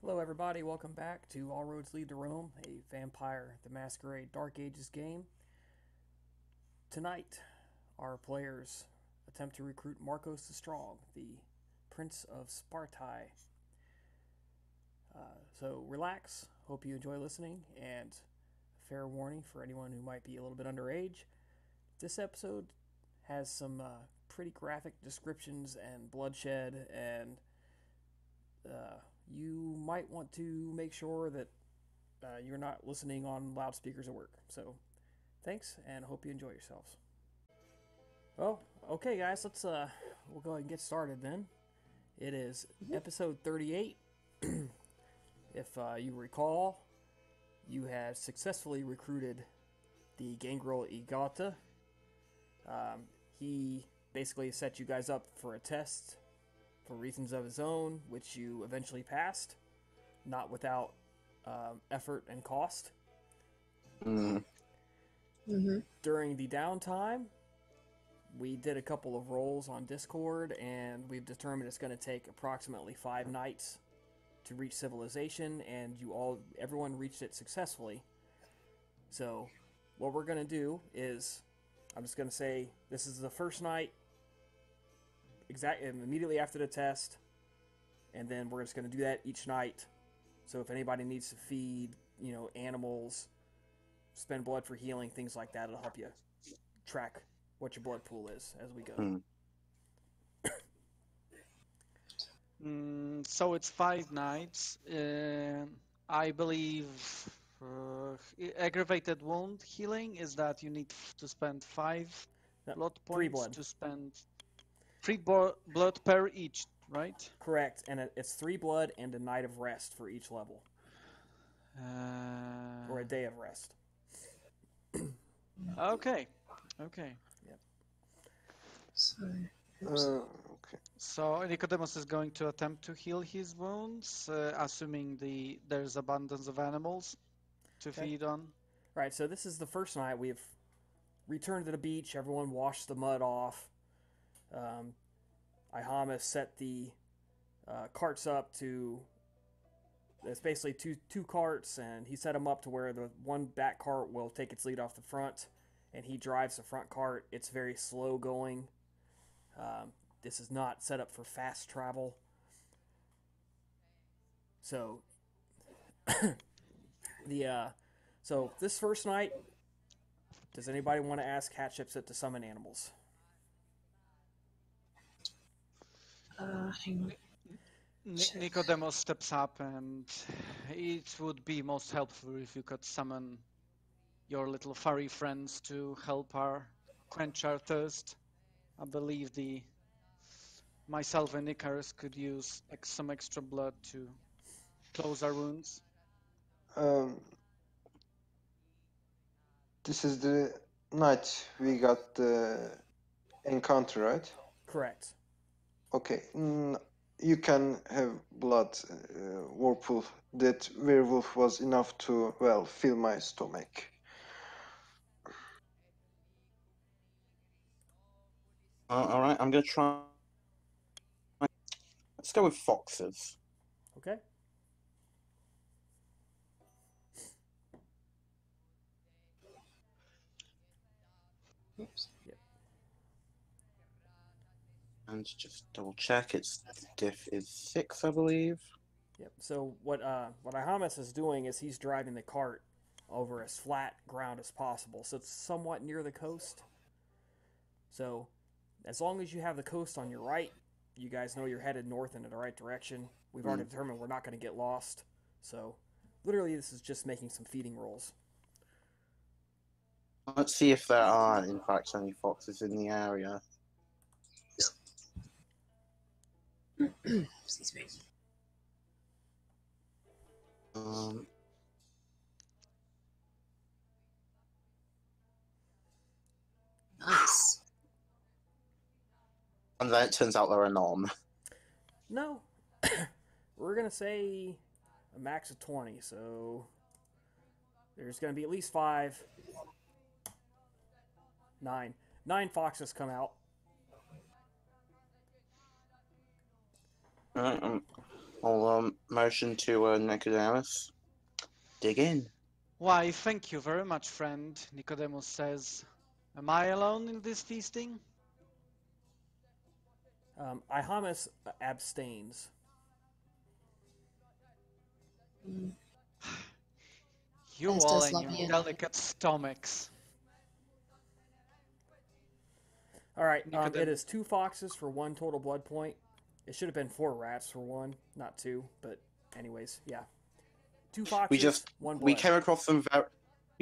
Hello, everybody. Welcome back to All Roads Lead to Rome, a Vampire the Masquerade Dark Ages game. Tonight, our players attempt to recruit Marcos the Strong, the Prince of Sparta. So relax. Hope you enjoy listening, and fair warning for anyone who might be a little bit underage. This episode has some pretty graphic descriptions and bloodshed, and you might want to make sure that you're not listening on loudspeakers at work. So, thanks, and hope you enjoy yourselves. Well, okay, guys, let's we'll go ahead and get started then. It is episode 38. If you recall, you have successfully recruited the gangrel Egottha. He basically set you guys up for a test for reasons of his own, which you eventually passed, not without effort and cost. Mm. During the downtime, we did a couple of rolls on Discord, and we've determined it's going to take approximately 5 nights to reach civilization, and everyone reached it successfully. So, what we're going to do is, I'm just going to say this is the first night, exactly immediately after the test, and then we're just going to do that each night. So if anybody needs to feed, animals, spend blood for healing, things like that, it'll help you track what your blood pool is as we go. So it's 5 nights. I believe aggravated wound healing is that you need to spend 5 No, blood 3 points blood. to spend 3 blood per each, right? Correct, and it's 3 blood and a night of rest for each level, or a day of rest. Okay. Yep. Okay. So Nicodemus is going to attempt to heal his wounds, assuming there's abundance of animals to feed on. Right, so this is the first night. We've returned to the beach. Everyone washed the mud off. Ihamas set the carts up to... It's basically two carts, and he set them up to where the one back cart will take its lead off the front, and he drives the front cart. It's very slow going. This is not set up for fast travel. So, so this first night, does anybody want to ask Hatshepsut to summon animals? Hang on. Nicodemus steps up, and it would be most helpful if you could summon your little furry friends to help quench our thirst. I believe myself and Icarus could use some extra blood to close our wounds. This is the night we got the encounter, right? Correct. Okay. You can have blood, Whirlpool. That werewolf was enough to, fill my stomach. All right, I'm going to try. Let's go with foxes. Okay. Oops. Yep. And just double check, its diff is 6, I believe. Yep. So what Ihamas is doing is he's driving the cart over as flat ground as possible, so it's somewhat near the coast. So, as long as you have the coast on your right, you guys know you're headed north into the right direction. We've already determined we're not going to get lost. So, literally, this is just making some feeding rolls. Let's see if there are, in fact, any foxes in the area. Excuse me. Nice. And then it turns out there are none. No. We're going to say a max of 20, so there's going to be at least 5. 9. 9 foxes come out. I'll motion to Nicodemus. Dig in. Why, thank you very much, friend, Nicodemus says. Am I alone in this feasting? Ihamus abstains. You As all does and your Lavia. delicate stomachs. All right, it Nicodemus. is 2 foxes for 1 total blood point. It should have been 4 rats for 1, not 2. But anyways, yeah, 2 foxes, 1 blood. We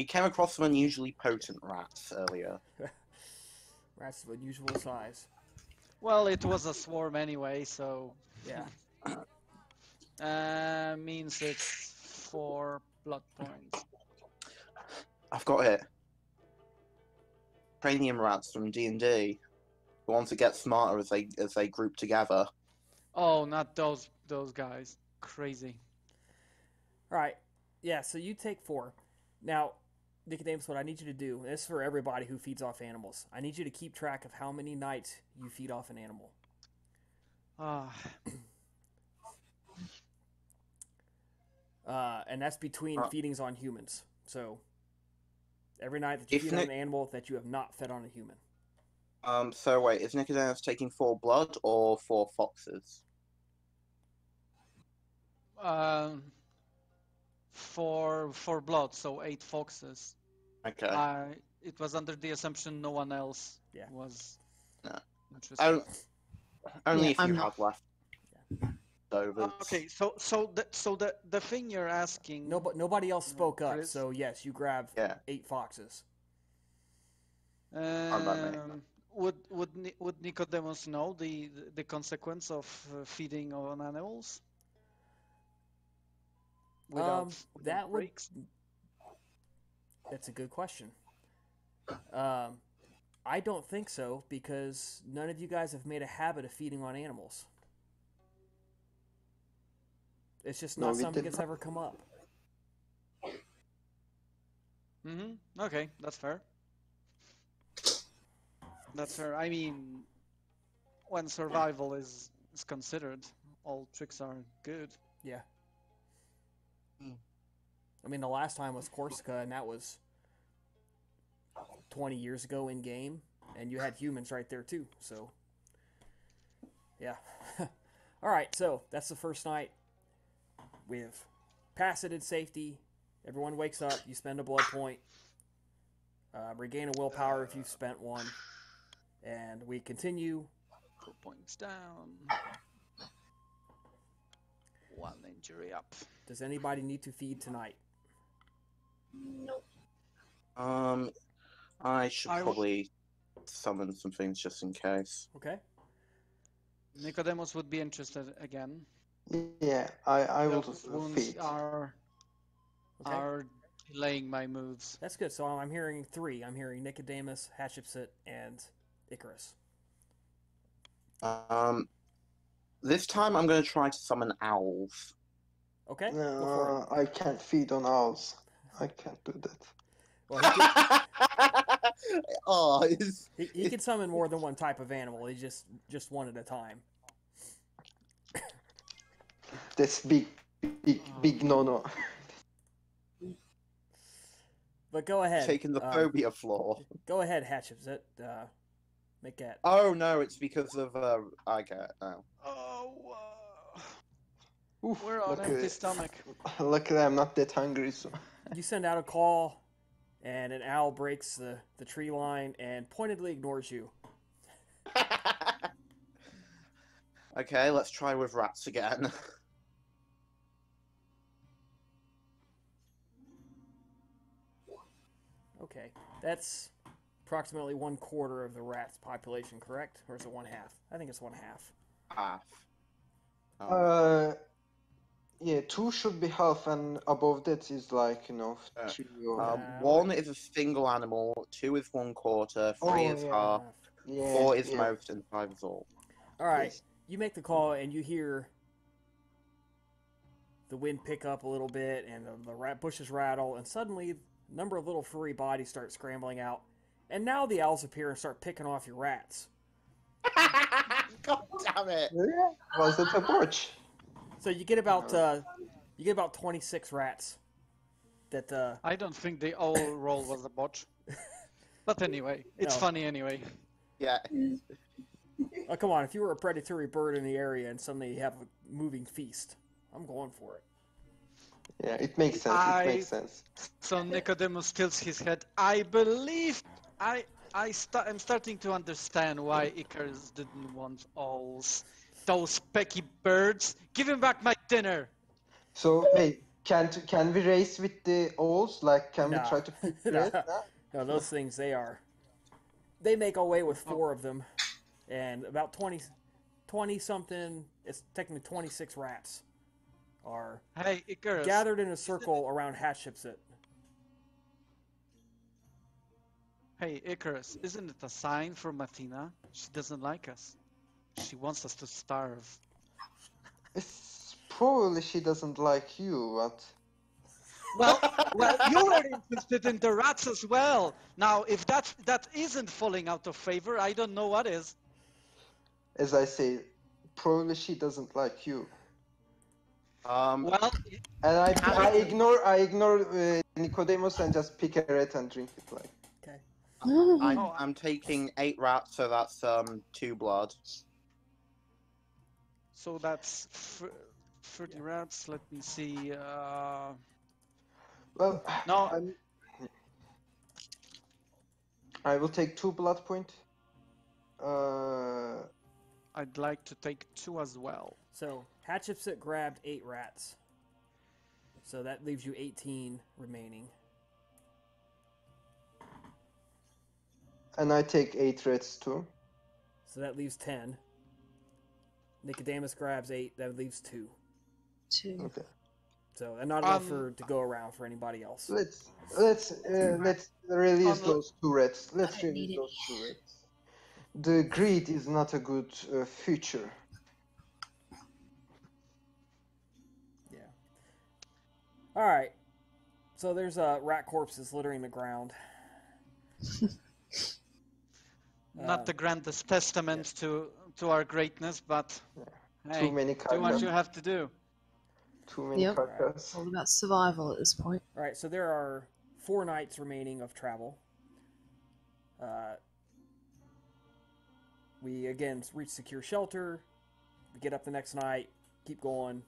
came across some unusually potent rats earlier. Rats of unusual size. Well, it was a swarm anyway, so Yeah. means it's 4 blood points. I've got it. Cranium rats from D&D. The ones that get smarter as they group together. Oh, not those guys. Crazy. All right. Yeah, so you take 4. Now, Nicodemus, what I need you to do, this is for everybody who feeds off animals. I need you to keep track of how many nights you feed off an animal. And that's between feedings on humans. So, every night that you feed on an animal that you have not fed on a human. So wait, is Nicodemus taking 4 blood or 4 foxes? For blood, so 8 foxes. Okay. It was under the assumption no one else was interested. Only if you I'm have left. Yeah. Okay, so the thing you're asking. Nobody else spoke up, Chris? so yes, you grab 8 foxes. Would Nicodemus know the consequence of feeding on animals? Without breaks? That's a good question. I don't think so, because none of you guys have made a habit of feeding on animals. It's just not something that's ever come up. Okay, that's fair. That's fair. I mean, when survival is considered, all tricks are good. Yeah. I mean, the last time was Corsica, and that was 20 years ago in game, and you had humans right there too. So, yeah. All right, so that's the first night. We've passed it in safety. Everyone wakes up. You spend a blood point. Regain a willpower if you've spent 1. And we continue. 4 points down. 1 injury up. Does anybody need to feed tonight? Nope. I should probably summon some things just in case. Okay. Nicodemus would be interested again. Yeah, I will wounds feed. are delaying my moves. That's good. So I'm hearing 3. I'm hearing Nicodemus, Hatshepsut, and Icarus. This time I'm going to try to summon owls. Okay. No, I can't feed on owls. I can't do that. Well, he can summon more than one type of animal. He just one at a time. That's big no. But go ahead. Taking the phobia floor. Go ahead, Hatshepsut. Make that. Oh no, it's because of I get it now. We're on empty stomach. Luckily, I'm not that hungry. So You send out a call, and an owl breaks the tree line and pointedly ignores you. Okay, let's try with rats again. Okay, that's approximately 1/4 of the rat's population, correct? Or is it 1/2? I think it's 1/2. Half. yeah, 2 should be half, and above that is like 3 or... 1 is a single animal, 2 is 1/4, 3 is half, 4 is most, and 5 is all. All right, you make the call, and you hear the wind pick up a little bit, and the bushes rattle, and suddenly a number of little furry bodies start scrambling out, and now the owls appear and start picking off your rats. God damn it! Yeah, was it a porch? So you get about 26 rats. That I don't think the owl roll was a botch. But anyway, it's No. funny anyway. Yeah. Oh, come on, if you were a predatory bird in the area and suddenly you have a moving feast, I'm going for it. Yeah, it makes sense. It makes sense. So Nicodemus tilts his head. I believe I'm starting to understand why Icarus didn't want owls. Those pecky birds. Give him back my dinner. So, hey, can we race with the owls? Like, can we Nah. try to pick Nah. it? No, those things, they make away with 4 of them, and about 20 something, it's technically 26 rats are Hey, Icarus. gathered in a circle around Hatshepsut. Hey, Icarus, isn't it a sign from Athena? She doesn't like us. She wants us to starve. It's probably she doesn't like you, but... Well, you were interested in the rats as well. Now, if that isn't falling out of favor, I don't know what is. As I say, probably she doesn't like you. Well, and I ignore Nicodemus and just pick a rat and drink it like. Okay. I'm taking 8 rats, so that's 2 blood. So that's 30 rats. Let me see. Well, no. I will take 2 blood point. I'd like to take 2 as well. So Hatshepsut grabbed 8 rats. So that leaves you 18 remaining. And I take 8 rats too. So that leaves 10. Nicodemus grabs 8. That leaves 2. 2. Okay. So and not enough to go around for anybody else. Let's release those 2 rats. Let's release those 2 rats. The greed is not a good feature. Yeah. All right. So there's rat corpses littering the ground. Not the grandest testament to our greatness, but hey, too many do what you have to do. Too many carcasses. All about survival at this point. All right, so there are 4 nights remaining of travel. We again reach secure shelter. We get up the next night, keep going.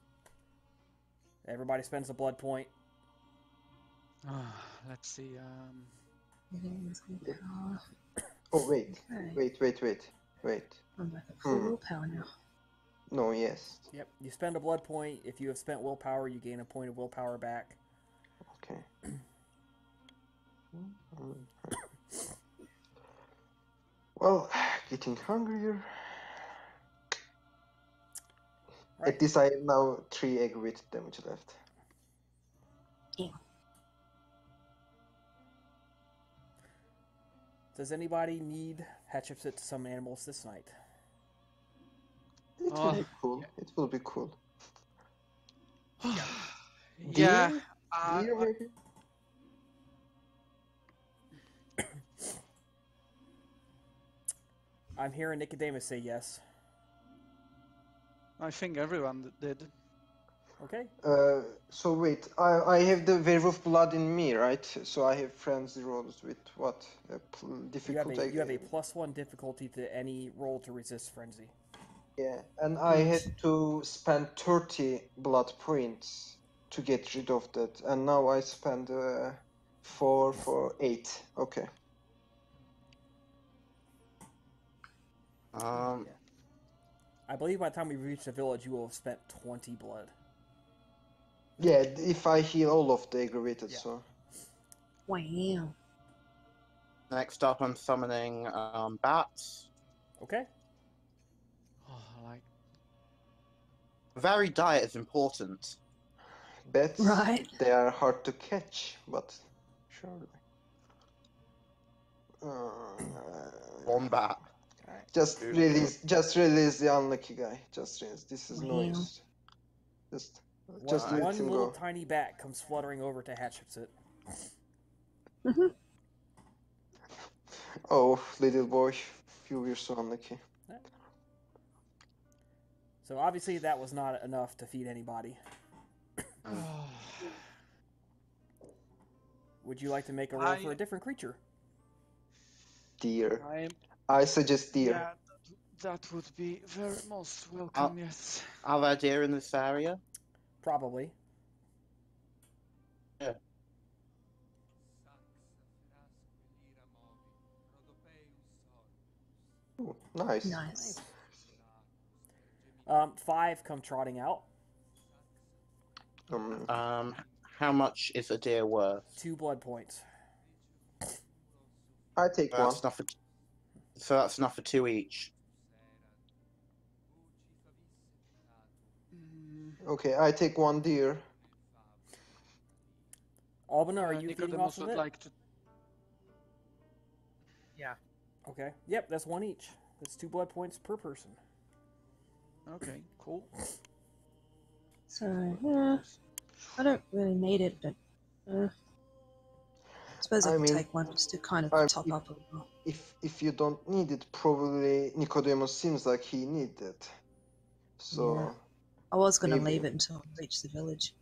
Everybody spends a blood point. Let's see. Oh wait, okay. wait. I'm back at full willpower now. No, yes. Yep, you spend a blood point. If you have spent willpower, you gain a point of willpower back. Okay. Well, getting hungrier. Right. At this, I have now 3 aggregate damage left. Yeah. Does anybody need Hatshepsut to summon animals this night? It will be cool. Yeah. It will be cool. Yeah. Deer maybe? I'm hearing Nicodemus say yes. I think everyone did. Okay. So wait, I have the werewolf blood in me, right? So I have frenzy rolls with what? Difficulty? You have a +1 difficulty to any roll to resist frenzy. Yeah, and I had to spend 30 blood points to get rid of that, and now I spend 4 for 8. Okay. Yeah. I believe by the time we reach the village, you will have spent 20 blood. Yeah, if I heal all of the aggravated, so. Wow. Next up, I'm summoning bats. Okay. Varied diet is important. Bats, right? They are hard to catch, but surely. One bat. Right. Just release the unlucky guy. Just release. This is noise. Just let one him little go. tiny bat comes fluttering over to Hatshepsut. Oh, little boy, you were so unlucky. So obviously that was not enough to feed anybody. Would you like to make a roll for a different creature? Deer. I suggest deer. Yeah, that would be very most welcome, yes. Are there deer in this area? Probably. Yeah. Ooh, nice. Nice. 5 come trotting out. How much is a deer worth? 2 blood points. I take one. So that's enough for 2 each. Okay, I take 1 deer. Albina, are you feeding off of it? Like to... Yeah. Okay. Yep, that's 1 each. That's 2 blood points per person. Okay, cool. So, yeah, I don't really need it, but I suppose I can take one just to kind of top up a little. If you don't need it, probably Nicodemus seems like he needs it. So yeah. I was going to leave it until I reach the village.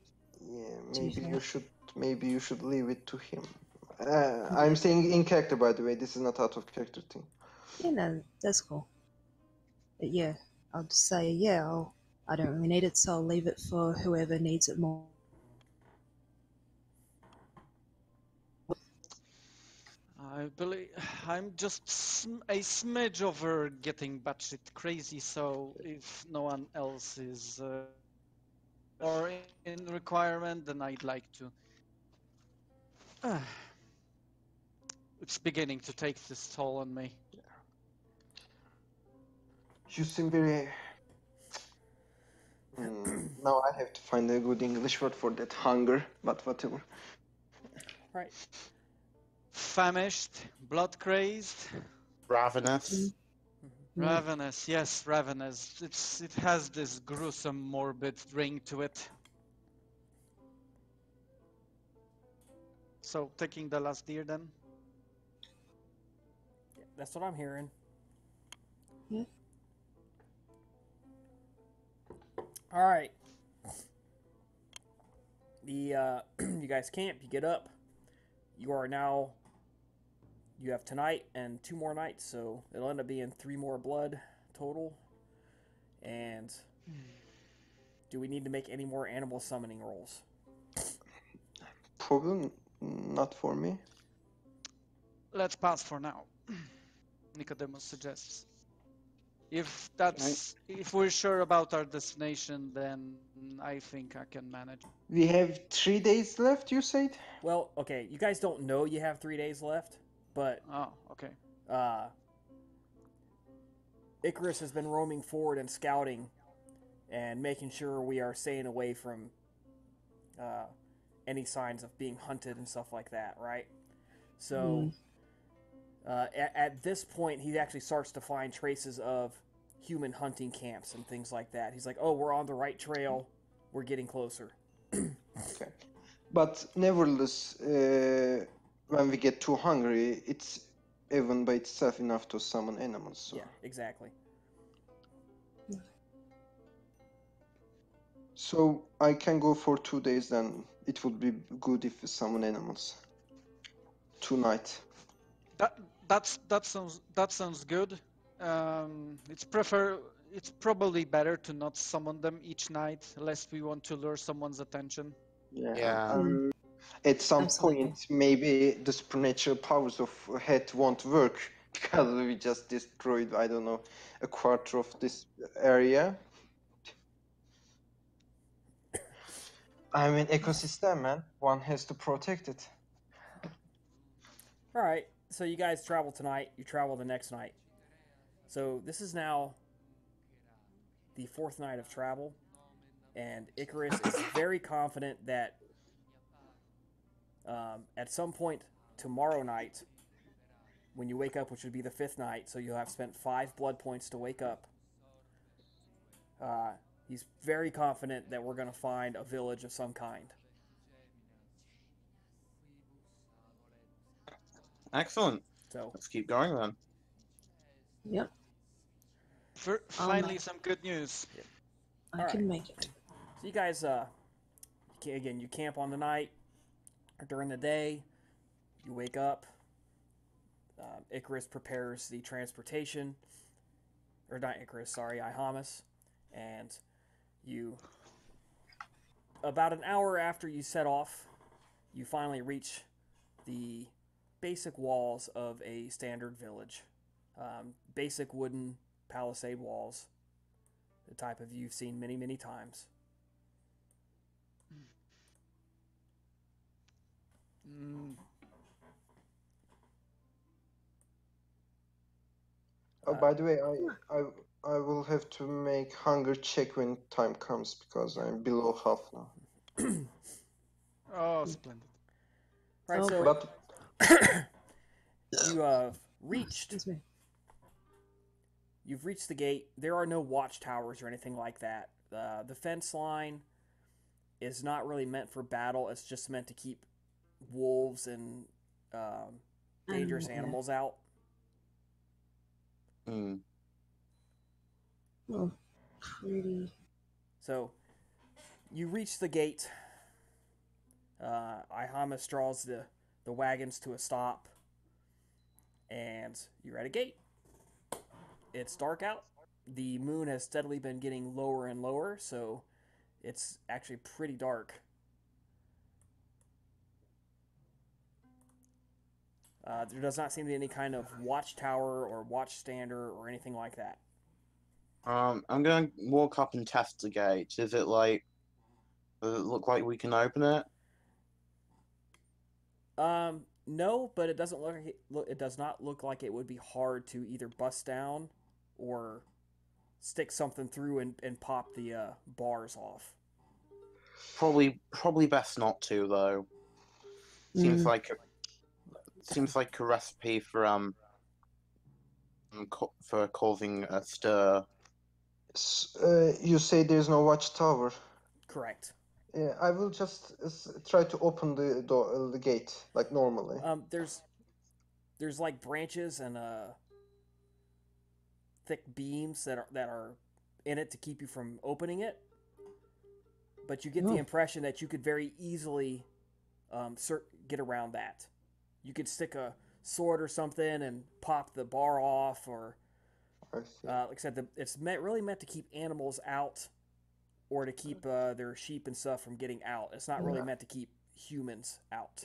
Yeah, maybe you should leave it to him. I'm saying in character, by the way. This is not out of character thing. Yeah, no, that's cool. But yeah, I'll just say, I don't really need it, so I'll leave it for whoever needs it more. I believe I'm just a smidge over getting batshit crazy, so if no one else is or in requirement, then I'd like to. It's beginning to take this toll on me. You seem very... now I have to find a good English word for that. Hunger, but whatever. Right. Famished, blood crazed, ravenous. Ravenous, yes, ravenous. It has this gruesome, morbid ring to it. So taking the last deer then. Yeah, that's what I'm hearing. Yeah. All right. You guys camp. You get up. You have tonight and 2 more nights, so it'll end up being 3 more blood total. And do we need to make any more animal summoning rolls? Problem not for me. Let's pass for now. Nicodemus suggests. If we're sure about our destination, then I think I can manage. We have 3 days left, you said? Well, okay, you guys don't know you have 3 days left, but okay. Icarus has been roaming forward and scouting and making sure we are staying away from any signs of being hunted and stuff like that, right? So at this point, he actually starts to find traces of human hunting camps and things like that. He's like, oh, we're on the right trail. We're getting closer. Okay. But nevertheless, when we get too hungry, it's even by itself enough to summon animals. So. Yeah, exactly. So I can go for 2 days, then it would be good if we summon animals. Tonight. That sounds good. It's probably better to not summon them each night, lest we want to lure someone's attention. Yeah. At some point, maybe the supernatural powers of Het won't work because we just destroyed, I don't know, a quarter of this area. I mean, ecosystem, man. One has to protect it. All right. So you guys travel tonight. You travel the next night. So this is now the 4th night of travel, and Icarus is very confident that at some point tomorrow night, when you wake up, which would be the 5th night, so you'll have spent 5 blood points to wake up. He's very confident that we're going to find a village of some kind. Excellent. So let's keep going then. Yep. Finally, some good news. Yep. I can make it. So you guys, again, you camp on the night or during the day. You wake up. Icarus prepares the transportation, or not Icarus, sorry, Ihamus, and you. About an hour after you set off, you finally reach the basic walls of a standard village. Basic wooden palisade walls, the type of you've seen many, many times. Oh, by the way, I will have to make hunger check when time comes because I'm below half now. Oh, splendid. Right, so but you have reached. Excuse me. You've reached the gate. There are no watchtowers or anything like that. The fence line is not really meant for battle. It's just meant to keep wolves and dangerous animals out. Oh, pretty. So, you reach the gate. Ihamus draws the wagons to a stop, and you're at a gate. It's dark out. The moon has steadily been getting lower and lower, so it's actually pretty dark. There does not seem to be any kind of watchtower or watchstander or anything like that. I'm going to walk up and test the gate. Is it like... Does it look like we can open it? No, but it doesn't look. It does not look like it would be hard to either bust down or stick something through and pop the bars off. Probably best not to though. Seems like a recipe for causing a stir. You say there's no watchtower. Correct. Yeah, I will just try to open the door, the gate, like normally. There's like branches and thick beams that are in it to keep you from opening it. But you get the impression that you could very easily get around that. You could stick a sword or something and pop the bar off, or like I said, it's really meant to keep animals out, or to keep their sheep and stuff from getting out. It's not really meant to keep humans out.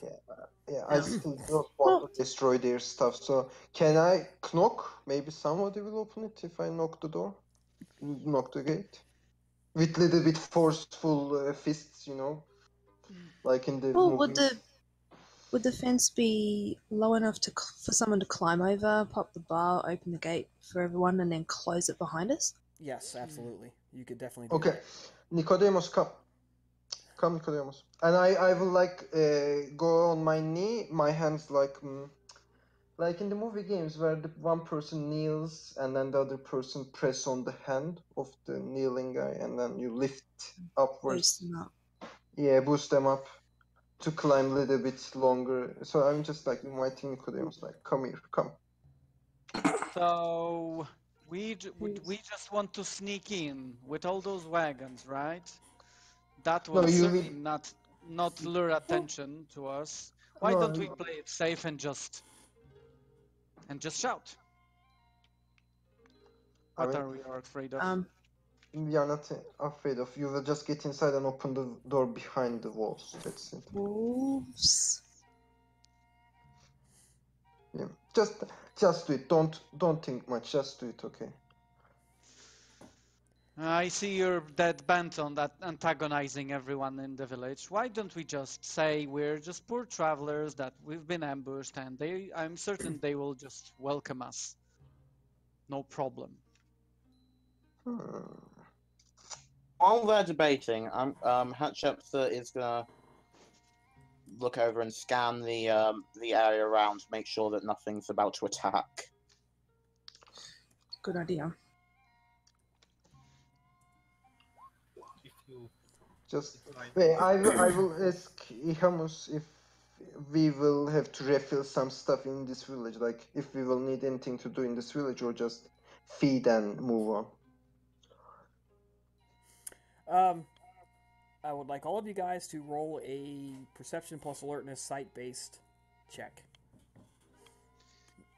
Yeah. I still don't want to destroy their stuff. So can I knock? Maybe somebody will open it if I knock the door, knock the gate, with little bit forceful fists, like in the movies. Would the fence be low enough for someone to climb over, pop the bar, open the gate for everyone, and then close it behind us? Yes, absolutely. You could definitely do that. Nicodemus, come. Come, Nicodemus. And I will go on my knee, my hands like in the movie games where the one person kneels and then the other person press on the hand of the kneeling guy and then you lift upwards. Boost them up. Yeah, boost them up to climb a little bit longer. So I'm just inviting Nicodemus, come here, come. So we just want to sneak in with all those wagons, right? That will certainly not lure attention to us. Why don't we play it safe and just shout? What are we afraid of? We are not afraid of. You will just get inside and open the door behind the walls. That's it. Wolves. Yeah, just do it. Don't think much. Just do it, okay? I see you're dead bent on that, antagonizing everyone in the village. Why don't we just say we're just poor travelers, that we've been ambushed, and I'm certain they will just welcome us. No problem. While they're debating, Hatshepsut is gonna look over and scan the area around to make sure that nothing's about to attack. Good idea. Wait, I will ask Ihamus if we will have to refill some stuff in this village, like if we will need anything to do in this village or just feed and move on. I would like all of you guys to roll a perception plus alertness sight-based check.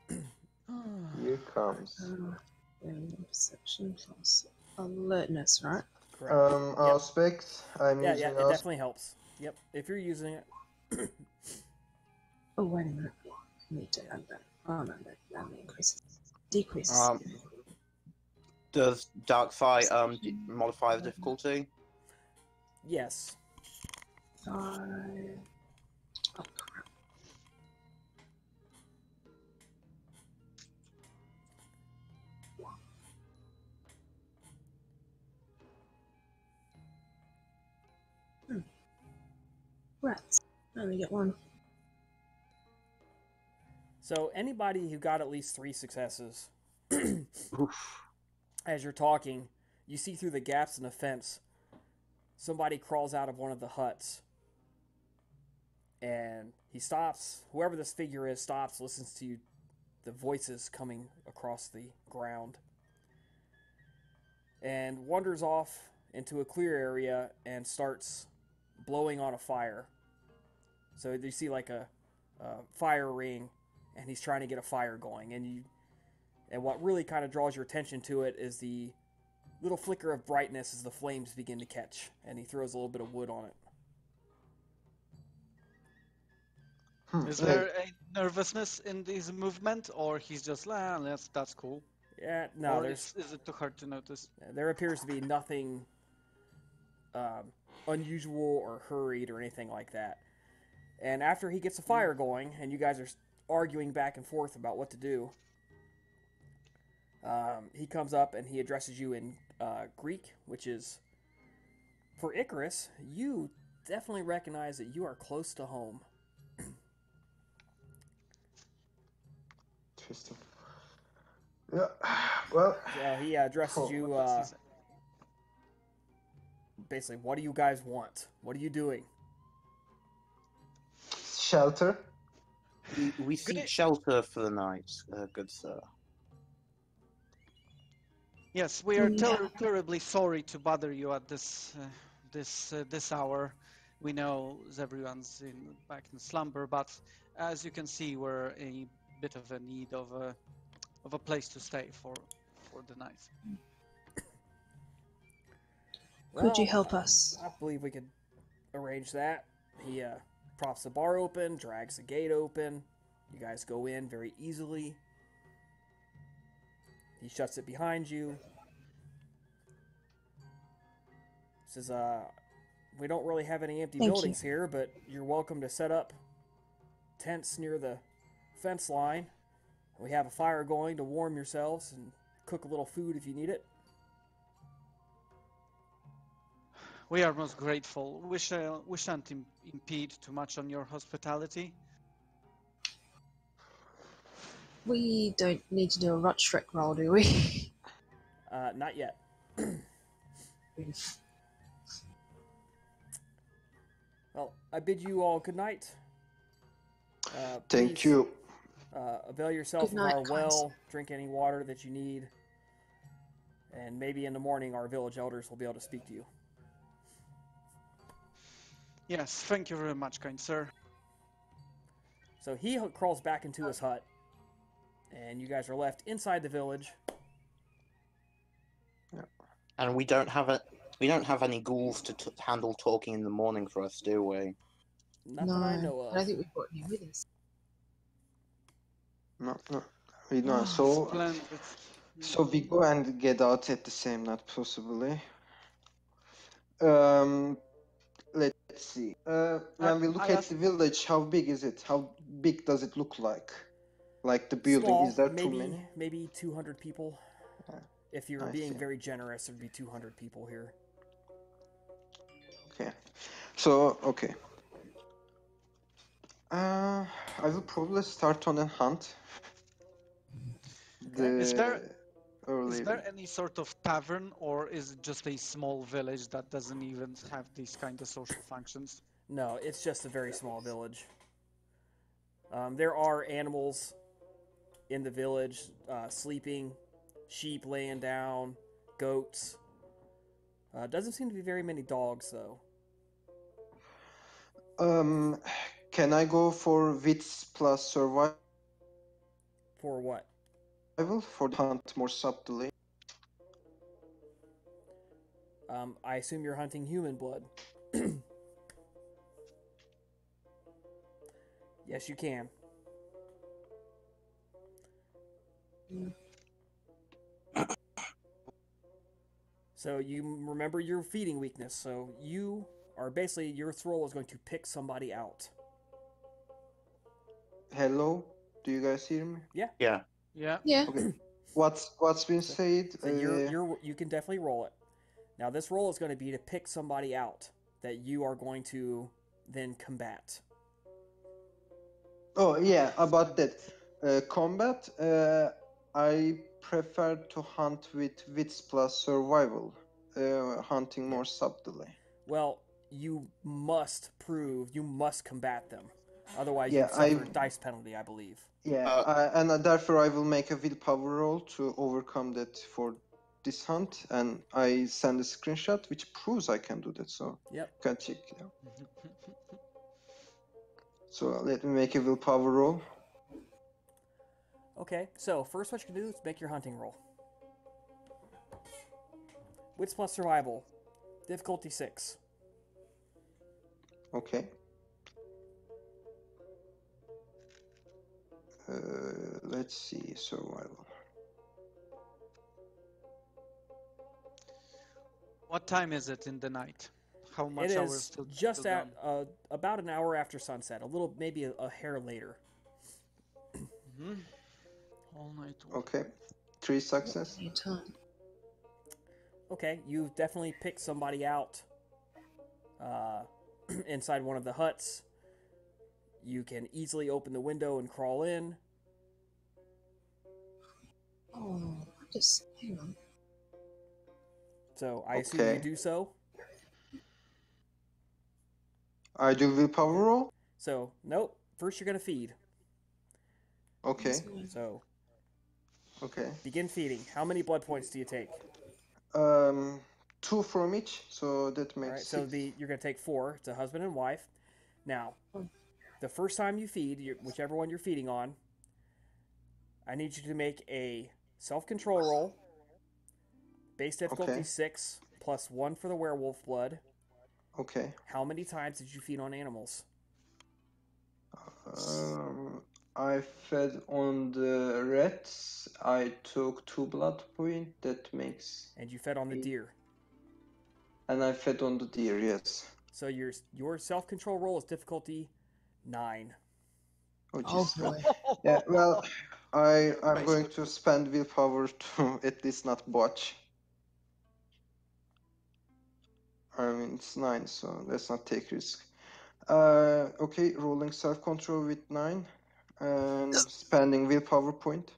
Here comes. Perception plus alertness, right? Correct. Aspect. I'm Yeah, using it definitely helps. Yep, if you're using it. Oh, wait a minute. Need to add that. Oh, no, that increases. Decreases. Does dark sight modify the difficulty? Yes. 5. Oh, crap. Rats. I only get 1. So anybody who got at least 3 successes, as you're talking, you see through the gaps in the fence, somebody crawls out of one of the huts. And he stops. Whoever this figure is stops, listens to the voices coming across the ground, and wanders off into a clear area and starts blowing on a fire. So you see like a fire ring, and he's trying to get a fire going. And what really kind of draws your attention to it is the little flicker of brightness as the flames begin to catch, and he throws a little bit of wood on it. Is there a nervousness in his movement, or he's just, that's cool? Yeah, no, or is it too hard to notice? There appears to be nothing unusual or hurried or anything like that. And after he gets a fire going, and you guys are arguing back and forth about what to do, he comes up and he addresses you in Greek, which is, for Icarus, you definitely recognize that you are close to home. Interesting. Yeah, well... He addresses you, basically, what do you guys want? What are you doing? Shelter? We seek shelter for the night, good sir. Yes, we are terribly sorry to bother you at this hour. We know everyone's back in slumber, but as you can see, we're in a bit of a need of a place to stay for the night. Could you help us? I believe we could arrange that. He props the bar open, drags the gate open. You guys go in very easily. He shuts it behind you. Says, we don't really have any empty buildings here, but you're welcome to set up tents near the fence line. We have a fire going to warm yourselves and cook a little food if you need it. We are most grateful. We shan't impede too much on your hospitality. We don't need to do a rot Shrek roll, do we? Not yet. Well, I bid you all good night. Thank you. Avail yourself of our well, drink any water that you need, and maybe in the morning our village elders will be able to speak to you. Yes, thank you very much, kind sir. So he crawls back into his hut, and you guys are left inside the village. And we don't have any ghouls to handle talking in the morning for us, do we? Not that I know of. I don't think we've got any with us. No. We don't. So we go and get out at the same night, possibly. Let's see. When we look at the village, how big is it? How big does it look like? Like the building, Small, is there too many? Maybe 200 people. If you're being very generous, there'd be 200 people here. Okay. So, okay. I will probably start on a hunt. Is there any sort of tavern, or is it just a small village that doesn't even have these kind of social functions? No, it's just a very small village. There are animals in the village sleeping, sheep laying down, goats. Doesn't seem to be very many dogs, though. Can I go for wits plus survival For what? for the hunt more subtly? I assume you're hunting human blood. Yes, you can. So you remember your feeding weakness. So you are basically, your role is going to pick somebody out. Hello, do you guys hear me? Yeah. Yeah. Yeah. Yeah. Okay. What's been said? So you can definitely roll it. Now this roll is going to be to pick somebody out that you are going to then combat. Oh yeah, about that. Combat. I prefer to hunt with wits plus survival. Hunting more subtly. Well, you must combat them. Otherwise, Yeah, you'd suffer a dice penalty, I believe. Yeah, and therefore I will make a willpower roll to overcome that for this hunt, and I send a screenshot which proves I can do that. So Yep. you can check. Yeah. So let me make a willpower roll. Okay, so first what you can do is make your hunting roll. Wits plus survival. Difficulty 6. Okay. Let's see, survival. What time is it in the night? How much It hours is till just till at dawn? about an hour after sunset. A little, maybe a hair later. All night. Okay. 3 success. Your time. Okay, you definitely picked somebody out inside one of the huts. You can easily open the window and crawl in. Oh, just hang on. So I assume Okay. you do so. I do willpower roll. So nope. First you're gonna feed. Okay. So Okay. begin feeding. How many blood points do you take? 2 from each, so that makes All right. So 6. you're gonna take 4. It's a husband and wife. Now, the first time you feed, whichever one you're feeding on, I need you to make a self-control roll. Base difficulty 6 plus 1 for the werewolf blood. Okay. How many times did you feed on animals? I fed on the rats. I took 2 blood point. That makes. And you fed on the deer. And I fed on the deer. Yes. So your self-control roll is difficulty 9. Oh boy. Yeah. Well, I'm going to spend willpower to at least not botch. I mean, it's 9, so let's not take risk. Okay, rolling self-control with 9 and spending willpower point.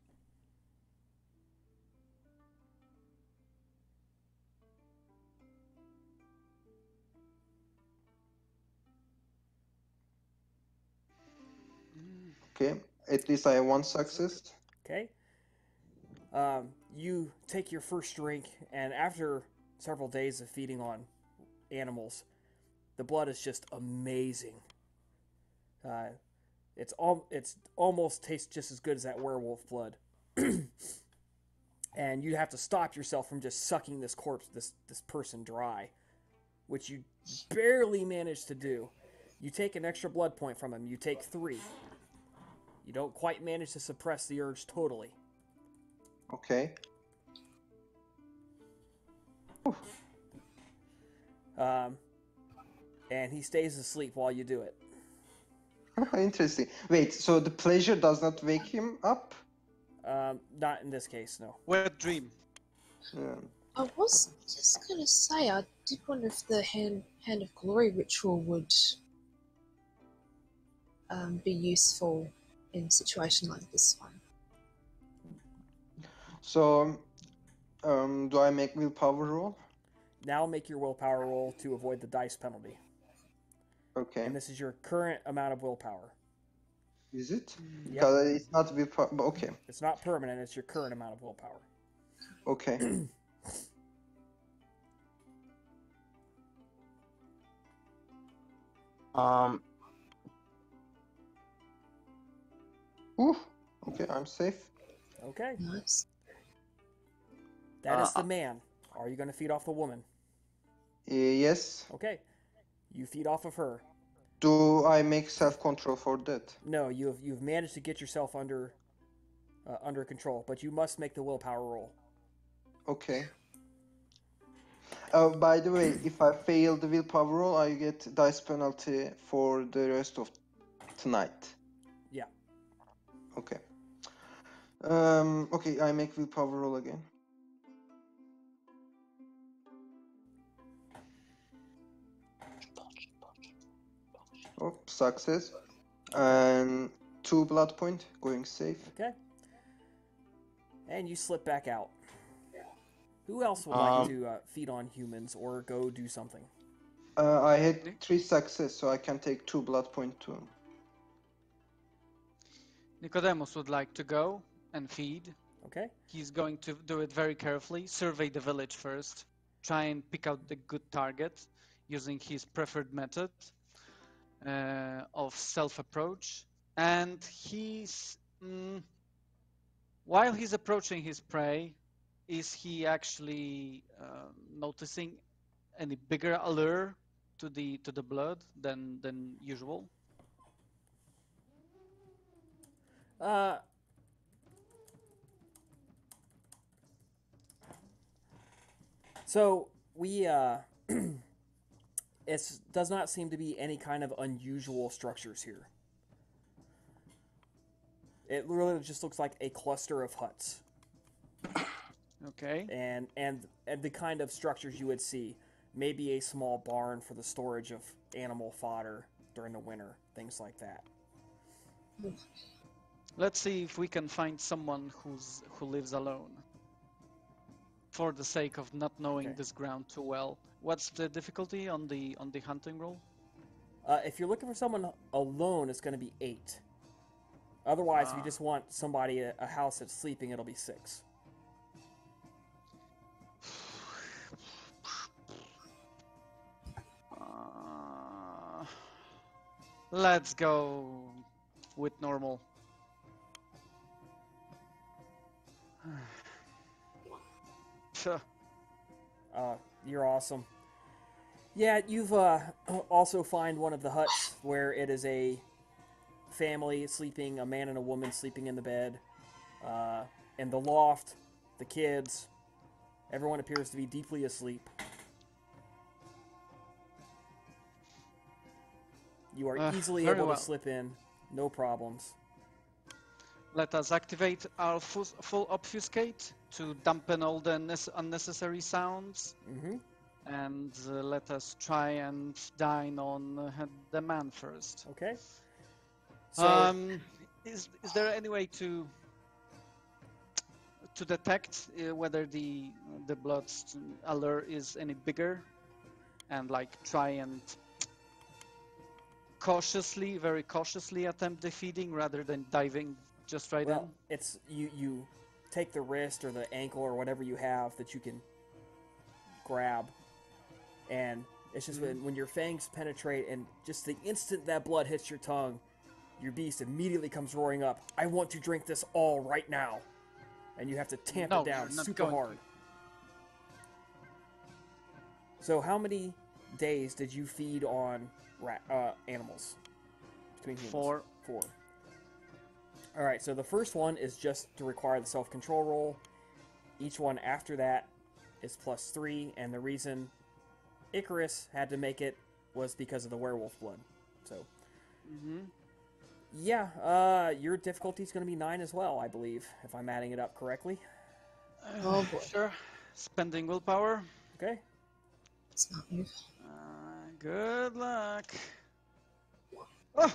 Okay, at least I have 1 success. Okay. You take your first drink, and after several days of feeding on animals, the blood is just amazing. It's almost tastes just as good as that werewolf blood. And you have to stop yourself from just sucking this corpse, this person dry, which you barely manage to do. You take an extra blood point from him. You take 3. You don't quite manage to suppress the urge totally. Okay. And he stays asleep while you do it. Interesting. Wait, so the pleasure does not wake him up? Not in this case, no. Wet dream. Yeah. I was just gonna say, I did wonder if the hand of glory ritual would be useful in a situation like this one. So, do I make willpower roll? Now make your willpower roll to avoid the dice penalty. Okay. And this is your current amount of willpower. Is it? Yep. Because it's not willpower. Okay. It's not permanent, it's your current amount of willpower. Okay. Um, Ooh, okay, I'm safe. Okay. Nice. That is the man. Are you going to feed off the woman? Yes. Okay. You feed off of her. Do I make self-control for that? No, you've managed to get yourself under control, but you must make the willpower roll. Okay. By the way, if I fail the willpower roll, I get dice penalty for the rest of tonight. Yeah. Okay. Okay, I make willpower roll again. Oh, success. And 2 blood point, going safe. Okay. And you slip back out. Who else would like to feed on humans or go do something? I had 3 success, so I can take 2 blood point too. Nicodemus would like to go and feed. Okay. He's going to do it very carefully, survey the village first, try and pick out the good target using his preferred method of self-approach. And while he's approaching his prey, is he actually noticing any bigger allure to the blood than usual? So we it does not seem to be any kind of unusual structures here. It really just looks like a cluster of huts. Okay. And the kind of structures you would see, maybe a small barn for the storage of animal fodder during the winter, things like that. Let's see if we can find someone who lives alone. For the sake of not knowing this ground too well, what's the difficulty on the hunting roll? If you're looking for someone alone, it's going to be 8. Otherwise, if you just want somebody a house that's sleeping, it'll be 6. Let's go with normal. You're awesome. Yeah, you've also find one of the huts where it is a family sleeping, a man and a woman sleeping in the bed. In the loft, the kids, everyone appears to be deeply asleep. You are easily able to slip in, no problems. Let us activate our full obfuscate to dampen all the unnecessary sounds. Mm-hmm. And let us try and dine on the man first. Okay. So, is there any way to detect whether the blood's allure is any bigger, and like try and very cautiously attempt the feeding rather than diving just right in? It's you take the wrist or the ankle or whatever you have that you can grab, and it's just when your fangs penetrate and just the instant that blood hits your tongue, your beast immediately comes roaring up. I want to drink this all right now, and you have to tamp it down super hard. So how many days did you feed on animals? Between humans? 4. 4. All right, so the first one is just to require the self-control roll. Each one after that is +3, and the reason Icarus had to make it was because of the werewolf blood. So, yeah, your difficulty is going to be 9 as well, I believe, if I'm adding it up correctly. Oh boy. Sure. Spending willpower. Okay. Smart move. Good luck. Oh!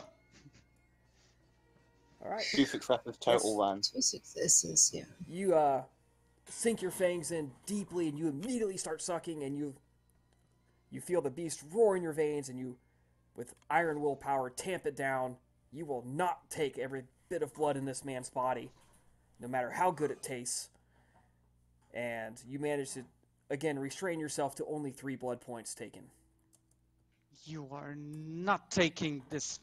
All right. 2 successes total then. 2 successes, yeah. You sink your fangs in deeply, and you immediately start sucking, and you feel the beast roar in your veins, and you, with iron willpower, tamp it down. You will not take every bit of blood in this man's body, no matter how good it tastes. And you manage to, again, restrain yourself to only 3 blood points taken. You are not taking this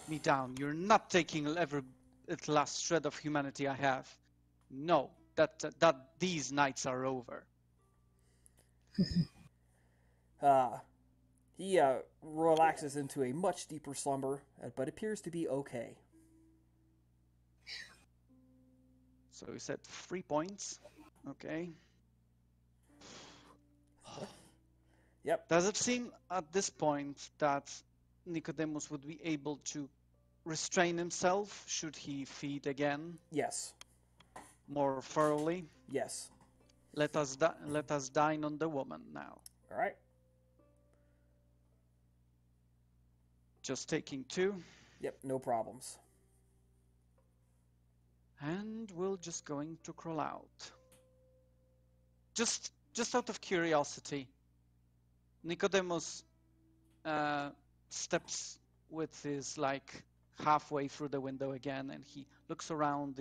me down. You're not taking every last shred of humanity I have. No, that these nights are over. He relaxes into a much deeper slumber, but appears to be okay. So you said 3 points. Okay. Yep. Does it seem at this point that Nicodemus would be able to restrain himself should he feed again Yes. more thoroughly? Yes. Let us dine on the woman now. All right. Just taking 2. Yep. No problems. And we're just going to crawl out. Just out of curiosity, Nicodemus steps with his halfway through the window again, and he looks around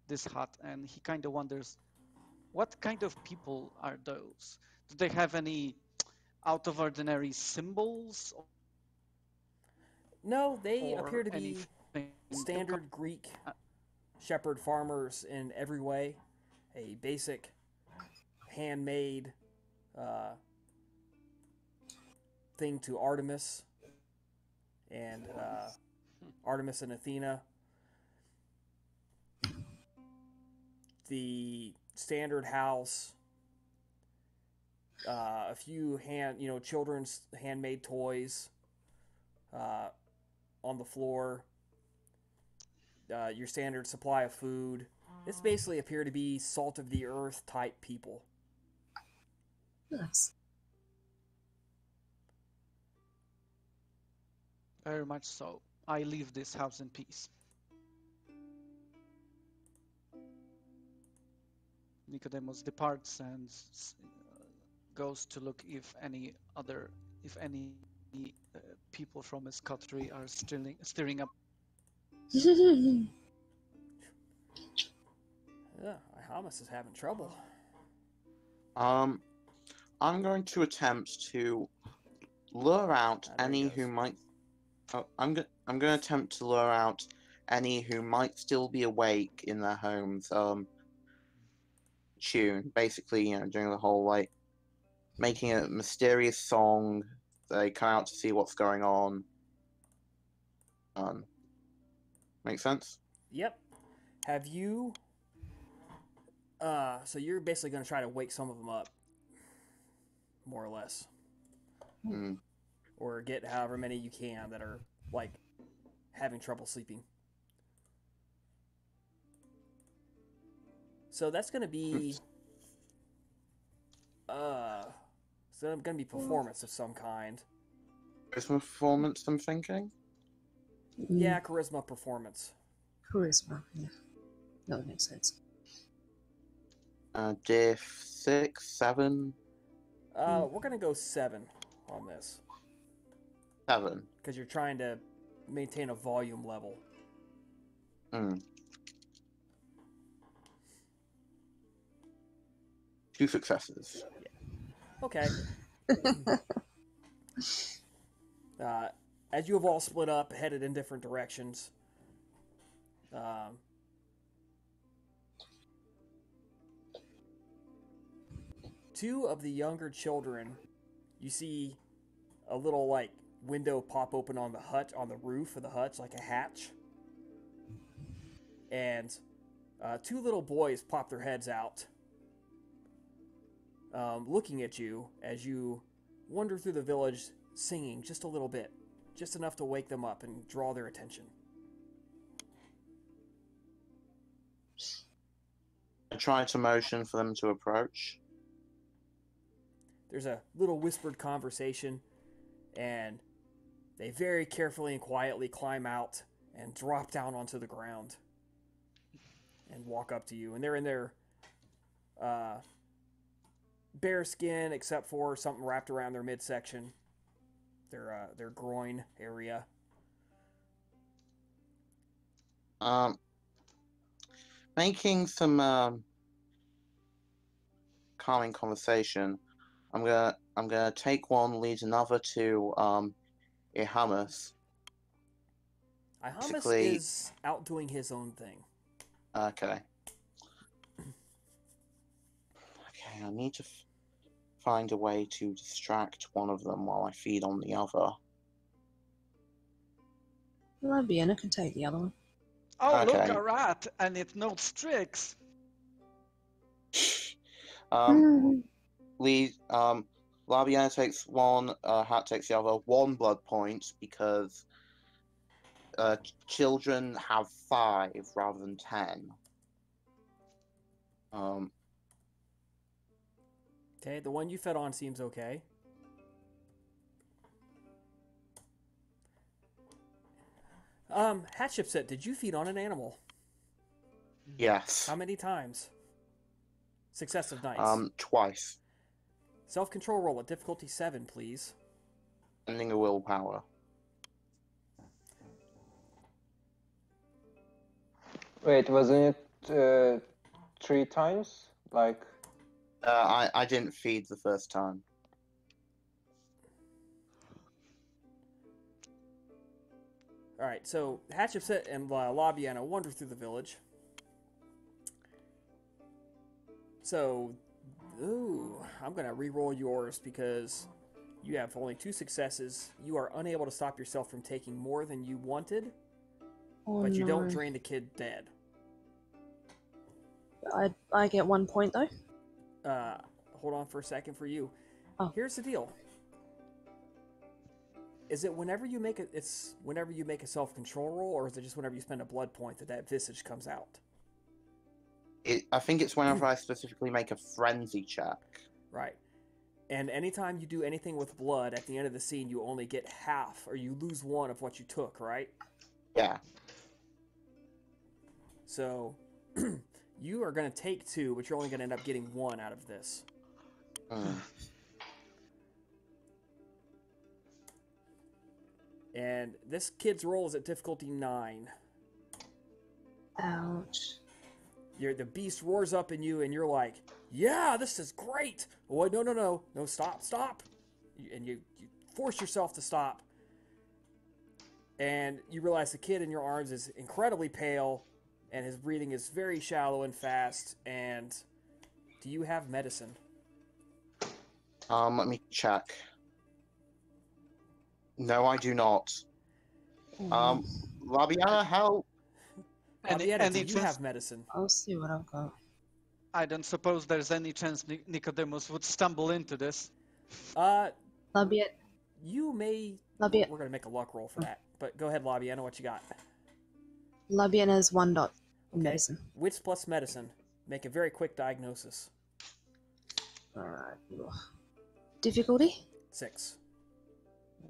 this hut, and he kind of wonders, what kind of people are those? Do they have any out of ordinary symbols? No, they Or appear to be anything? standard Greek shepherd farmers in every way. A basic handmade thing to Artemis and Artemis and Athena. The standard house, a few children's handmade toys on the floor. Your standard supply of food. This basically appear to be salt of the earth type people. Nice. Very much so. I leave this house in peace. Nicodemus departs and goes to look if any people from his coterie are stirring up. Yeah, Ihamus is having trouble. I'm going to attempt to lure out There he any goes. who might. I'm going to attempt to lure out any who might still be awake in their homes. Tune basically, doing the whole making a mysterious song. They come out to see what's going on. Make sense? Yep. Have you? So you're basically going to try to wake some of them up, more or less, or get however many you can that are having trouble sleeping. So that's going to be performance of some kind. Charisma performance, I'm thinking. Yeah, charisma performance. Charisma, yeah. That would make sense. Diff 6, 7. We're going to go 7 on this. 7. Because you're trying to maintain a volume level. 2 successes. Yeah. Okay. As you have all split up, headed in different directions, two of the younger children, you see a little window pop open on the roof of the hutch, like a hatch, and 2 little boys pop their heads out, looking at you as you wander through the village, singing just a little bit, just enough to wake them up and draw their attention. I try to motion for them to approach. There's a little whispered conversation, and they very carefully and quietly climb out and drop down onto the ground and walk up to you. And they're in their bare skin, except for something wrapped around their midsection, their groin area. Making some calming conversation. I'm gonna take one, lead another to Ihamus. Ihamus Basically- is out doing his own thing. Okay. Okay, I need to find a way to distract one of them while I feed on the other. Labiana can take the other one. Oh, look, Okay. a rat, and it knows tricks. Labiana takes one, Hat takes the other. 1 blood point because children have 5 rather than 10. Okay, the one you fed on seems okay. Hatshepsut, did you feed on an animal? Yes. How many times? Successive nights. Twice. Self-control roll at difficulty 7, please. Ending a willpower. Wait, wasn't it 3 times? Like, I didn't feed the first time. Alright, so Hatshepsut and Labiana wander through the village. So, ooh, I'm going to re-roll yours because you have only 2 successes. You are unable to stop yourself from taking more than you wanted, but you don't drain the kid dead. I get 1 point though. Hold on for a second for you. Oh. Here's the deal. Is it whenever you make a self-control roll, or is it just whenever you spend a blood point that visage comes out? I think it's whenever I specifically make a frenzy check. Right. And anytime you do anything with blood, at the end of the scene, you only get half, or you lose 1 of what you took, right? Yeah. So, you are going to take 2, but you're only going to end up getting 1 out of this. And this kid's roll is at difficulty 9. Ouch. The beast roars up in you, and you're like, yeah, this is great. Oh, no, stop. And you force yourself to stop. And you realize the kid in your arms is incredibly pale, and his breathing is very shallow and fast. And do you have medicine? Let me check. No, I do not. Labiana, help! Labiana, do you have medicine? I'll see what I've got. I don't suppose there's any chance Nicodemus would stumble into this. Labiana. You may... Labiana. We're going to make a luck roll for that. But go ahead, Labiana, what you got? Labiana's 1 dot Okay. medicine. Wits plus medicine. Make a very quick diagnosis. Alright. Difficulty? 6.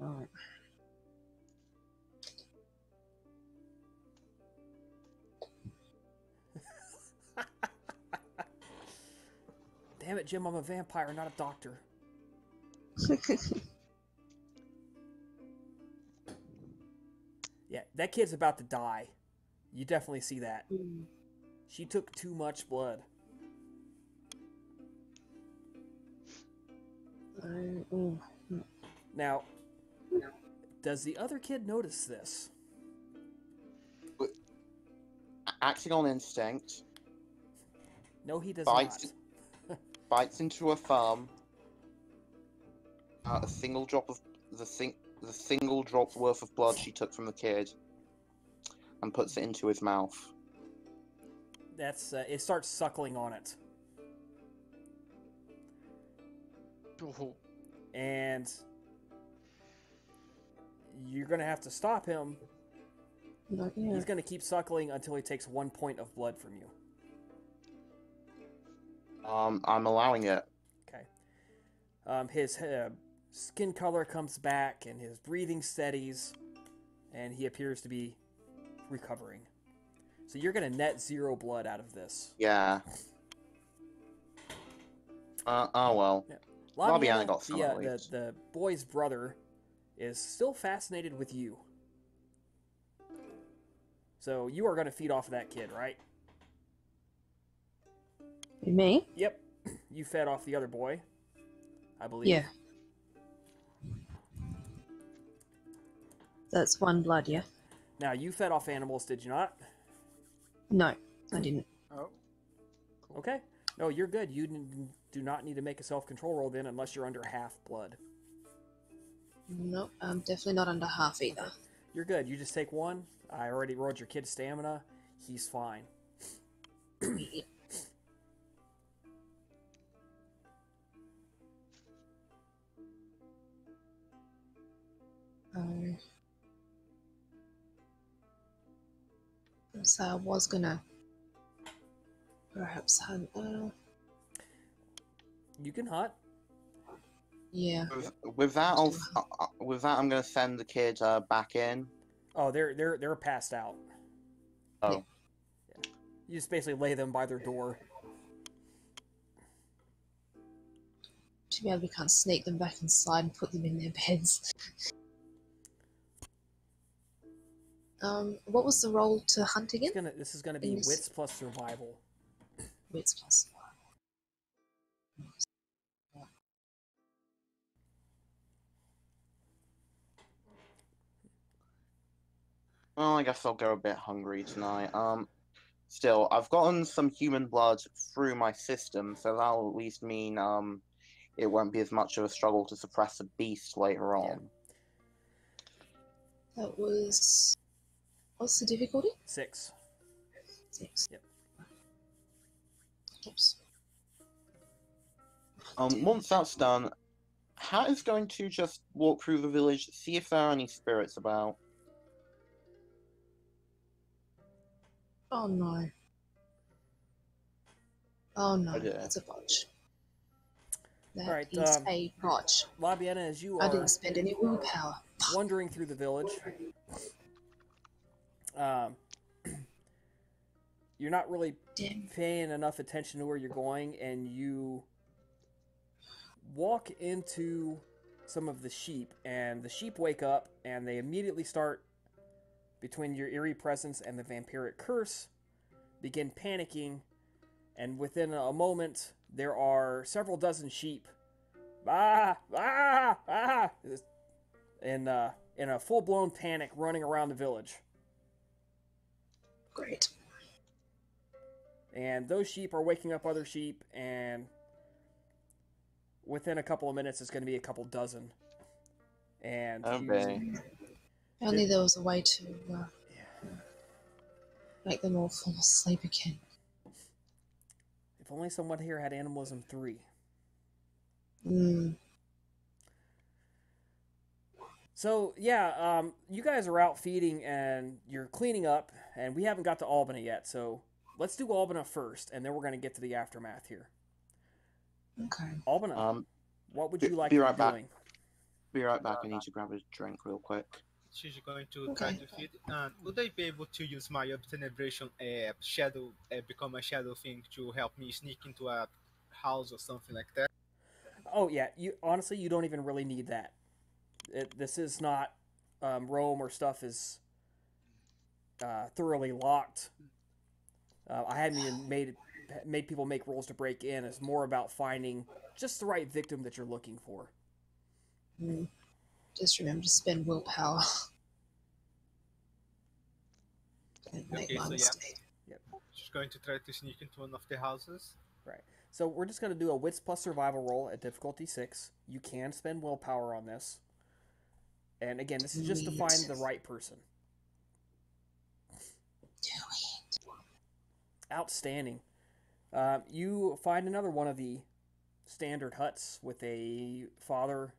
Alright. Damn it, Jim, I'm a vampire, not a doctor. Yeah, that kid's about to die. You definitely see that. She took too much blood. Now, does the other kid notice this? Acting on instinct, No, he does Bites. not. bites into her thumb. A single drop of the single drop worth of blood she took from the kid, and puts it into his mouth. That's it starts suckling on it. And you're going to have to stop him. He's going to keep suckling until he takes 1 point of blood from you. I'm allowing it. Okay. His skin color comes back and his breathing steadies, and he appears to be recovering. So you're going to net 0 blood out of this. Yeah. Oh well. Yeah. Labiana got some at least. The boy's brother is still fascinated with you. So you are going to feed off of that kid, right? Me? Yep. You fed off the other boy, I believe. Yeah. That's 1 blood, yeah? Now, you fed off animals, did you not? No, I didn't. Oh. Okay. No, you're good. You do not need to make a self-control roll then unless you're under half blood. Nope, I'm definitely not under half either. Okay. You're good. You just take 1. I already rolled your kid's stamina. He's fine. So I was gonna perhaps hunt. You can hunt. Yeah. With that, I'm gonna send the kid back in. Oh, they're passed out. Oh. Yeah. You just basically lay them by their door. Too bad we can't sneak them back inside and put them in their beds. What was the roll to hunt again? This is gonna be wits plus survival. Wits plus survival. Well, I guess I'll go a bit hungry tonight. Still, I've gotten some human blood through my system, so that'll at least mean it won't be as much of a struggle to suppress a beast later on. That was... What's the difficulty? 6. 6. Yep. Oops. Once that's done, Hat is going to just walk through the village, see if there are any spirits about. Oh no. Oh no, Oh, dear. that's a botch. That Alright, is a botch. Labiana, as you I are didn't spend any willpower. wandering through the village, you're not really paying enough attention to where you're going, and you walk into some of the sheep, and the sheep wake up, and they immediately start, between your eerie presence and the vampiric curse, begin panicking, and within a moment, there are several dozen sheep, in a full-blown panic running around the village. Great. And those sheep are waking up other sheep, and within a couple of minutes, it's going to be a couple dozen. And Okay. If only there was a way to make them all fall asleep again. If only someone here had Animalism 3. So, yeah, you guys are out feeding, and you're cleaning up, and we haven't got to Albina yet, so let's do Albina first, and then we're going to get to the aftermath here. Okay. Albina, what would you like be to right be back. doing? Be right back. I need to grab a drink real quick. She's going to try to feed. Would I be able to use my obtenebration shadow, become a shadow thing to help me sneak into a house or something like that? Oh, yeah. Honestly, you don't even really need that. This is not Rome or stuff is thoroughly locked. I hadn't even made people make rolls to break in. It's more about finding just the right victim that you're looking for. Just remember to spend willpower. Don't make my mistake. Yep. She's going to try to sneak into one of the houses. Right. So we're just going to do a wits plus survival roll at difficulty 6. You can spend willpower on this. And again, this is just to find the right person. Do it. Outstanding. You find another one of the standard huts with a father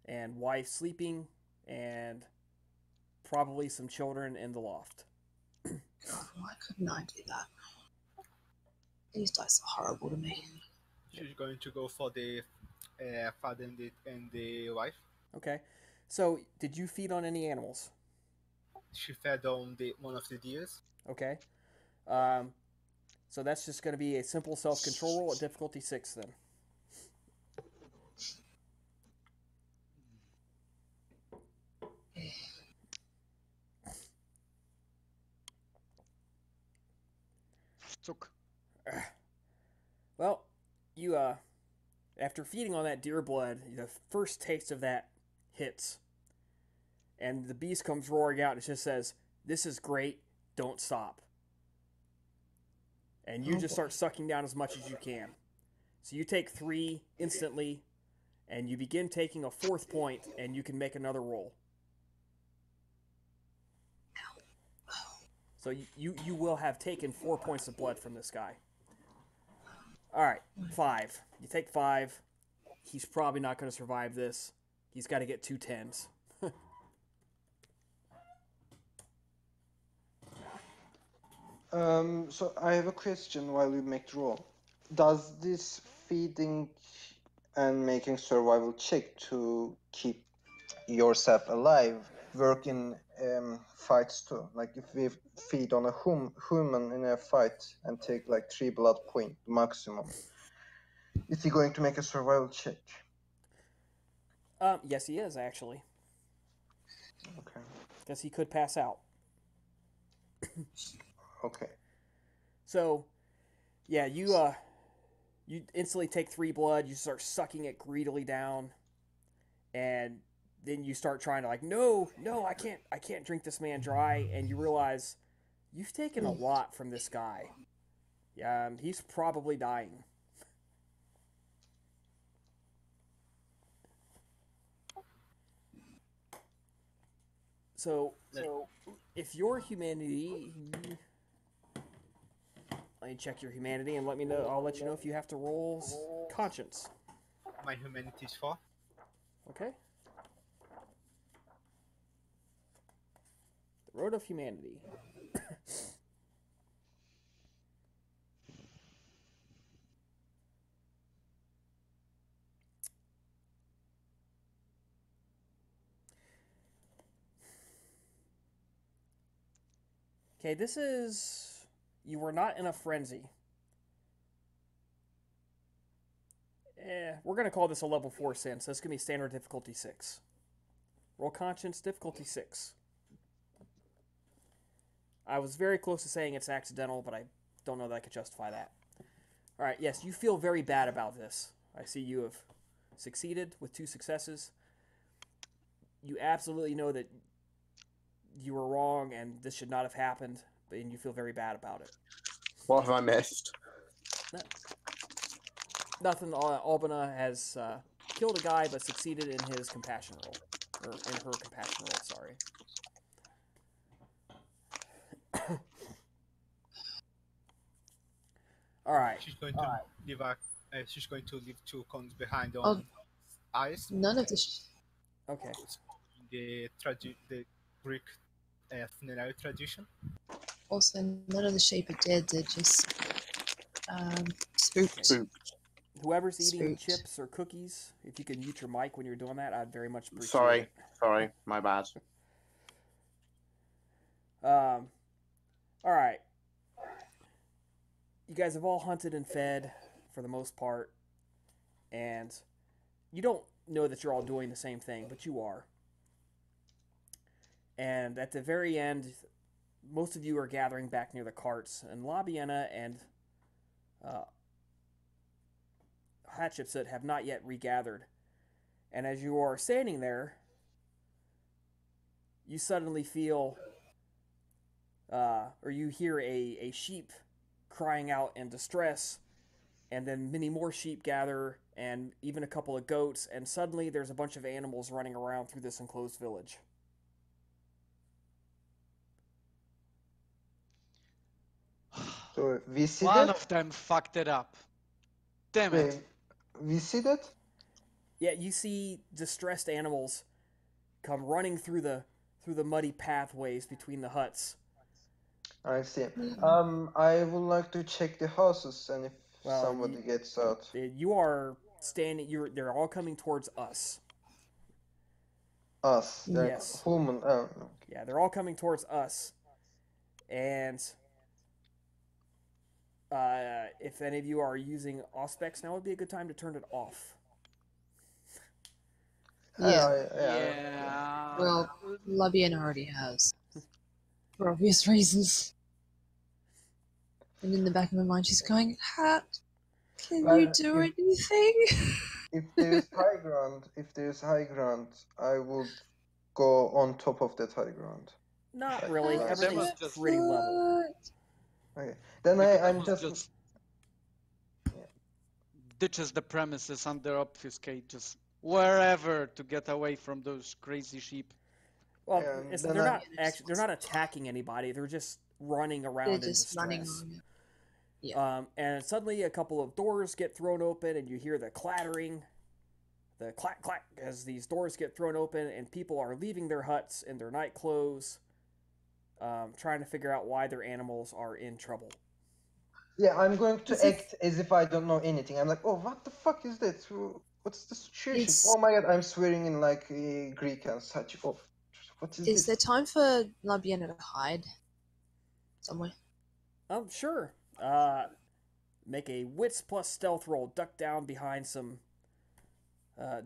and wife sleeping, and probably some children in the loft. God, why couldn't I do that? These dice are horrible to me. She's going to go for the father and the wife. Okay. So, did you feed on any animals? She fed on one of the deers. Okay. So that's just going to be a simple self-control roll at difficulty 6 then. Took. Well, you after feeding on that deer blood, the first taste of that hits, and the beast comes roaring out and it just says, "This is great, don't stop." And you just start sucking down as much as you can. So you take 3 instantly, and you begin taking a 4th point, and you can make another roll. So you will have taken 4 points of blood from this guy. All right, 5. You take 5. He's probably not going to survive this. He's got to get 2 10s. So I have a question while you make the roll. Does this feeding and making survival check to keep yourself alive work in fights too? Like if we feed on a human in a fight and take like 3 blood point maximum, is he going to make a survival check? Yes, he is actually, Okay. because he could pass out. Okay. So, yeah, you instantly take 3 blood. You start sucking it greedily down, and then you start trying to like, no, I can't drink this man dry. And you realize you've taken a lot from this guy. He's probably dying. So if your humanity, let me check your humanity and let me know. I'll let you know if you have to roll conscience. My humanity is 4. Okay. The road of humanity. Okay, this is... You were not in a frenzy. We're going to call this a level 4 sin, so this can be standard difficulty 6. Roll conscience, difficulty 6. I was very close to saying it's accidental, but I don't know that I could justify that. Alright, yes, you feel very bad about this. I see you have succeeded with 2 successes. You absolutely know that you were wrong and this should not have happened, and you feel very bad about it. What have I missed? Nothing. Albina has killed a guy but succeeded in his compassion roll. Or in her compassion roll, sorry. Alright. She's going to leave she's going to leave 2 cones behind on ice. None of the Okay. The Greek funerary tradition. also none of the sheep are dead. They're just spooked. Spooked. Whoever's eating Spooked. chips or cookies, if you could mute your mic when you're doing that, I'd very much appreciate it. Sorry, my bad. Alright. You guys have all hunted and fed for the most part, and you don't know that you're all doing the same thing, but you are. And at the very end, most of you are gathering back near the carts, and Labiena and Hatshepsut have not yet regathered. And as you are standing there, you suddenly feel, or you hear a sheep crying out in distress, and then many more sheep gather, and even a couple of goats, and suddenly there's a bunch of animals running around through this enclosed village. So we see One that? of them fucked it up. Damn it. We see that? Yeah, you see distressed animals come running through the muddy pathways between the huts. I see. I would like to check the houses and if somebody gets out. You are standing. They're all coming towards us. Us? Yes. Human. Oh. Yeah, they're all coming towards us. And if any of you are using Auspex, now would be a good time to turn it off. Yeah. Well, Labiena already has. For obvious reasons. And in the back of my mind, she's going, Hat, can you do anything? If there's high ground, I would go on top of that high ground? Not Like, really. nice. Everything's Just- pretty level. Okay. Then I'm Nicodemus just ditches the premises under obfuscate, just wherever to get away from those crazy sheep. Well, then they're not actually they're not attacking anybody. They're just running around They're in just running distress. on it. Yeah. And suddenly a couple of doors get thrown open, and you hear the clattering, the clack clack as these doors get thrown open, and people are leaving their huts in their night clothes, trying to figure out why their animals are in trouble. Yeah, I'm going to As if- act as if I don't know anything. I'm like, oh, what the fuck is that? What's the situation? It's- Oh my god, I'm swearing in like Greek and such. Oh, what is Is there this? time for Labiana to hide somewhere? Sure. Make a wits plus stealth roll. Duck down behind some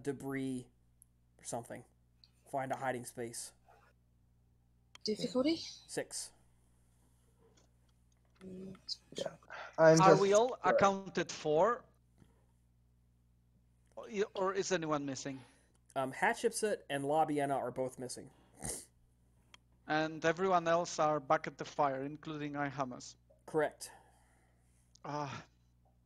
debris or something. Find a hiding space. Difficulty? 6. Yeah, I'm Are just. we all accounted for? Or is anyone missing? Hatshepsut and Labiena are both missing. And everyone else are back at the fire, including Ihamas. Correct.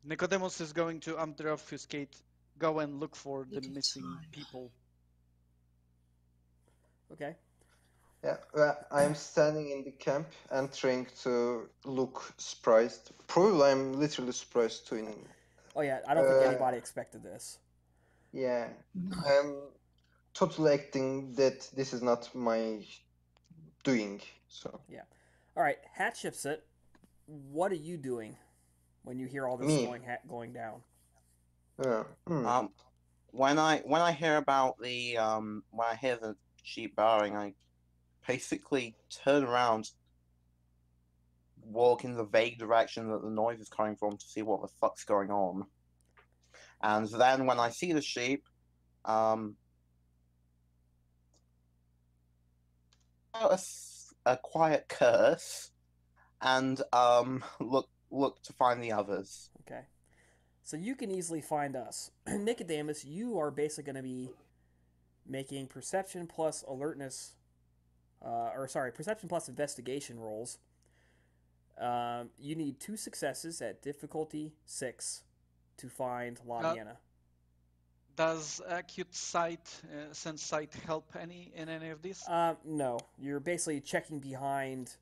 Nicodemus is going to under obfuscate, go and look for the Take missing time. people. Okay. Yeah, I'm standing in the camp and trying to look surprised. Probably I'm literally surprised too. Oh yeah, I don't think anybody expected this. Yeah, I'm totally acting that this is not my doing. So Yeah. All right, Hatshepsut, what are you doing when you hear all this Me. going down? yeah. When I hear about the when I hear the sheep bowing, I basically turn around, walk in the vague direction that the noise is coming from to see what the fuck's going on. And then when I see the sheep, a quiet curse, and look to find the others. Okay. So you can easily find us. Nicodemus, you are basically going to be making perception plus alertness, perception plus investigation rolls. You need 2 successes at difficulty 6 to find Labiena. Does acute sight, sense sight help in any of these? No, you're basically checking behind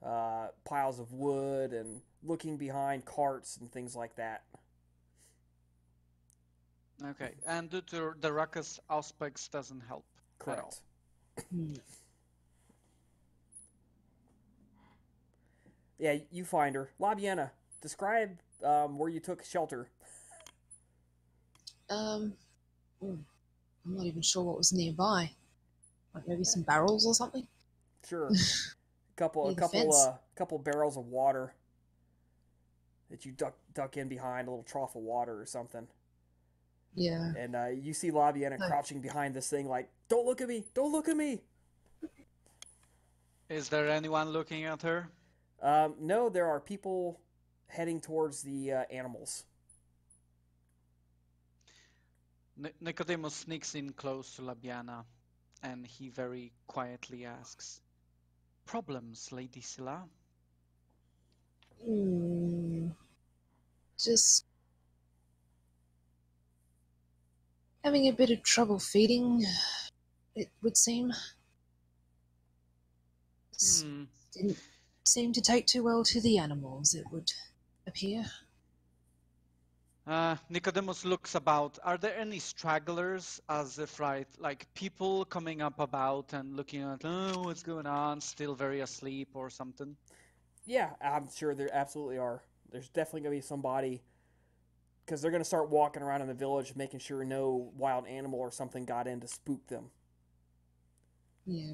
piles of wood and looking behind carts and things like that. Okay, and due to the ruckus, Auspex doesn't help. Correct. Yeah, you find her. Labiena, describe where you took shelter. I'm not even sure what was nearby. Like maybe some barrels or something. Sure. a couple barrels of water that you duck in behind, a little trough of water or something. Yeah. And you see Labiena crouching behind this thing like, don't look at me! Don't look at me! Is there anyone looking at her? No, there are people heading towards the animals. Nicodemus sneaks in close to Labiana, and he very quietly asks, "Problems, Lady Scylla?" Just having a bit of trouble feeding, it would seem. Didn't seem to take too well to the animals, it would appear. Nicodemus looks about. Are there any stragglers, as if, right, like people coming up about and looking at, oh, what's going on, still very asleep or something? Yeah, I'm sure there absolutely are. There's definitely going to be somebody, because they're going to start walking around in the village making sure no wild animal or something got in to spook them. Yeah.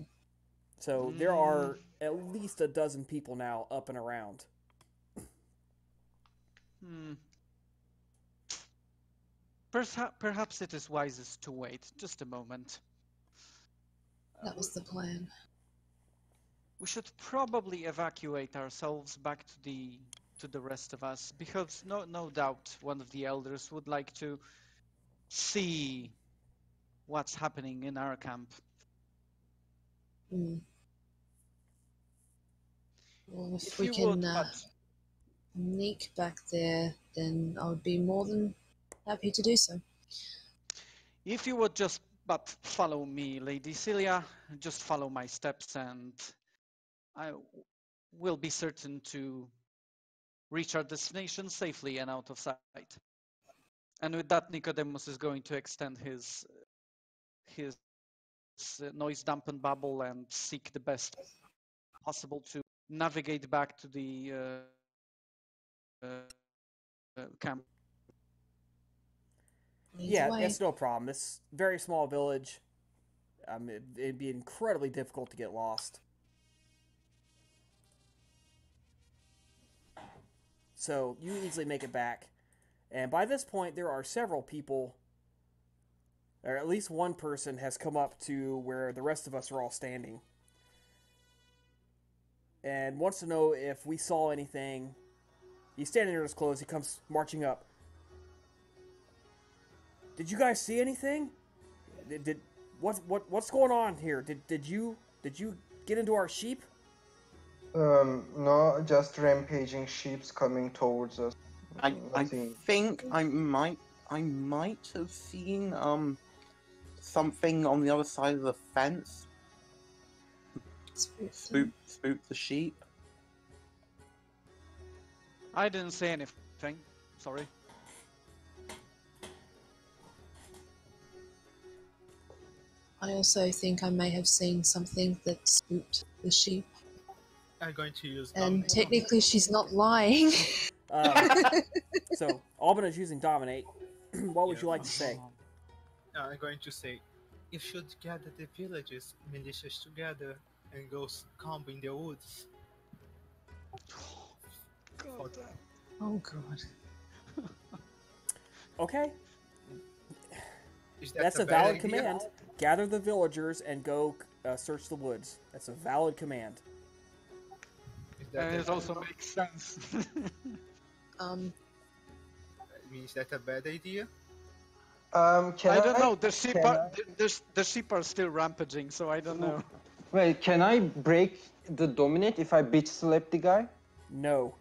So there are at least a dozen people now up and around. Perhaps it is wisest to wait just a moment. That was the plan. We should probably evacuate ourselves back to the rest of us, because no doubt one of the elders would like to see what's happening in our camp. Hmm. Well, if If we you can would, but sneak back there, then I would be more than happy to do so. if you would just but follow me, Lady Celia, just follow my steps, and I will be certain to reach our destination safely and out of sight. And with that, Nicodemus is going to extend his noise dampened bubble and seek the best possible to navigate back to the camp. Lead the Yeah, way. it's no problem. This very small village, it'd be incredibly difficult to get lost. So you easily make it back. And by this point, there are several people, or at least one person has come up to where the rest of us are all standing and wants to know if we saw anything. He's standing near his clothes. He comes marching up. Did you guys see anything? What's going on here? Did you get into our sheep? No, just rampaging sheeps coming towards us. I Nothing. think I might have seen something on the other side of the fence. Spook the sheep. I didn't say anything. Sorry. I also think I may have seen something that spooked the sheep. I'm going to use And dominate. technically, she's not lying. So Alban is using dominate. What would you like to say? I'm going to say, you should gather the villages, militias together, and go camp in the woods. God. Oh god. Okay, Is that's a bad valid idea? command. Gather the villagers and go search the woods. That's a valid command. Is that And a it bad- also makes sense. Is that a bad idea? Can I don't know. The sheep are still rampaging, so I don't know. Wait, can I break the dominate if I bitch slap the guy? No.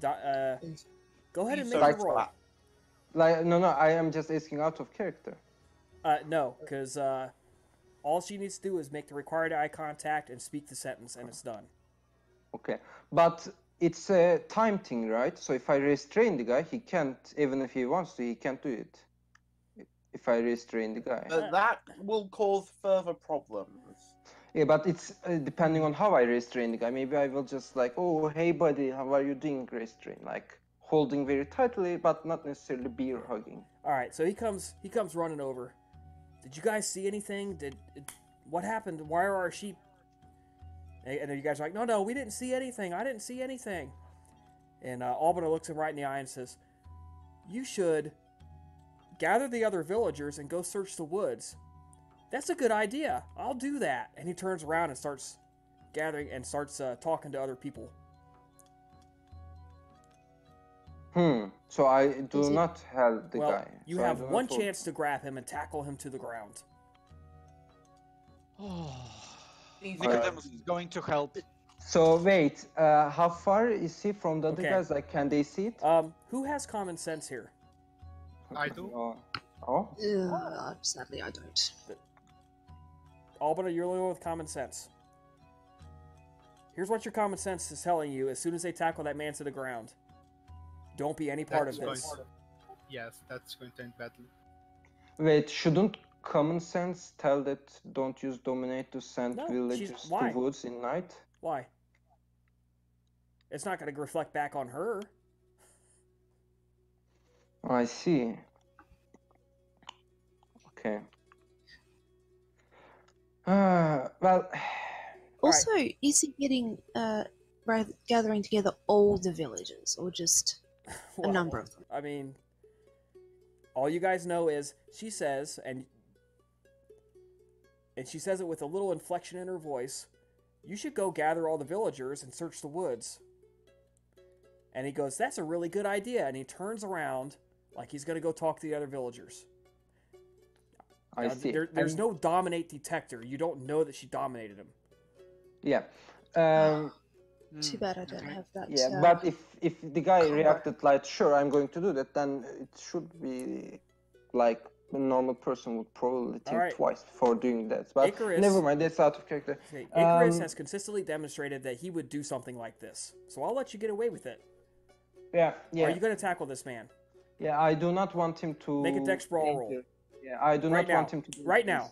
Go ahead and make So a roll. Like, no, I am just asking out of character. No, because all she needs to do is make the required eye contact and speak the sentence, and it's done. Okay, but it's a time thing, right? So if I restrain the guy, he can't, even if he wants to, he can't do it. If I restrain the guy. But that will cause further problems. Yeah, but it's depending on how I restrain the guy. Maybe I will just like, oh, hey buddy, how are you doing, restrain? Like holding very tightly, but not necessarily beer hugging. All right, so he comes running over. Did you guys see anything? What happened? Why are our sheep? And you guys are like, no, we didn't see anything. I didn't see anything. And Albina looks him right in the eye and says, you should gather the other villagers and go search the woods. That's a good idea. I'll do that. And he turns around and starts gathering and starts talking to other people. So I do not help the Well, guy. you So I have do one not hold- chance to grab him and tackle him to the ground. Nicodemus is going to help. So wait, how far is he from the other Okay. guys? Like, can they see it? Who has common sense here? I do. Oh? Sadly, I don't. Albina, you're the only one with common sense. Here's what your common sense is telling you as soon as they tackle that man to the ground. Don't be any part of this. Yes, that's going to end badly. Wait, shouldn't common sense tell that don't use dominate to send No, villagers to why? woods in night? Why? It's not going to reflect back on her. I see. Okay. Well. Also, is he getting gathering together all the villagers, or just a number of them? I mean, all you guys know is she says, and she says it with a little inflection in her voice, you should go gather all the villagers and search the woods. And he goes, that's a really good idea. And he turns around like he's going to go talk to the other villagers. I see. There's no dominate detector. You don't know that she dominated him. Yeah. Too bad I don't have that. Yeah, but if the guy combat. reacted like, sure, I'm going to do that, then it should be like a normal person would probably think twice before doing that. But Icarus, never mind, that's out of character. Okay, Icarus has consistently demonstrated that he would do something like this. So I'll let you get away with it. Yeah. Are you going to tackle this man? Yeah, I do not want him to Make a dex brawl roll. Yeah, I do not want him to do Right now.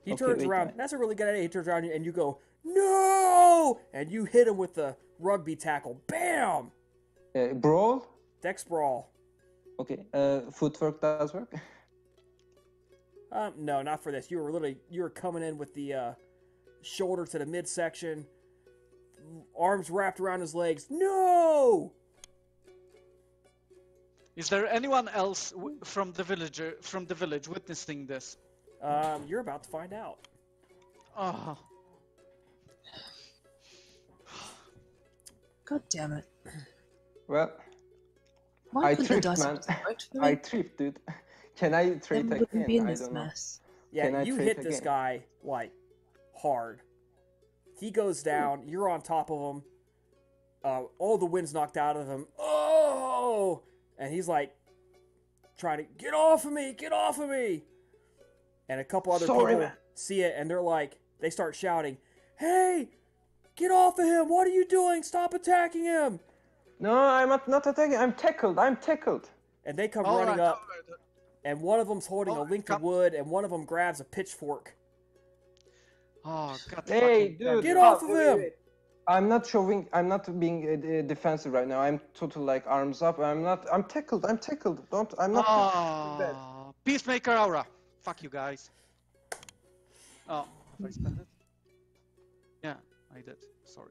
He turns around. That's a really good idea. He turns around and you go, no! And you hit him with the rugby tackle. Bam! Brawl? Dex brawl. Okay. Footwork does work? No, not for this. You were coming in with the shoulder to the midsection, arms wrapped around his legs. No! Is there anyone else from the village witnessing this? You're about to find out. Oh. God damn it. Well, Why I couldn't tripped, the dice man. have just worked for me? I tripped, dude. Can I trade Then we wouldn't be again? in I this don't know. mess. Yeah, you hit this guy, like, hard. He goes down, you're on top of him. All the wind's knocked out of him. Oh! And he's like, trying to, get off of me, get off of me! And a couple other people see it, and they're like, they start shouting, hey! Get off of him! What are you doing? Stop attacking him! No, I'm not attacking. I'm tackled. And they come running up, and one of them's holding a length of wood, and one of them grabs a pitchfork. Oh, God. Hey, dude. Get off of him! I'm not being defensive right now. I'm totally like arms up. I'm tackled. I'm not. Peacemaker aura. Fuck you guys. Oh, have I spent it? Yeah, I did. Sorry.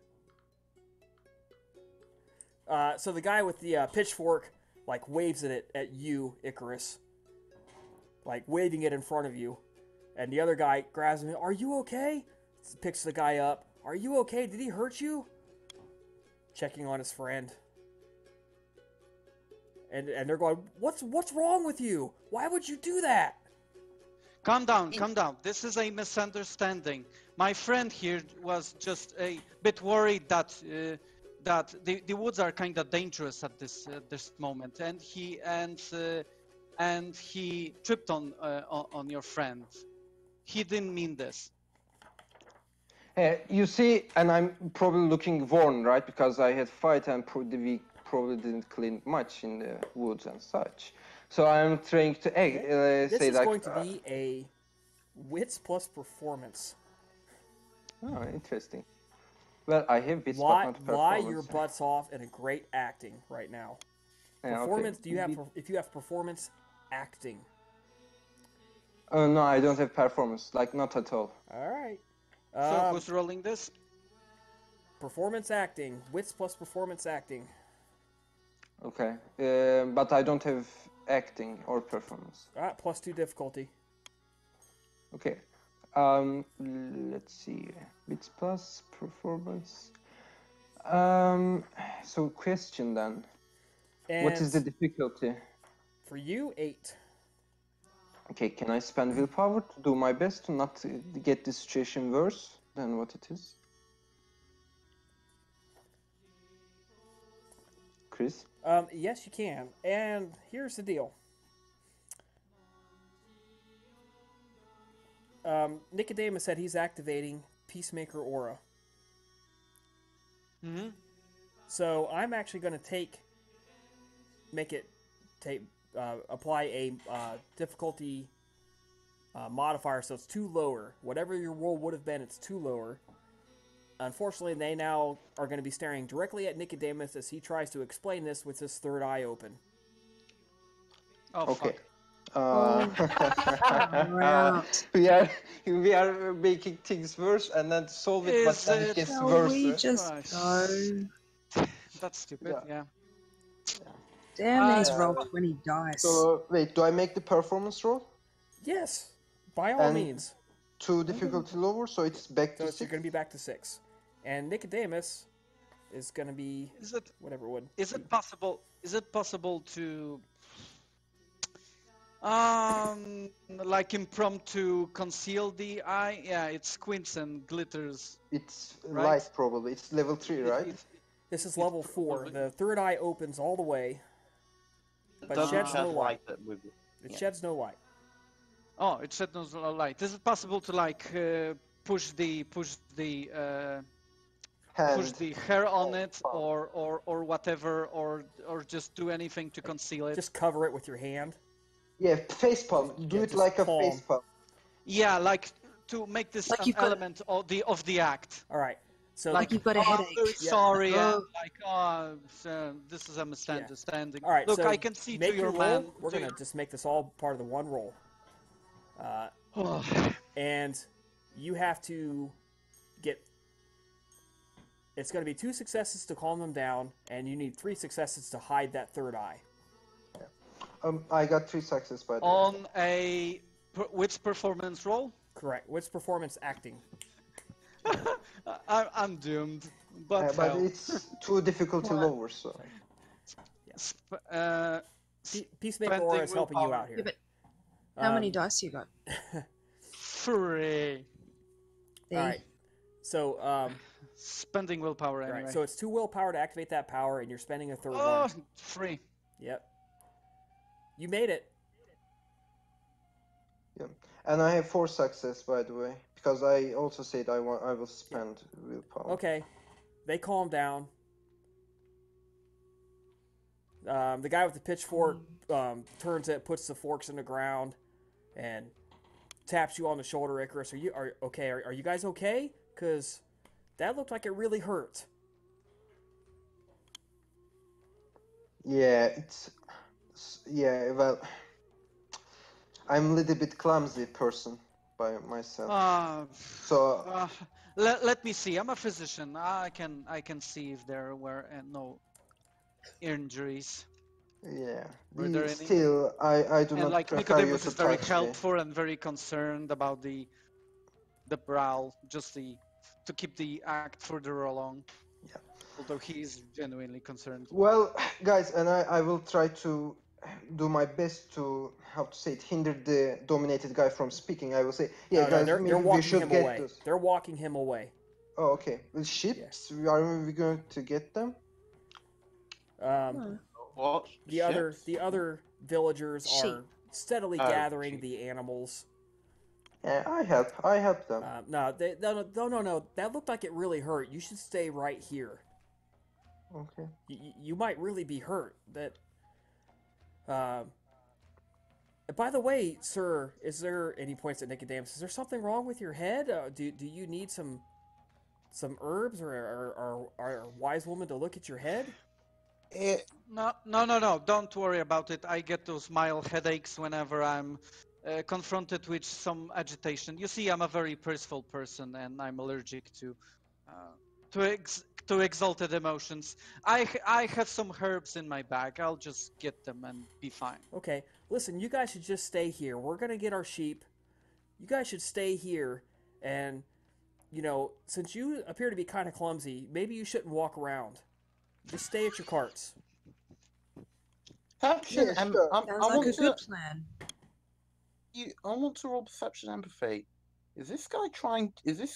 So the guy with the pitchfork, like, waves it at you, Icarus. Like, waving it in front of you. And the other guy grabs him. Are you okay? Picks the guy up. Are you okay? Did he hurt you? Checking on his friend. And they're going, what's wrong with you? Why would you do that? Calm down, calm down. This is a misunderstanding. My friend here was just a bit worried that the woods are kind of dangerous at this moment, and he tripped on your friend. He didn't mean this. You see, and I'm probably looking worn, right? Because I had fight and we probably didn't clean much in the woods and such. So I'm trying to This say is like. going to be a wits plus performance. Oh, interesting. Well, I have wits, but not performance. Lie your butts off in a great acting right now. Yeah, Performance? okay. Do you have? If you have performance, acting. No, I don't have performance. Like, not at all. All right. So who's rolling this? Performance acting. Wits plus performance acting. Okay. But I don't have acting or performance. All right, +2 difficulty. Okay. Let's see. Wits plus performance. So question then. And what is the difficulty? For you, 8. Okay, can I spend willpower to do my best to not get the situation worse than what it is? Chris? Yes, you can. And here's the deal. Nicodemus said he's activating Peacemaker Aura. Mm-hmm. So I'm actually going to apply a difficulty modifier, so it's 2 lower. Whatever your roll would have been, it's 2 lower. Unfortunately, they now are going to be staring directly at Nicodemus as he tries to explain this with his third eye open. Oh, okay. We are making things worse and then solve it, but then it gets worse. We just go. That's stupid. Yeah. Damn, he's rolled 20 dice. So wait, do I make the performance roll? Yes, by all means. 2 difficulty lower, so it's back to 6. So you're going to be back to 6. And Nicodemus is going to be whatever it would. Is it possible to Like impromptu conceal the eye. Yeah, it squints and glitters. It's Right? light probably. It's level 3, right? This is It's level 4. probably- The third eye opens all the way, It but doesn't sheds shed no light. with it. It Yeah. sheds no light. Oh, it sheds no light. Is it possible to like push the Hand. hair on it or whatever, or just do anything to conceal it? Just cover it with your hand. Yeah, face palm. Do Yeah, it just like a palm. face palm. Yeah, like to make this Like an you've got- element of the act. All right. So Like you've got a I'm headache. very Yeah. sorry. Oh. And like, this is a misunderstanding. all right. Look, so I can see make to your roll. man. We're gonna just make this all part of the one roll. Oh, And you have to get. It's going to be 2 successes to calm them down, and you need 3 successes to hide that third eye. I got 3 success by the way. on a which performance roll? Correct. Which performance acting? I'm doomed. But, But hell. it's too difficult to lower, so. Peacemaker Spending Aura is helping you willpower. out here. Yeah, but how many dice you got? 3. All right. So, Spending willpower all anyway. right. So it's 2 willpower to activate that power, and you're spending a third oh, one. 3. Yep. You made it. Yeah. And I have 4 success by the way. Because I also said I will spend willpower. Okay. They calm down. The guy with the pitchfork turns it, puts the forks in the ground, and taps you on the shoulder. Icarus, are okay? Are you guys okay? Because that looked like it really hurt. Yeah, well, I'm a little bit clumsy person by myself. So Let me see. I'm a physician. I can see if there were no injuries. yeah, Were there any? still I do And not like prefer you Nicodemus to is very touch me. helpful and very concerned about the brow, just to keep the act further along. Yeah. Although he is genuinely concerned. Well, guys, and I will try to do my best to, how to say it, hinder the dominated guy from speaking. I will say, yeah, No, guys, they're maybe we walking should him get away. this. They're walking him away. Oh, okay. The ships, are we going to get them? What? The other villagers Sheep. are steadily Oh, gathering sheep. the animals. Yeah, I help them. No. That looked like it really hurt. You should stay right here. Okay. You might really be hurt. By the way, sir, is there any points at Nicodemus? Is there something wrong with your head? Do you need some herbs or a wise woman to look at your head? No. Don't worry about it. I get those mild headaches whenever I'm confronted with some agitation. You see, I'm a very peaceful person, and I'm allergic to exalted emotions. I have some herbs in my bag. I'll just get them and be fine. Okay, listen, you guys should just stay here. We're gonna get our sheep. You guys should stay here, and since you appear to be kind of clumsy, maybe you shouldn't walk around. Just stay at your carts. Perception. Yeah, sure. I Sounds like want a to. good plan. I want to roll perception empathy. Is this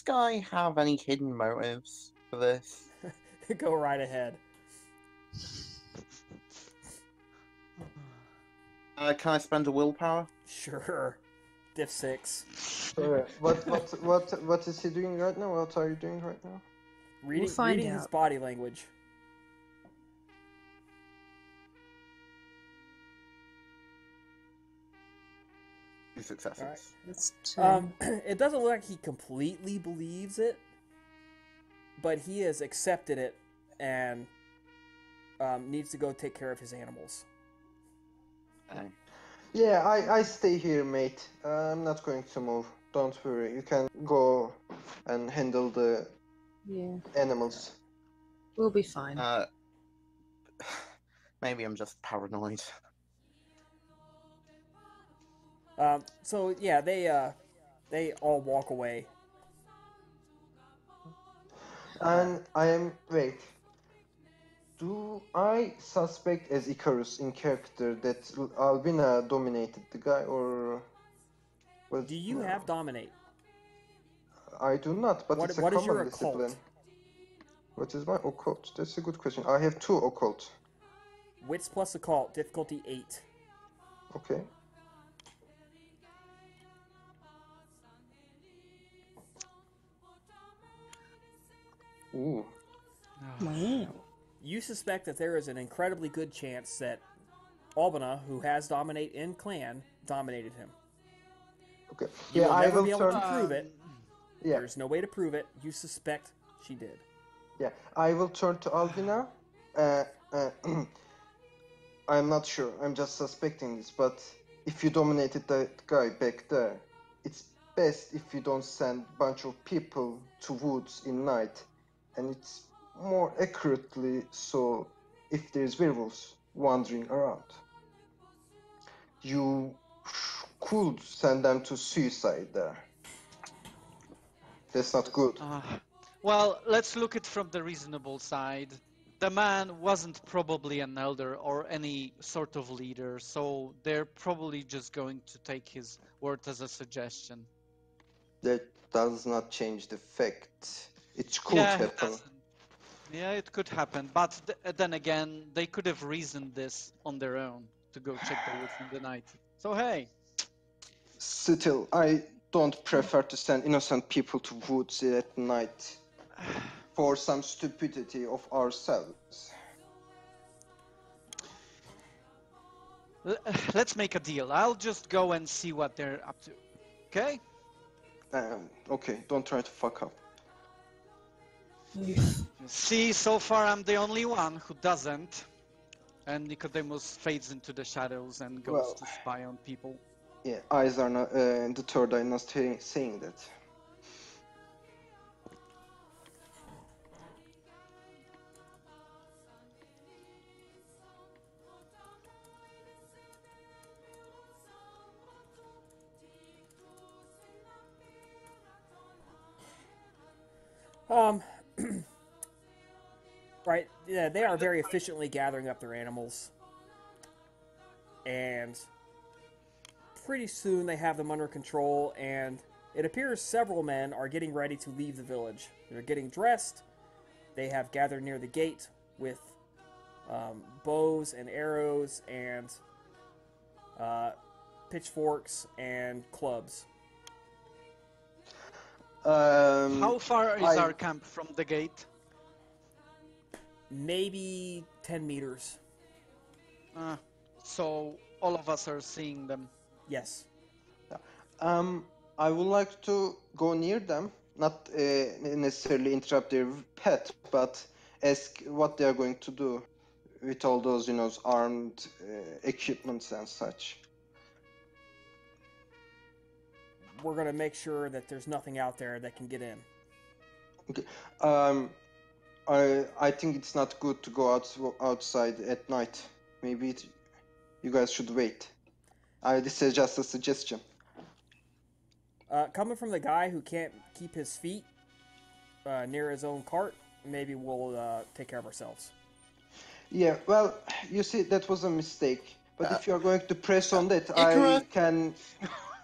guy have any hidden motives for this? Go right ahead. Can I spend a willpower? Sure. Diff 6. What is he doing right now? What are you doing right now? Reading find his out. body language. Two successes. Alright. That's 2. It doesn't look like he completely believes it, but he has accepted it and needs to go take care of his animals. Okay. Yeah, I stay here, mate. I'm not going to move. Don't worry. You can go and handle the Yeah, animals. we'll be fine. Maybe I'm just paranoid. So yeah, they all walk away. And I am... Wait. Do I suspect as Icarus in character that Albina dominated the guy, or was Do you no. have dominate? I do not, but it's a What is common your discipline. occult? What is my occult? That's a good question. I have 2 occult. Wits plus occult, difficulty 8. Okay. Ooh. Wow. You suspect that there is an incredibly good chance that Albina, who has dominate in clan, dominated him. Okay. You Yeah, will I never will be able turn. to prove it. Yeah, There's no way to prove it. You suspect she did. yeah. I will turn to Albina. Uh, uh, I'm not sure. I'm just suspecting this, but if you dominated that guy back there, it's best if you don't send bunch of people to woods in night, and it's more accurately so if there's werewolves wandering around. You could send them to suicide there. That's not good. Well, let's look it from the reasonable side. The man wasn't probably an elder or any sort of leader, so they're probably just going to take his word as a suggestion. That does not change the fact. It could Yeah, it happen. doesn't. Yeah, it could happen, but then again, they could have reasoned this on their own to go check the woods in the night. So hey, Still, I don't prefer to send innocent people to woods at night for some stupidity of ourselves. let's make a deal. I'll just go and see what they're up to. Okay? Okay, don't try to fuck up. See, so far I'm the only one who doesn't. And Nicodemus fades into the shadows and goes Well. to spy on people. Yeah, eyes are not. The third eye not saying that. Right, yeah, they are very efficiently gathering up their animals. And pretty soon they have them under control, and it appears several men are getting ready to leave the village. They're getting dressed. They have gathered near the gate with bows and arrows and pitchforks and clubs. How far is our camp from the gate? Maybe 10 meters. So all of us are seeing them. Yes. I would like to go near them, not necessarily interrupt their pet, but ask what they are going to do with all those, armed equipments and such. We're going to make sure that there's nothing out there that can get in. Okay. I think it's not good to go outside at night. Maybe you guys should wait. This is just a suggestion. Coming from the guy who can't keep his feet near his own cart, maybe we'll take care of ourselves. Yeah, well, you see, that was a mistake. But if you're going to press on that, I can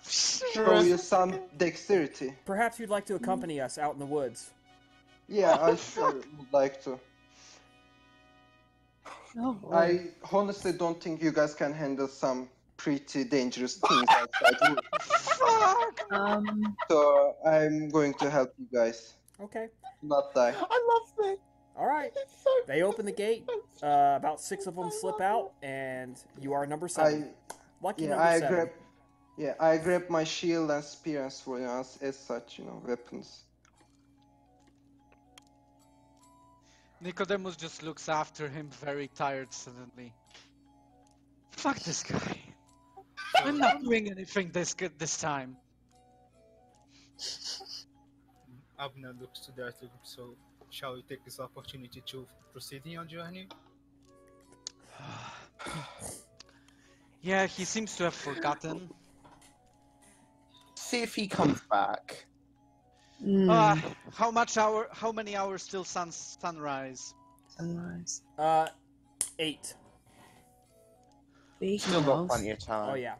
show you some dexterity. Perhaps you'd like to accompany us out in the woods. Yeah, I sure would like to. Oh, boy. I honestly don't think you guys can handle some pretty dangerous things outside wood. So I'm going to help you guys. Okay. Not die. I love it. All right. So They open the gate. About 6 of them slip out, and you are number 7. Lucky number 7. I grab my shield and spear and sword as such, weapons. Nicodemus just looks after him, very tired suddenly. Fuck this guy. I'm not doing anything this time. Abner looks to that, so shall we take this opportunity to proceed in your journey? Yeah, he seems to have forgotten. See if he comes back. How many hours till sunrise? Sunrise. 8. Speaking Still got of, plenty of time. Oh yeah.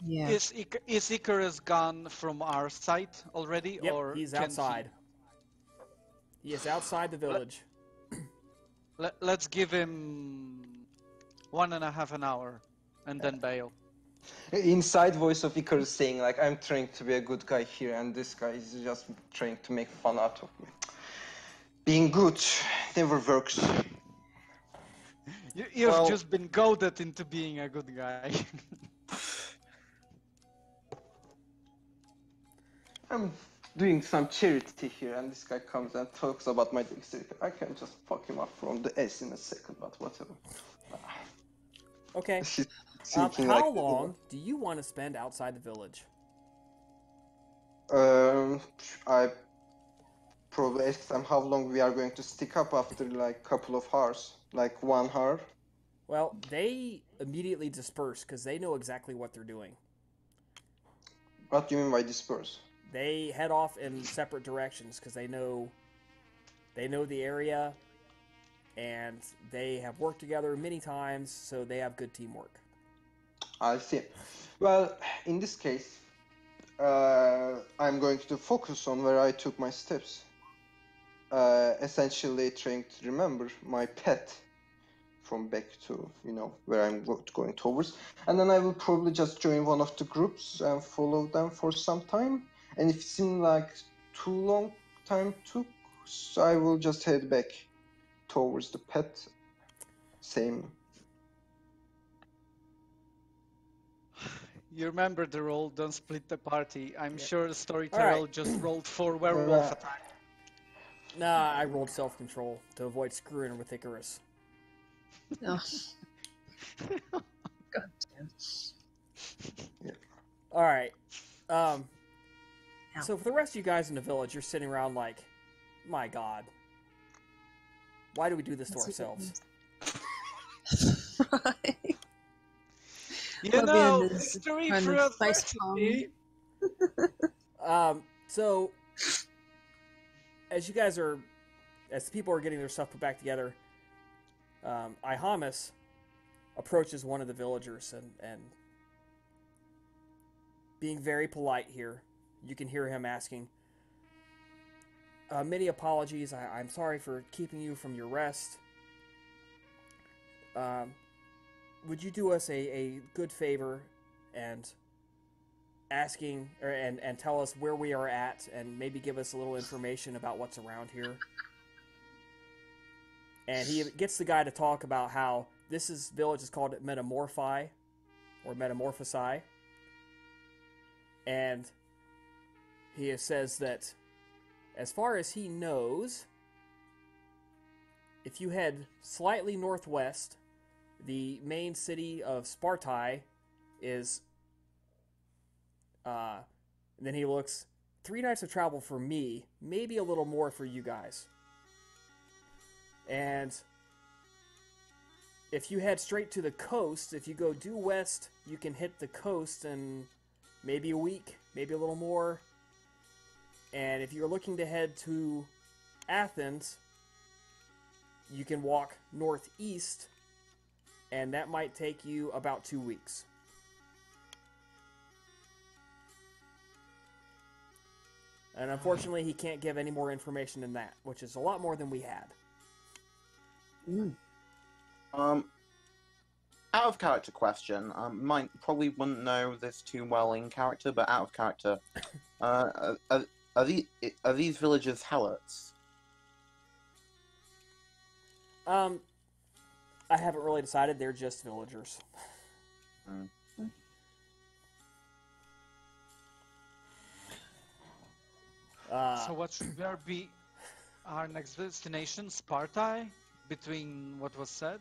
yeah. Is Icarus gone from our sight already, Yep, or he's can outside. He is outside the village. Let's give him 1.5 an hour, and then bail. Inside voice of Icarus saying like, I'm trying to be a good guy here, and this guy is just trying to make fun out of me. Being good never works. You've Well- just been goaded into being a good guy. I'm doing some charity here, and this guy comes and talks about my dexterity. I can just fuck him up from the S in a second, but whatever. Okay. She's thinking How like, long do you want to spend outside the village? I probably asked them how long we are going to stick up after like couple of hours, like 1 hour. Well, they immediately disperse because they know exactly what they're doing. What do you mean by disperse? They head off in separate directions because they know the area, and they have worked together many times, so they have good teamwork. I see. Well, in this case, I'm going to focus on where I took my steps. Essentially trying to remember my pet from back to, where I'm going towards. And then I will probably just join one of the groups and follow them for some time. And if it seems like too long time took, so I will just head back towards the pet. Same. You remember the role, don't split the party. I'm sure Storyteller Alright. just rolled for werewolf attack. Nah, I rolled self-control to avoid screwing with Icarus. Oh. God damn. Alright. So for the rest of you guys in the village, you're sitting around like, my god. Why do we do this to ourselves? Right. You Well, know, being this victory kind through of face adversity. So as the people are getting their stuff put back together, Ihamus approaches one of the villagers and being very polite here, you can hear him asking, many apologies, I'm sorry for keeping you from your rest. Would you do us a good favor and and tell us where we are at and maybe give us a little information about what's around here? And he gets the guy to talk about how this village is called Metamorphi or Metamorphosi. And he says that as far as he knows, if you head slightly northwest, the main city of Sparta is, and then he looks, 3 nights of travel for me, maybe a little more for you guys. And if you head straight to the coast, if you go due west, you can hit the coast in maybe a week, maybe a little more. And if you're looking to head to Athens, you can walk northeast, and that might take you about 2 weeks. And unfortunately, he can't give any more information than that, which is a lot more than we had. Out of character question. Mine probably wouldn't know this too well in character, but out of character, are these villagers helots? I haven't really decided. They're just villagers. So what should there be our next destination? Sparta? Between what was said?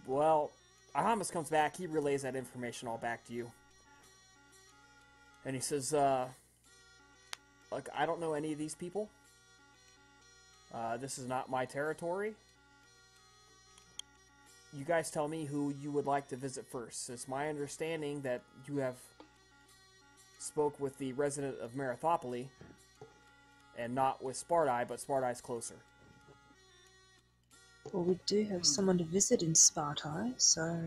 Well, Ahamas comes back. He relays that information all back to you. And he says, look, I don't know any of these people. This is not my territory. You guys tell me who you would like to visit first. It's my understanding that you have spoke with the resident of Metamorphosi and not with Sparta, but Sparta's closer. Well, we do have someone to visit in Sparta, so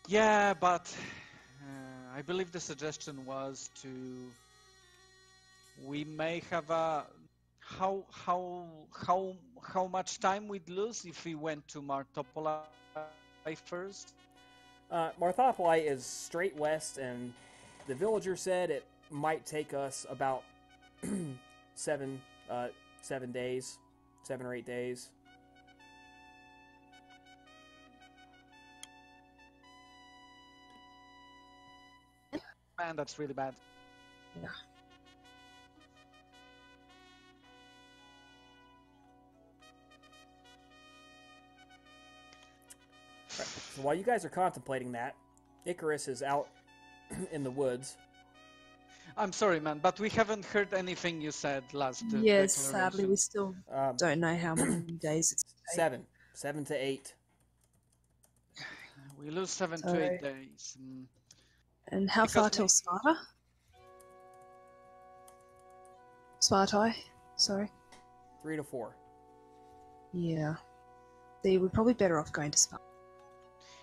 Yeah, but I believe the suggestion was to. We may have a. How much time we'd lose if we went to Martopoli first? Marthopolis is straight west, and the villager said it might take us about 7 days, 7 or 8 days. Man, that's really bad. yeah. Right. So while you guys are contemplating that, Icarus is out in the woods. I'm sorry, man, but we haven't heard anything you said last Yes, sadly, declaration. we still don't know how many days it's gonna take. 7 to 8. We lose 7 to 8 days. And how Because far till Sparta? Spartai, sorry. 3 to 4. Yeah. They were probably better off going to Sparta.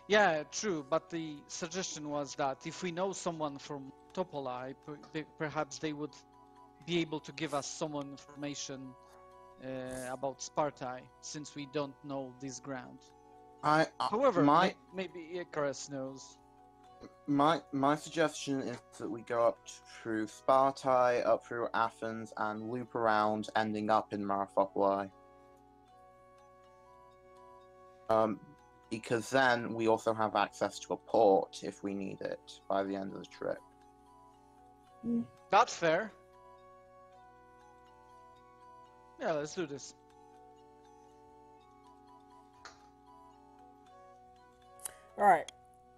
Yeah, true, but the suggestion was that if we know someone from Topoli, perhaps they would be able to give us some information about Sparta, since we don't know this ground. However, maybe Icarus knows. My suggestion is that we go up through Sparta, up through Athens, and loop around, ending up in Metamorphosi. Because then we also have access to a port if we need it by the end of the trip. That's fair. Yeah, let's do this. Alright,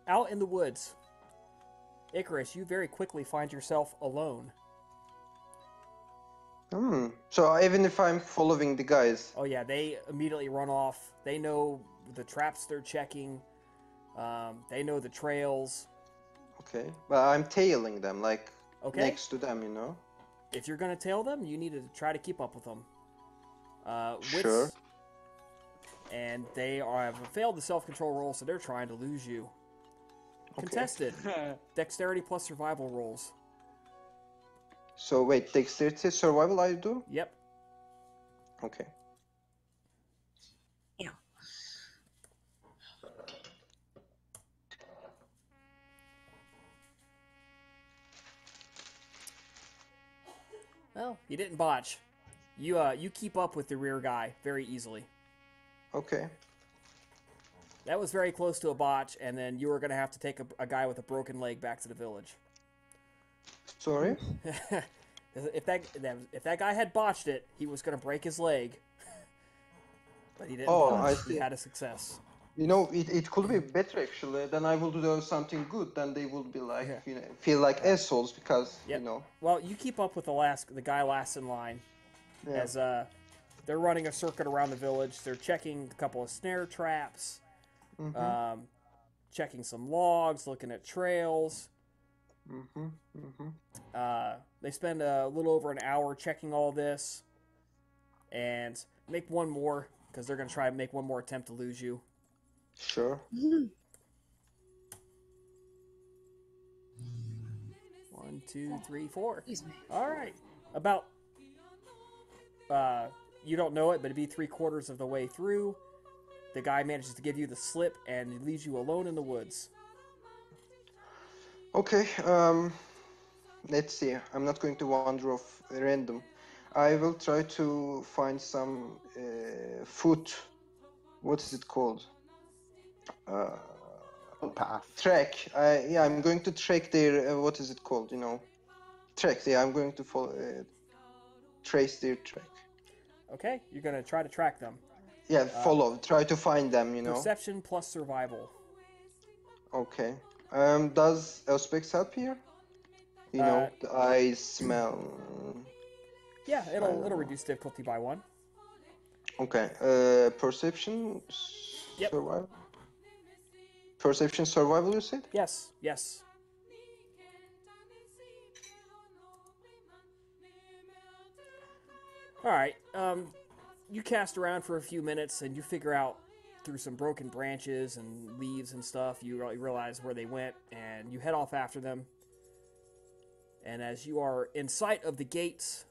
out in the woods. Icarus, you very quickly find yourself alone. So even if I'm following the guys... Oh yeah, they immediately run off. They know the traps they're checking. They know the trails. Okay, but I'm tailing them, like, Okay. next to them, you know? If you're going to tail them, you need to try to keep up with them. Sure. And they have failed the self-control roll, so they're trying to lose you. Okay. Contested. Dexterity plus survival rolls. So wait, dexterity survival I do? Yep. Okay. Yeah. Well, you didn't botch. You keep up with the rear guy very easily. Okay. That was very close to a botch, and then you were going to have to take a guy with a broken leg back to the village. Sorry? If that guy had botched it, he was going to break his leg. But he didn't botch. He had a success. You know, it could be better actually. Then I will do something good. Then they will be like, you know, feel like assholes because, you know. Well, you keep up with the guy last in line. Yeah. As they're running a circuit around the village. They're checking a couple of snare traps. Checking some logs, looking at trails. They spend a little over an hour checking all this. And make one more, because they're going to try and make one more attempt to lose you. Sure. 1, 2, 3, 4. Excuse me. All right. About, you don't know it, but it'd be 3/4 of the way through. The guy manages to give you the slip and leaves you alone in the woods. Okay, let's see. I'm not going to wander off random. I will try to find some foot. What is it called? Path. Track. Yeah, I'm going to track their. What is it called? You know, track. Yeah, I'm going to follow, trace their track. Okay, you're gonna try to track them. Yeah, follow. Try to find them. You know. Perception plus survival. Okay. Does Auspex help here? You know, the eyes, smell. Yeah, it'll reduce difficulty by 1. Okay. Perception. Yep. Survival. Perception, survival. You said? Yes. Yes. All right. you cast around for a few minutes and you figure out through some broken branches and leaves and stuff, you realize where they went, and you head off after them. And as you are in sight of the gates,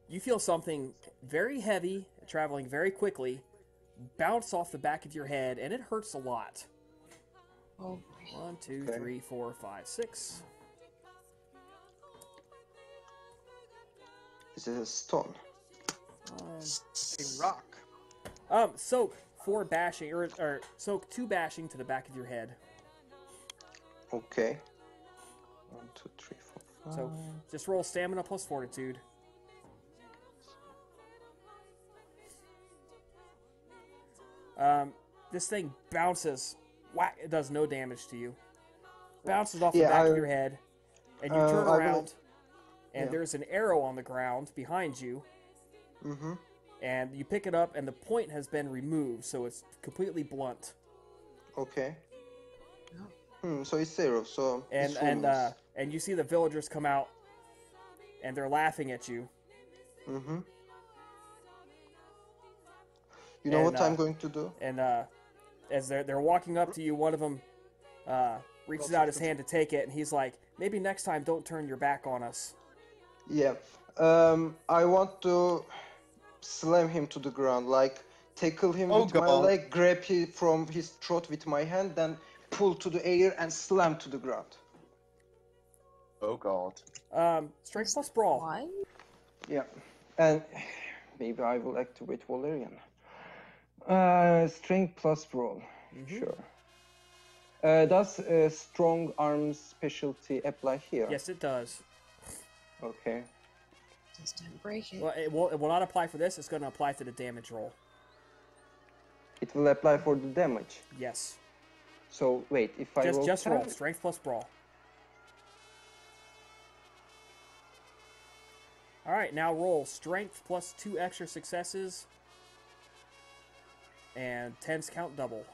you feel something very heavy, traveling very quickly, bounce off the back of your head, and it hurts a lot. Oh, 1, 2, 3, 4, 5, 6. Is it a stone? A rock. Soak 4 bashing, or soak 2 bashing to the back of your head. Okay. 1, 2, 3, 4, 5. So just roll stamina plus fortitude. This thing bounces. Whack! It does no damage to you. Bounces off the back of your head, and you turn around, and there's an arrow on the ground behind you. Mm-hmm. And you pick it up, and the point has been removed, so it's completely blunt. Okay. So it's 0. So And you see the villagers come out, and they're laughing at you. Mm-hmm. You know what I'm going to do? And as they're walking up to you, one of them reaches out his hand to take it, and he's like, "Maybe next time, don't turn your back on us." Yeah. I want to slam him to the ground, like tackle him with my leg, grab him from his throat with my hand, then pull to the air and slam to the ground. Oh god. Strength plus brawl. why? Yeah. And maybe I will activate Valerian. Strength plus brawl. Sure. Does strong arms specialty apply here? Yes, it does. Okay. Just don't break it. Well, it will not apply for this. It's going to apply to the damage roll. It will apply for the damage. Yes. So wait, if I just roll strength plus brawl. All right, now roll strength plus 2 extra successes, and 10s count double.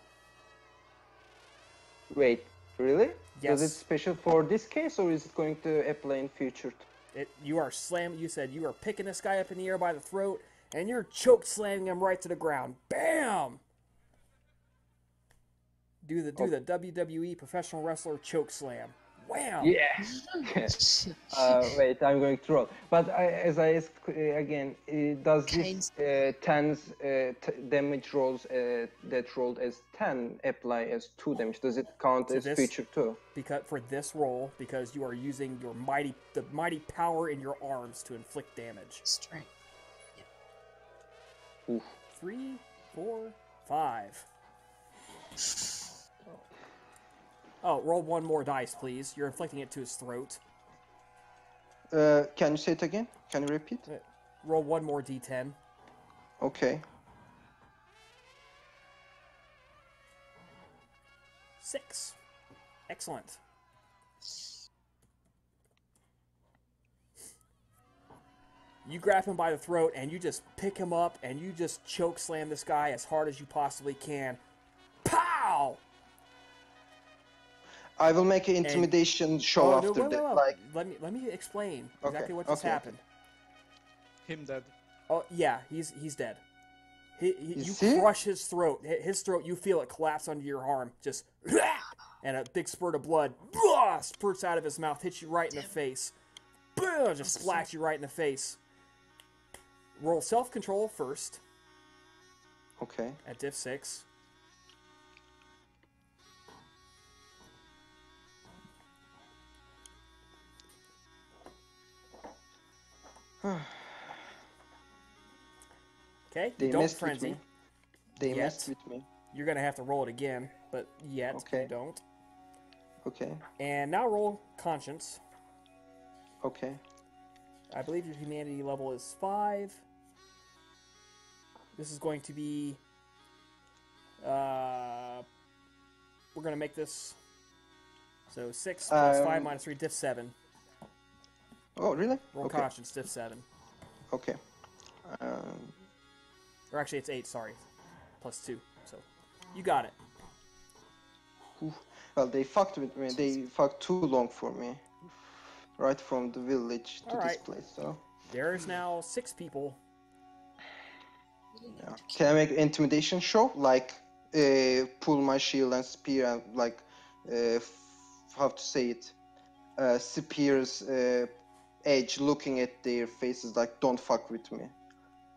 Wait, really? Yes. Does it special for this case, or is it going to apply in future? You are slamming. You said you are picking this guy up in the air by the throat, and you're choke slamming him right to the ground. Bam! Do the WWE professional wrestler choke slam. Wham! Yeah. Wait, I'm going to roll. But as I ask again, does this 10's damage rolls that rolled as 10 apply as 2 damage? Does it count as feature 2? Because for this roll, because you are using your the mighty power in your arms to inflict damage. Strength. Oof. 3, 4, 5. Oh, roll 1 more dice, please. You're inflicting it to his throat. Can you say it again? Can you repeat? Roll 1 more d10. Okay. 6. Excellent. You grab him by the throat, and you just pick him up, and you just choke slam this guy as hard as you possibly can. Pow! I will make an intimidation show after that. Like, let me explain exactly what just happened. Him dead. Oh yeah, he's dead. You crush his throat. His throat. You feel it collapse under your arm. Just and a big spurt of blood spurts out of his mouth, hits you right in the face. Just splats you right in the face. Roll self-control first. Okay. At diff 6. Okay, don't frenzy. They messed with me. You're gonna have to roll it again, but you don't. Okay. And now roll conscience. Okay. I believe your humanity level is 5. This is going to be. We're gonna make this. So 6 plus 5 minus 3, diff 7. Oh, really? Roll conscience, diff 7. Okay. Or actually, it's 8, sorry. Plus 2. So, you got it. Well, they fucked with me. They fucked too long for me. right from the village to All this right. place. So There's now 6 people. yeah. Can I make an intimidation show? Like pull my shield and spear and like how to say it? Spear's edge, looking at their faces like don't fuck with me,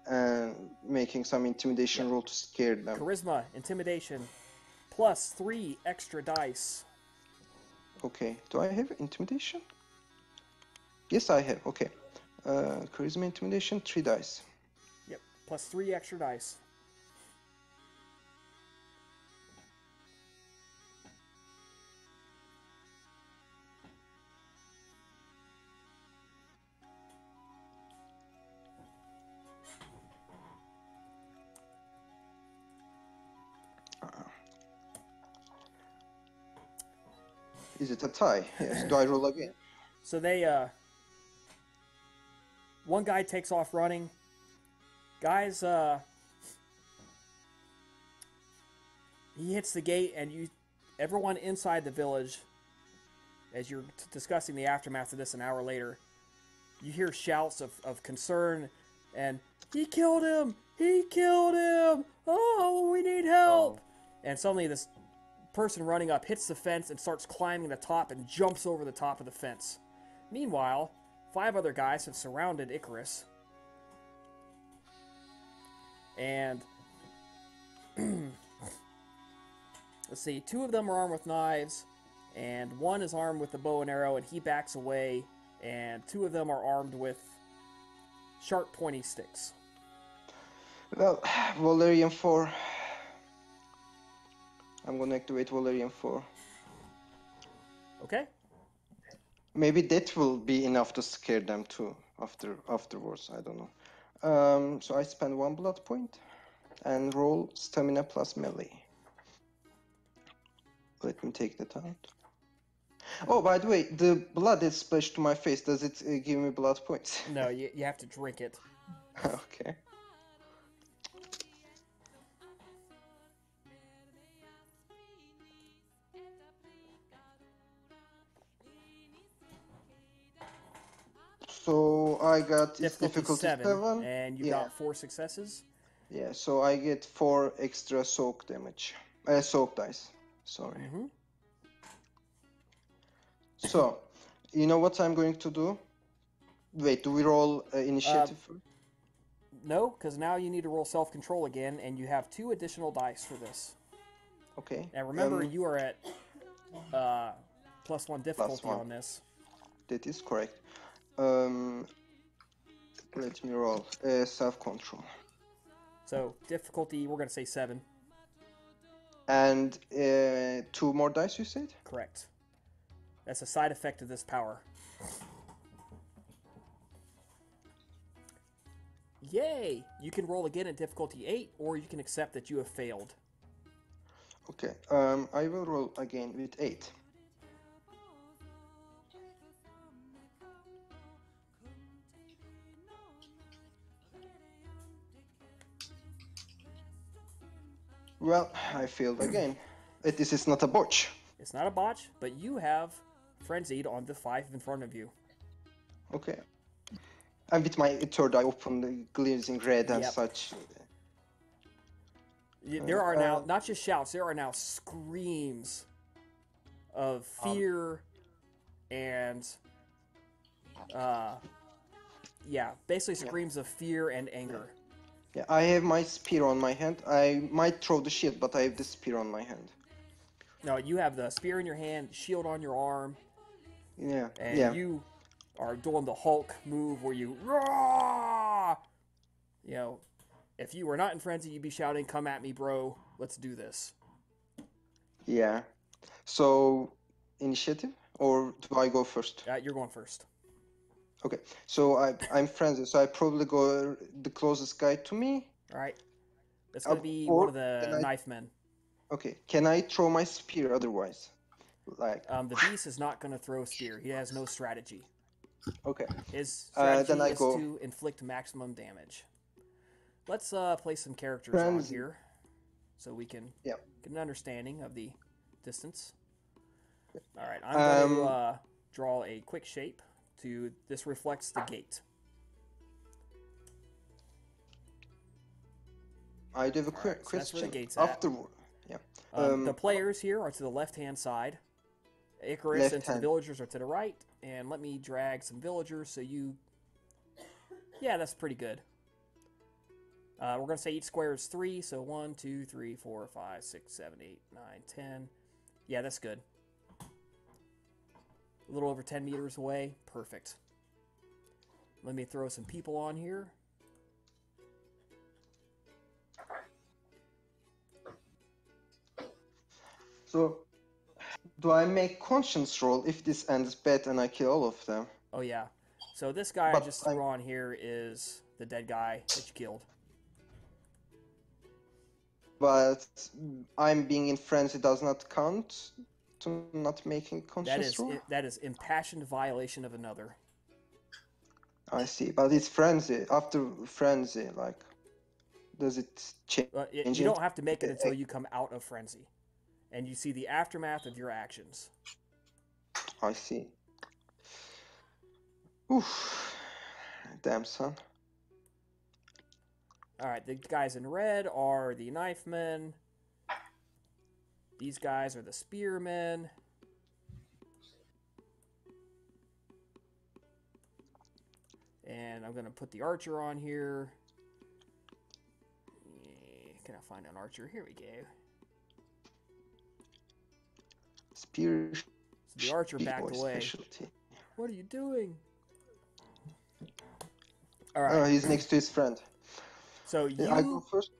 and making some intimidation Yep. roll to scare them. Charisma, intimidation, plus 3 extra dice. Okay, do I have intimidation? Yes, I have. Okay, charisma, intimidation, 3 dice. Yep, plus 3 extra dice. Is it a tie? Yes. Do I roll again? So they, one guy takes off running. Guys, he hits the gate, and everyone inside the village, as you're discussing the aftermath of this an hour later, you hear shouts of concern and, he killed him! He killed him! Oh, we need help! And suddenly this person running up hits the fence and starts climbing the top and jumps over the top of the fence. Meanwhile, 5 other guys have surrounded Icarus. And let's see, 2 of them are armed with knives, and 1 is armed with a bow and arrow, and he backs away, and 2 of them are armed with sharp, pointy sticks. Well, Valerian 4. I'm gonna activate Valerian 4. Okay? Maybe that will be enough to scare them too afterwards. I don't know. So I spend 1 blood point and roll stamina plus melee. Let me take that out. Oh, by the way, the blood is splashed to my face. Does it give me blood points? No, you have to drink it. Okay. So I got difficulty 7 and you got 4 successes. Yeah, so I get 4 extra soak damage. Soak dice. Sorry. Mm-hmm. So, you know what I'm going to do? Wait, do we roll initiative? No, because now you need to roll self-control again, and you have 2 additional dice for this. Okay. Now remember, you are at +1 difficulty on this. That is correct. Let me roll self-control. So difficulty, we're going to say 7. And 2 more dice, you said? Correct. That's a side effect of this power. Yay! You can roll again at difficulty 8, or you can accept that you have failed. Okay. I will roll again with 8. Well, I failed again. This is not a botch. It's not a botch, but you have frenzied on the 5 in front of you. Okay. And with my third eye open, the glazing red and such. There are now, not just shouts, there are now screams of fear and, basically screams of fear and anger. Yeah, I have my spear on my hand. I might throw the shield, but I have the spear on my hand. No, you have the spear in your hand, shield on your arm. Yeah, and you are doing the Hulk move where you roar. You know, if you were not in frenzy, you'd be shouting, "Come at me, bro! Let's do this." Yeah. So, initiative, or do I go first? You're going first. Okay. So I'm frenzied. So I probably go the closest guy to me. All right. That's going to be one of the knife men. Okay. Can I throw my spear otherwise? Like. The beast is not going to throw a spear. He has no strategy. Okay. His strategy then I is go... to inflict maximum damage. Let's play some characters on here, so we can get an understanding of the distance. All right, I'm going to draw a quick shape to this reflects the gate. I do have a All right, so that's where the question. gate's at. Afterward, yeah. The players here are to the left-hand side. Icarus Left and to the hand. villagers are to the right. And let me drag some villagers so you... Yeah, that's pretty good. We're going to say each square is 3, so 1, 2, 3, 4, 5, 6, 7, 8, 9, 10. Yeah, that's good. A little over 10 meters away. Perfect. Let me throw some people on here. So, do I make conscience roll if this ends bad and I kill all of them? Oh, yeah. So this guy I But just threw on here is the dead guy that you killed. But I'm being in frenzy does not count to not making conscience roll? That is impassioned violation of another. I see, but it's frenzy. After frenzy, like, does it change? You don't have to make it until you come out of frenzy. And you see the aftermath of your actions. I see. Oof. Damn, son. Alright, the guys in red are the knife men. These guys are the spearmen. And I'm going to put the archer on here. Can I find an archer? Here we go. Spear. So the archer backed away. Specialty. What are you doing? Alright. Oh, he's next to his friend. So I go first.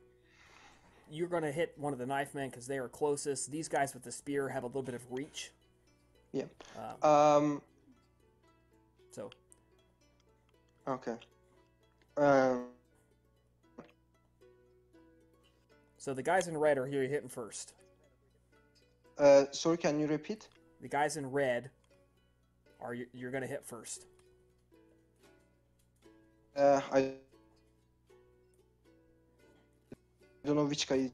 You're going to hit one of the knife men because they are closest. These guys with the spear have a little bit of reach. Yeah. So. Okay. So the guys in red are here hitting first. Sorry, can you repeat? The guys in red are you're going to hit first. I don't know which guy.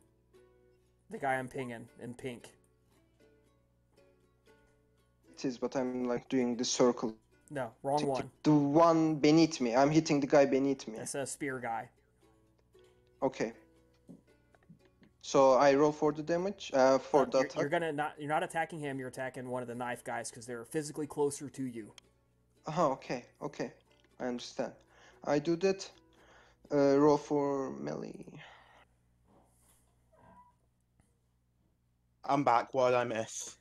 The guy I'm pinging in pink. It is, but I'm like doing the circle. No, wrong one. The one beneath me. I'm hitting the guy beneath me. That's a spear guy. Okay. So I roll for the damage. For the attack. You're not attacking him. You're attacking one of the knife guys because they're physically closer to you. Oh, okay. Okay, I understand. I do that. Roll for melee. I'm back. What did I miss?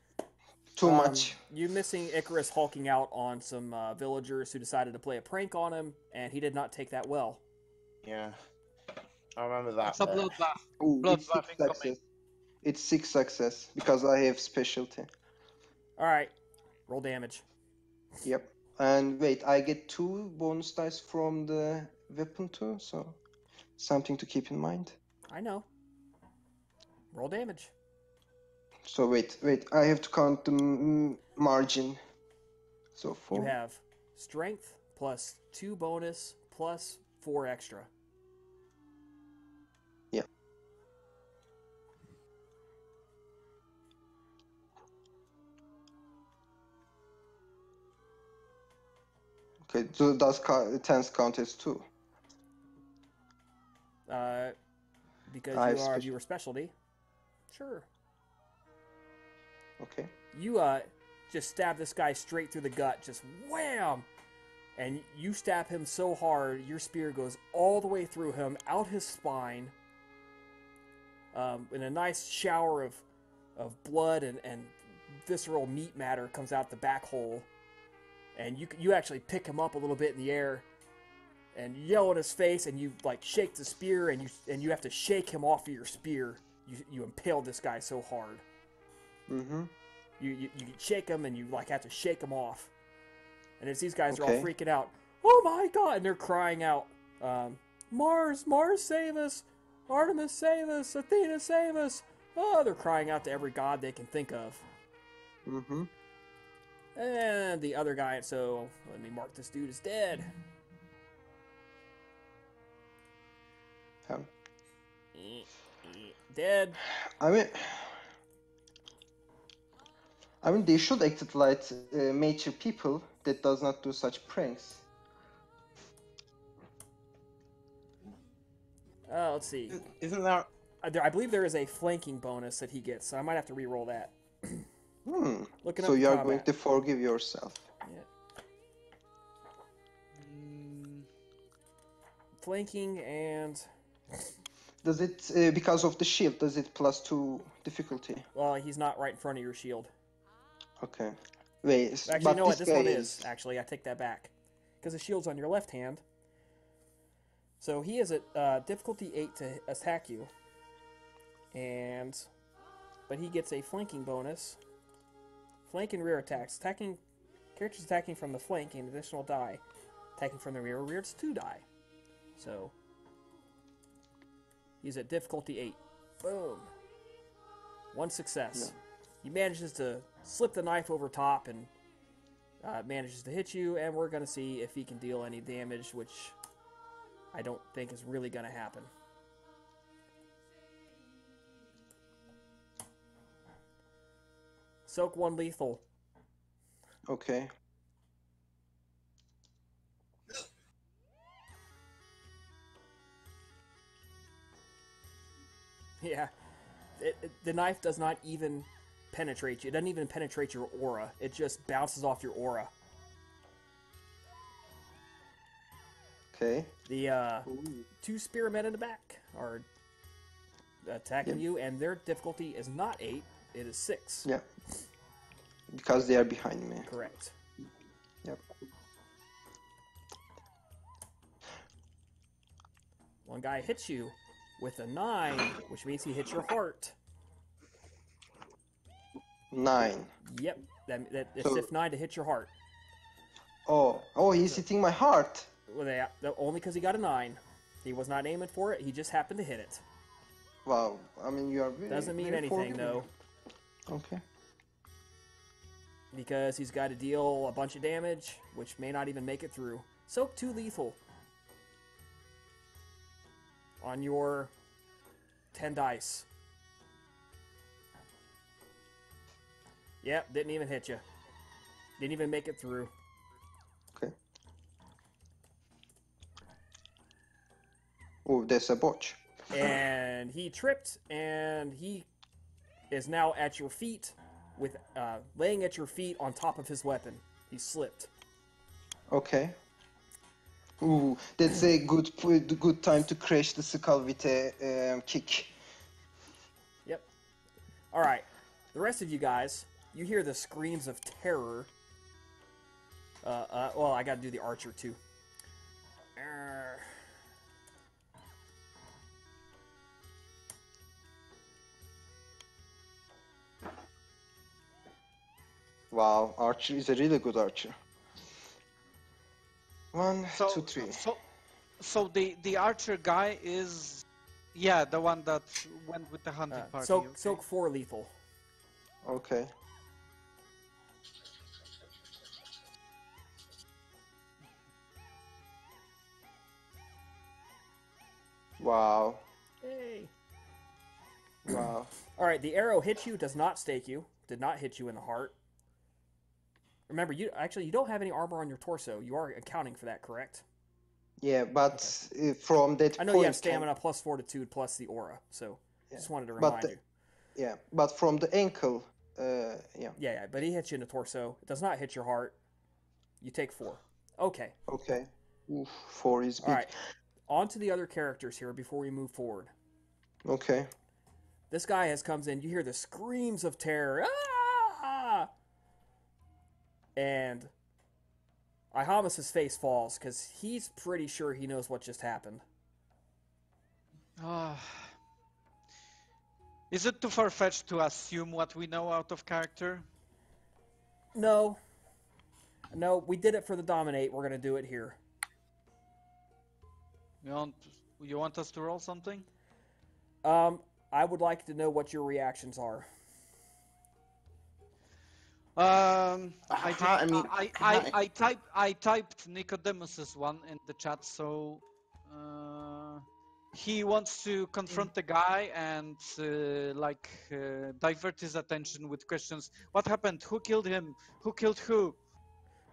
Too much. You missing Icarus hulking out on some villagers who decided to play a prank on him, and he did not take that well. Yeah. I remember that. It's a bloodbath. Ooh, it's Bloodbath 6 incoming. success. It's 6 success because I have specialty. Alright, roll damage. Yep. And wait, I get 2 bonus dice from the weapon too, so something to keep in mind. I know. Roll damage. So wait, I have to count the margin. So 4. You have strength plus 2 bonus plus 4 extra. Yeah. Okay, so does 10s count as 2? Because you are specialty. Sure. Okay. You just stab this guy straight through the gut, just wham! And you stab him so hard, your spear goes all the way through him, out his spine, and a nice shower of blood and visceral meat matter comes out the back hole. And you actually pick him up a little bit in the air and yell in his face, and you like shake the spear, and you have to shake him off of your spear. You impale this guy so hard. Mm-hmm. You shake him, and you like have to shake him off. And as these guys are all Okay. freaking out, oh my god, and they're crying out, Mars, save us! Artemis, save us! Athena, save us! Oh, they're crying out to every god they can think of. Mm-hmm. And the other guy, so let me mark this dude as dead. Dead. I mean, they should act like mature people that does not do such pranks. Let's see. Isn't there? I believe there is a flanking bonus that he gets, so I might have to re-roll that. Looking So up you are combat. going to forgive yourself. Yeah. Mm, Flanking and... Does it, because of the shield, does it +2 difficulty? Well, he's not right in front of your shield. Okay. Wait, Actually, but no, what this this guy one is. Actually, I take that back. Because the shield's on your left hand. So he is at difficulty 8 to attack you. But he gets a flanking bonus. Flank and rear attacks. Characters attacking from the flank gain additional die. Attacking from the rear it's 2 die. So he's at difficulty 8. Boom. 1 success. Yeah. He manages to slip the knife over top and manages to hit you, and we're going to see if he can deal any damage, which I don't think is really going to happen. Soak 1 lethal. Okay. Yeah. The knife does not even penetrate you. It doesn't even penetrate your aura. It just bounces off your aura. Okay. The 2 spearmen in the back are attacking you, and their difficulty is not 8, it is 6. Yeah. Because they are behind me. Correct. Yep. One guy hits you with a 9, which means he hits your heart. 9. Yep, it's So- if 9 to hit your heart. Oh, he's hitting my heart. Well, only because he got a 9. He was not aiming for it, he just happened to hit it. Wow. I mean, you are very, Doesn't mean very anything, forgiving. though, Okay. because he's got to deal a bunch of damage, which may not even make it through. Soak 2 lethal on your 10 dice. Yep, didn't even hit you. Didn't even make it through. Okay. Oh, there's a botch. And he tripped, and he is now at your feet, with laying at your feet on top of his weapon. He slipped. Okay. Ooh, that's a good time to crash the skull with a kick. Yep. All right. The rest of you guys, you hear the screams of terror. Well, I got to do the archer too. Wow, archer is a really good archer. 1, so, 2, 3. so the archer guy is, yeah, the one that went with the hunting party. Soak, okay. soak 4 lethal. Okay. Wow. Hey. Wow. All right. The arrow hits you, does not stake you. Did not hit you in the heart. Remember, you don't have any armor on your torso. You are accounting for that, correct? Yeah, but from that I know point, you have stamina plus fortitude plus the aura, so just wanted to remind you. Yeah, but from the ankle, yeah. Yeah, but he hits you in the torso. It does not hit your heart. You take 4. Okay. Okay. Oof, 4 is big. All right. On to the other characters here before we move forward. Okay. This guy comes in. You hear the screams of terror. Ah! And Ihamus' face falls because he's pretty sure he knows what just happened. Is it too far-fetched to assume what we know out of character? No, we did it for the Dominate. We're going to do it here. You want us to roll something? I would like to know what your reactions are. I typed Nicodemus's one in the chat, so he wants to confront the guy and divert his attention with questions. What happened? Who killed him? Who killed who?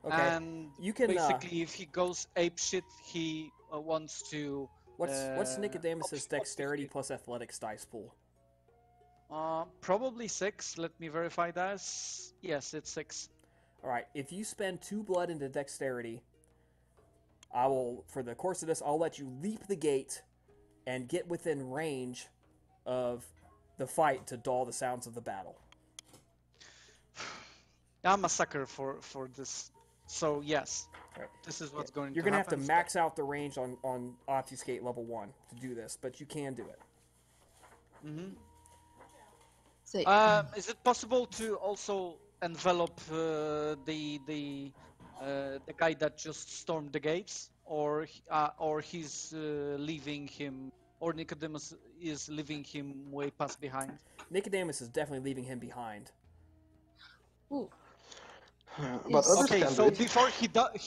Okay. And You can. basically, if he goes apeshit, he wants to. What's Nicodemus's dexterity obfuscate. plus athletics dice pool? Probably 6. Let me verify that. Yes, it's 6. All right. If you spend 2 blood into dexterity, I will, for the course of this, I'll let you leap the gate and get within range of the fight to dull the sounds of the battle. I'm a sucker for this. So yes, Right. this is what's going You're to gonna happen. have to max out the range on obfuscate level 1 to do this, but you can do it. Mm-hmm. So, Is it possible to also envelop the guy that just stormed the gates, or he's leaving him, or Nicodemus is leaving him way past behind? Nicodemus is definitely leaving him behind. ooh, But Yes. others Okay, can do so it. before he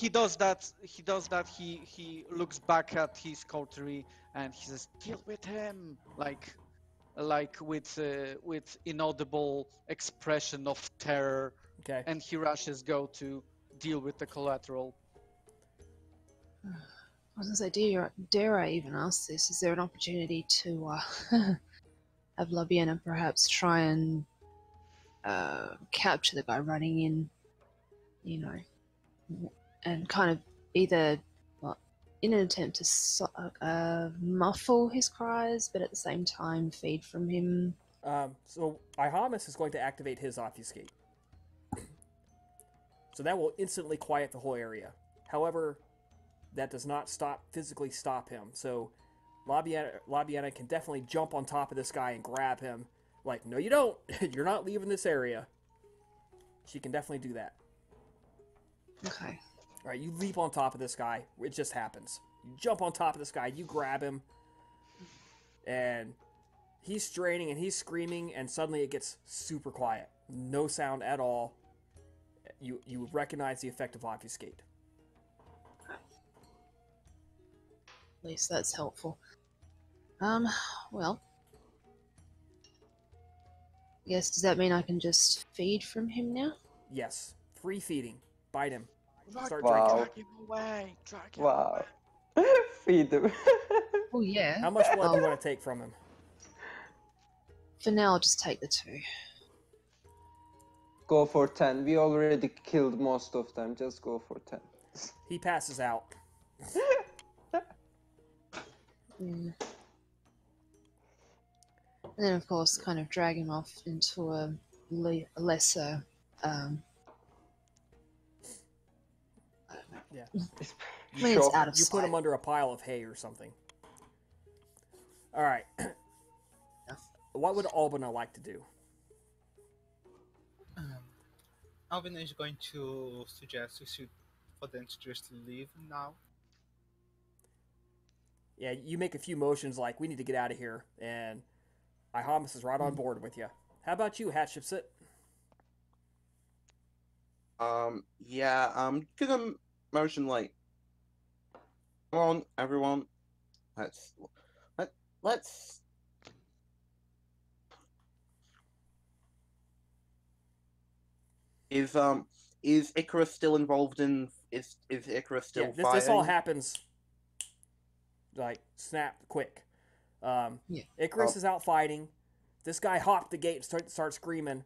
does that, he looks back at his coterie and he says, "Deal with him!" like with inaudible expression of terror, Okay. and he rushes go to deal with the collateral. I was gonna say, dare I even ask this? Is there an opportunity to have Labiana perhaps try and capture the guy running in, you know, and kind of either, well, in an attempt to muffle his cries, but at the same time feed from him? So Ihamus is going to activate his obfuscate. So that will instantly quiet the whole area. However, that does not physically stop him. So Labiana can definitely jump on top of this guy and grab him. Like, no, you don't. You're not leaving this area. She can definitely do that. Okay. All right, you leap on top of this guy. It just happens. You jump on top of this guy. You grab him, and he's straining and he's screaming. And suddenly it gets super quiet. No sound at all. You recognize the effect of obfuscate. At least that's helpful. Well, I guess does that mean I can just feed from him now? Yes, free feeding. Bite him. Start Wow. drinking. Drag him away. Drag him Wow. away. Feed them. Oh yeah. How much blood do you want to take from him? For now, I'll just take the 2. Go for 10. We already killed most of them. Just go for 10. He passes out. Yeah. And then, of course, kind of drag him off into a lesser. Yeah. When it's out of You sight. put him under a pile of hay or something. All right. What would Albina like to do? Alvin is going to suggest for them to just leave now. Yeah, you make a few motions like, we need to get out of here, and Ihamus is right on board with you. How about you, Hatshepsut? Yeah, give them motion like, come on, everyone, let's. Is Icarus still involved in? Is Icarus still Yeah, fighting? this all happens like snap quick. Yeah. Icarus is out fighting. This guy hopped the gate and starts screaming.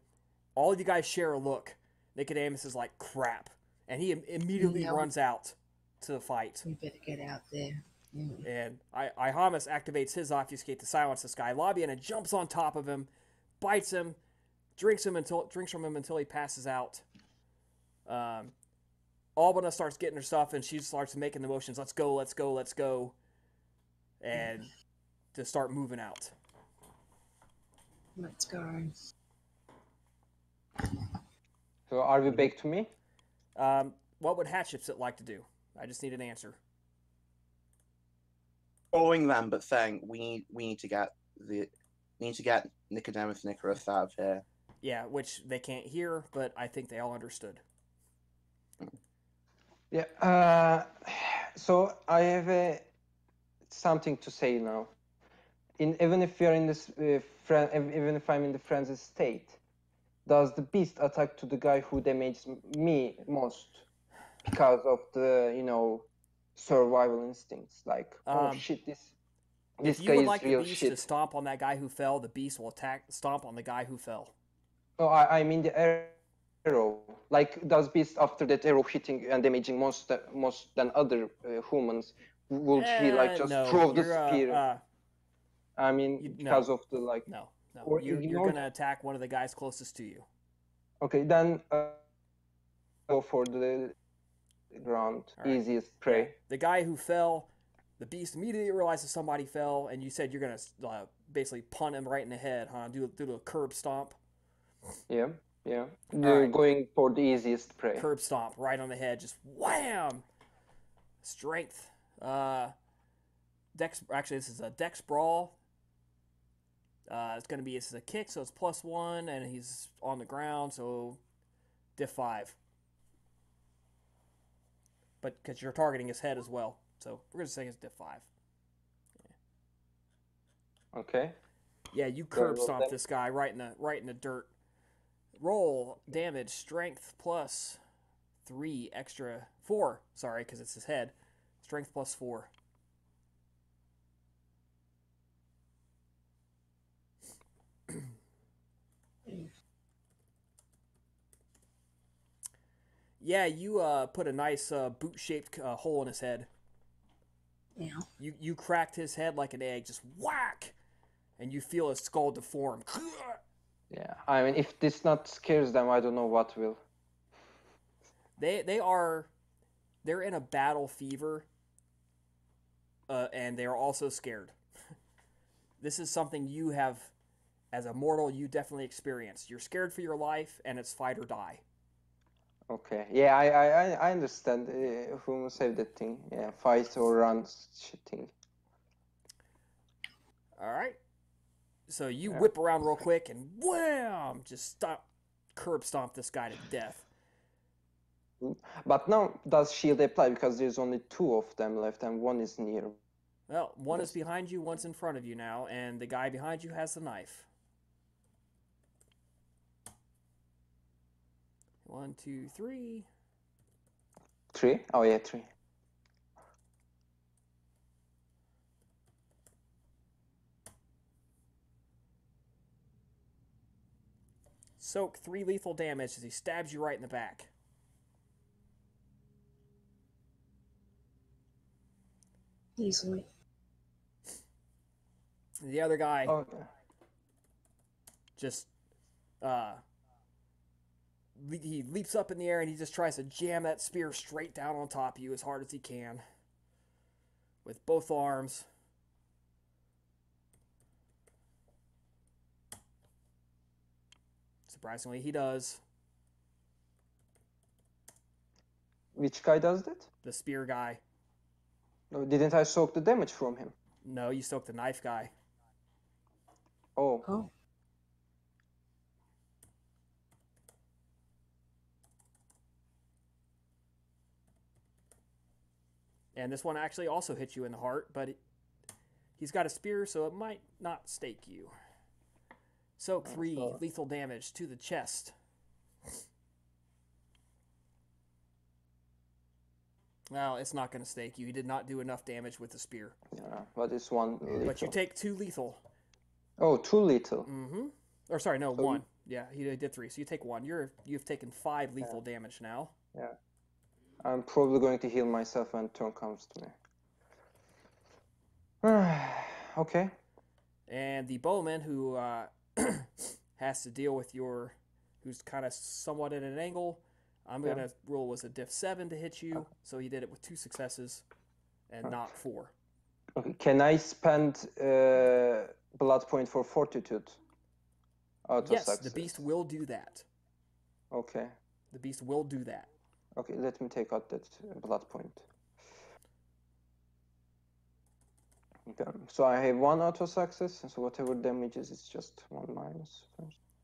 All of you guys share a look. Nicodemus is like, crap. And he immediately Yeah. runs out to the fight. We better get out there. Yeah. And Ihamus activates his obfuscate to silence this guy. Labiana jumps on top of him, bites him, drinks from him until he passes out. Albina starts getting her stuff, and she starts making the motions. Let's go, let's go, let's go. And to start moving out. Let's go. So are we back to me? What would Hatshepsut like to do? I just need an answer. Following them, but saying we need to get Nicodemus and Icarus out of here. Yeah, which they can't hear, but I think they all understood. Yeah. So I have something to say now. Even if we are in this even if I'm in the frenzied state, does the beast attack to the guy who damaged me most because of the survival instincts. Like, oh shit, this If you guy would is like the real beast shit. to stomp on that guy who fell, the beast will stomp on the guy who fell. No, I mean the arrow. Like, does beast after that arrow hitting and damaging most than other humans, would he like just No, throw the you're spear? I mean, because no, of the like. no. Or You're gonna attack one of the guys closest to you. Okay, then go for the ground, easiest prey. Yeah. The guy who fell, the beast immediately realizes somebody fell, and you said you're gonna basically punt him right in the head, huh? Do a curb stomp. Yeah. Going for the easiest prey. Curb stomp right on the head, just wham. Strength. Dex. Actually, this is a Dex brawl. This is a kick, so it's +1, and he's on the ground, so diff 5. But because you're targeting his head as well, so we're gonna say it's diff 5. Yeah. Okay. Yeah, you curb stomp this guy right in the dirt. Roll damage, strength +3 extra 4. Sorry, because it's his head. Strength +4. Yeah, you put a nice boot-shaped hole in his head. Yeah. You cracked his head like an egg, just whack, and you feel his skull deform. Yeah, I mean, if this not scares them, I don't know what will. They're in a battle fever, and they are also scared. This is something you have, as a mortal, you definitely experienced. You're scared for your life, and it's fight or die. Okay, yeah, I understand. Who saved that thing? Yeah, fight or run thing. All right. So you whip around real quick and wham! Just curb stomp this guy to death. But now, does shield apply? Because there's only 2 of them left, and one is near. Well, one is behind you, one's in front of you now, and the guy behind you has the knife. 1, 2, 3. 3? Oh yeah, 3. Soak 3 lethal damage as he stabs you right in the back. Easily. The other guy just he leaps up in the air and he just tries to jam that spear straight down on top of you as hard as he can with both arms. Surprisingly, he does. Which guy does that? The spear guy. No, didn't I soak the damage from him? No, you soaked the knife guy. Oh. And this one actually also hits you in the heart, but he's got a spear, so it might not stake you. Soak 3 lethal damage to the chest. Well, it's not going to stake you. He did not do enough damage with the spear. Yeah, but it's 1 lethal. But you take 2 lethal. Oh, 2 lethal. Mm-hmm. Or sorry, no, 1. Yeah, he did 3. So you take 1. You've taken 5 lethal damage now. Yeah. I'm probably going to heal myself when turn comes to me. Okay. And the bowman who has to deal with who's kind of somewhat at an angle, I'm going to roll was a diff 7 to hit you, so he did it with 2 successes and not 4. Okay. Can I spend blood point for fortitude? Yes, success. the beast will do that. Okay. The beast will do that. Okay, let me take out that blood point. Okay. So I have 1 auto success, so whatever damages, it's just 1 minus.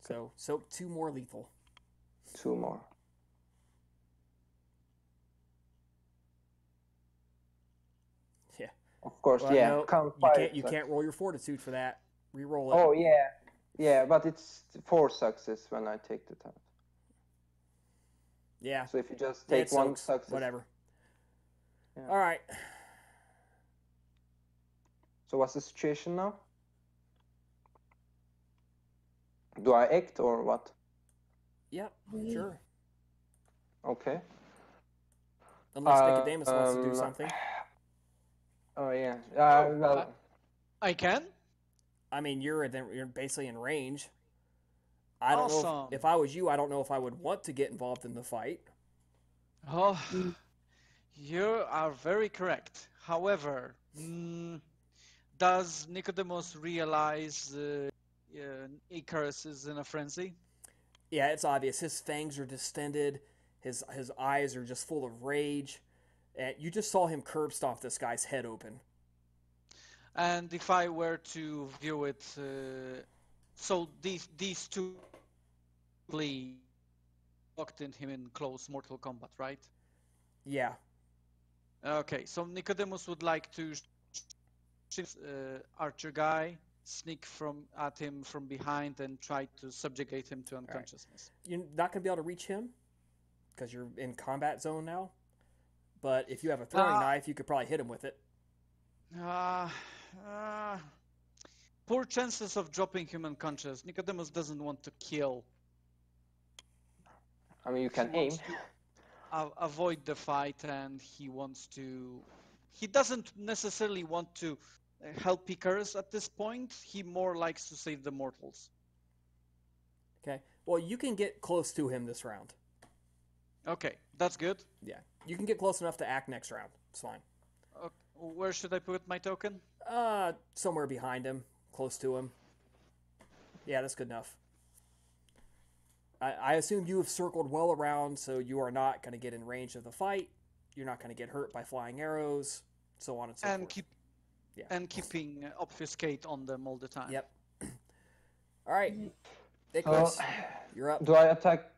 So soak 2 more lethal. 2 more. Yeah. Of course, well, yeah. No, you can't roll your fortitude for that. Reroll it. Oh yeah, yeah, but it's 4 success when I take the time. Yeah. So if you just It take one soaks. success, Whatever. Yeah. All right. So what's the situation now? Do I act or what? Yep. Sure. Okay. Unless Nicodemus wants to do something. Oh yeah. Oh, Well, I can? I mean, you're basically in range. I don't know Awesome. if I was you, I don't know if I would want to get involved in the fight. Oh, you are very correct. However, does Nicodemus realize Icarus is in a frenzy? Yeah, it's obvious. His fangs are distended. His eyes are just full of rage. And you just saw him curb stomp this guy's head open. And if I were to view it, so these two locked in him in close mortal combat, right? Yeah. Okay, so Nicodemus would like to archer guy, sneak at him from behind and try to subjugate him to unconsciousness. Right. You're not going to be able to reach him because you're in combat zone now. But if you have a throwing knife, you could probably hit him with it. Poor chances of dropping him unconscious. Nicodemus doesn't want to kill. I mean, you can aim. Avoid the fight, and he wants to. He doesn't necessarily want to help Icarus at this point. He more likes to save the mortals. Okay. Well, you can get close to him this round. Okay, that's good. Yeah. You can get close enough to act next round. It's fine. Okay. Where should I put my token? Somewhere behind him, close to him. Yeah, that's good enough. I assume you have circled well around, so you are not going to get in range of the fight. You're not going to get hurt by flying arrows, so on and so forth. And keeping obfuscate on them all the time. Yep. All right, Icarus, you're up. Do I attack?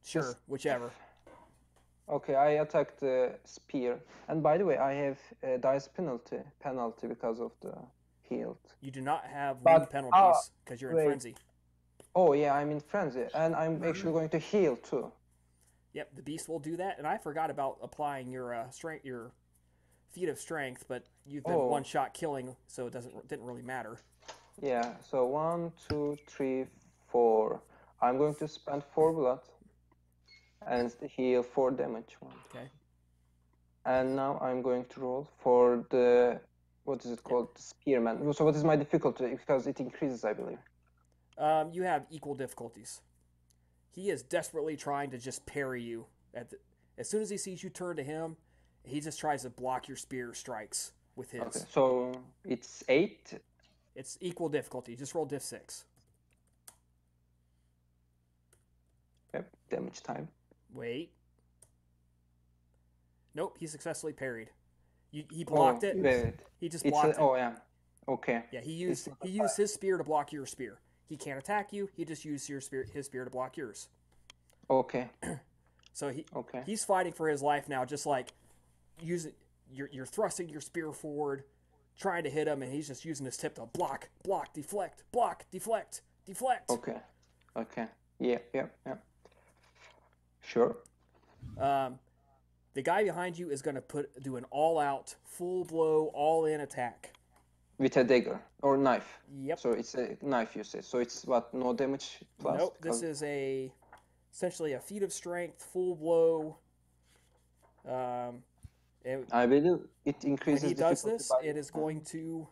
Sure, whichever. Okay, I attack the spear. And by the way, I have a dice penalty because of the healed. You do not have wound penalties because you're in frenzy. Oh yeah, I'm in frenzy, and I'm actually going to heal too. Yep, the beast will do that. And I forgot about applying your strength, your feat of strength, but you've been one shot killing, so it didn't really matter. Yeah. So 1, 2, 3, 4. I'm going to spend 4 blood and heal 4 damage. Okay. And now I'm going to roll for the what is it called? The spearman. So what is my difficulty? Because it increases, I believe. You have equal difficulties. He is desperately trying to just parry you. As soon as he sees you turn to him, he just tries to block your spear strikes with his. Okay, so it's 8. It's equal difficulty. Just roll diff 6. Yep, damage time. Wait. Nope, he successfully parried. He blocked it. Wait. He just blocked it. Oh yeah. Okay. Yeah, he used his spear to block your spear. He can't attack you. He just used his spear to block yours. Okay. So he's fighting for his life now, just like you're thrusting your spear forward, trying to hit him, and he's just using his tip to block, deflect, deflect. Okay. Yeah. Sure. The guy behind you is going to do an all-out, full blow, all-in attack. With a dagger or knife. Yep. So it's a knife, you say. So it's what? No damage plus? Nope. This is essentially a feat of strength, full blow. I believe it increases. When he does this, it is going to